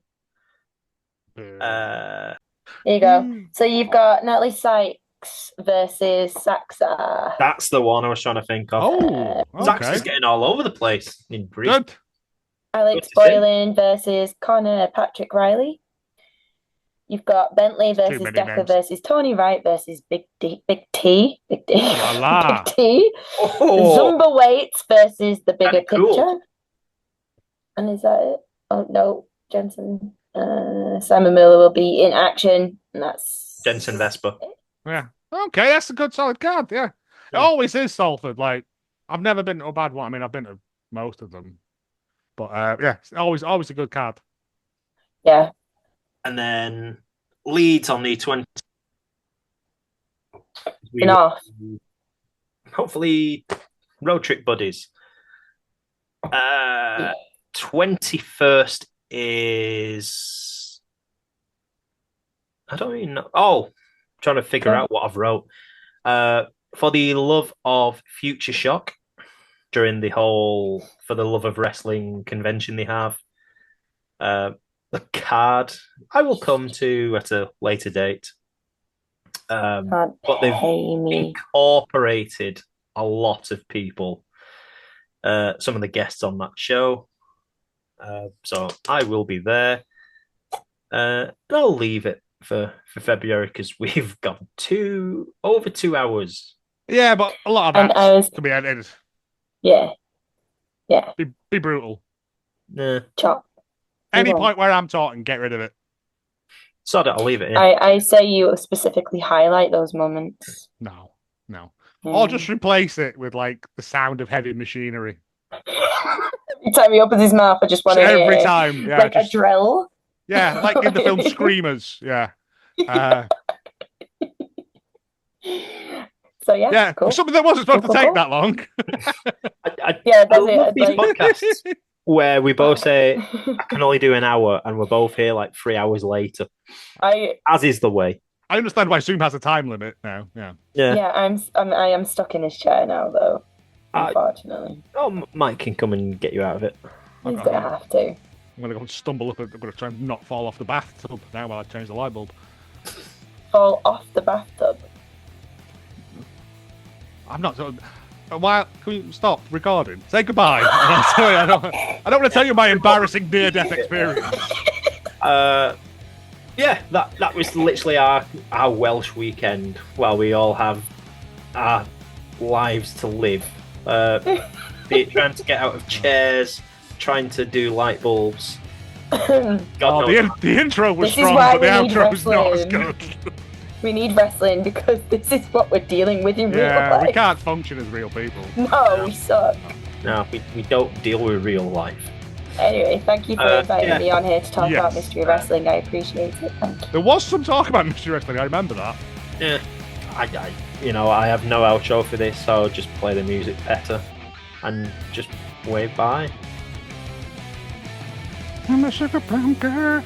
There you go. So you've got Natalie Sykes versus Saxa. That's the one I was trying to think of. Oh, Sax okay. is getting all over the place in Greece. Good. Alex Good to see. Boylan versus Connor Patrick Riley. You've got Bentley versus many Decker names. versus Tony Wright versus Big T. Big T. La la. Big T. Oh, Zumba Weights versus the bigger That'd be cool. picture. And is that it? Oh no, Jensen. Simon Miller will be in action, and that's Jensen Vesper. Yeah. Okay, that's a good solid card. Yeah. It Yeah. always is Salford. Like, I've never been to a bad one. I mean, I've been to most of them. But yeah, it's always a good card. Yeah. And then Leeds on the 20th. Enough. Hopefully, road trip buddies. 21st is. I don't even know. Oh, trying to figure out what I've wrote. For the love of Future Shock, during the whole For the Love of Wrestling convention they have. The card I will come to at a later date. But they've incorporated a lot of people. Some of the guests on that show. So I will be there. I'll leave it for February because we've got over 2 hours. Yeah, but a lot of And that can be edited. Yeah. Yeah. Be brutal. Nah. Chop. Any point where I'm talking, get rid of it. Sod it, I'll leave it in. I say you specifically highlight those moments. No. Or just replace it with like the sound of heavy machinery. Every time he opens his mouth, I just want to Every time, yeah, like a drill. Yeah, like in the film Screamers. Yeah. So yeah, cool. Something that wasn't supposed to take that long. I that's love it. these Like... podcasts where we both say I can only do an hour, and we're both here like 3 hours later. As is the way. I understand why Zoom has a time limit now. Yeah. I am stuck in this chair now, though. Unfortunately. Mike can come and get you out of it. He's gonna have to. I'm gonna go and stumble up. I'm gonna try and not fall off the bathtub now while I change the light bulb. Fall off the bathtub. I'm not. Why? Can we stop recording? Say goodbye. I don't want to tell you my embarrassing near-death experience. Yeah, that was literally our Welsh weekend while we all have our lives to live. Be it trying to get out of chairs, trying to do light bulbs. The intro was this strong, but the outro was not as good. We need wrestling because this is what we're dealing with in real life. Yeah, we can't function as real people. No, we suck. No, we don't deal with real life. Anyway, thank you for inviting me on here to talk about Mystery Wrestling. I appreciate it. Thank you. There was some talk about Mystery Wrestling. I remember that. Yeah, I have no outro for this, so I'll just play the music better and just wave bye. I'm a sugar plum girl.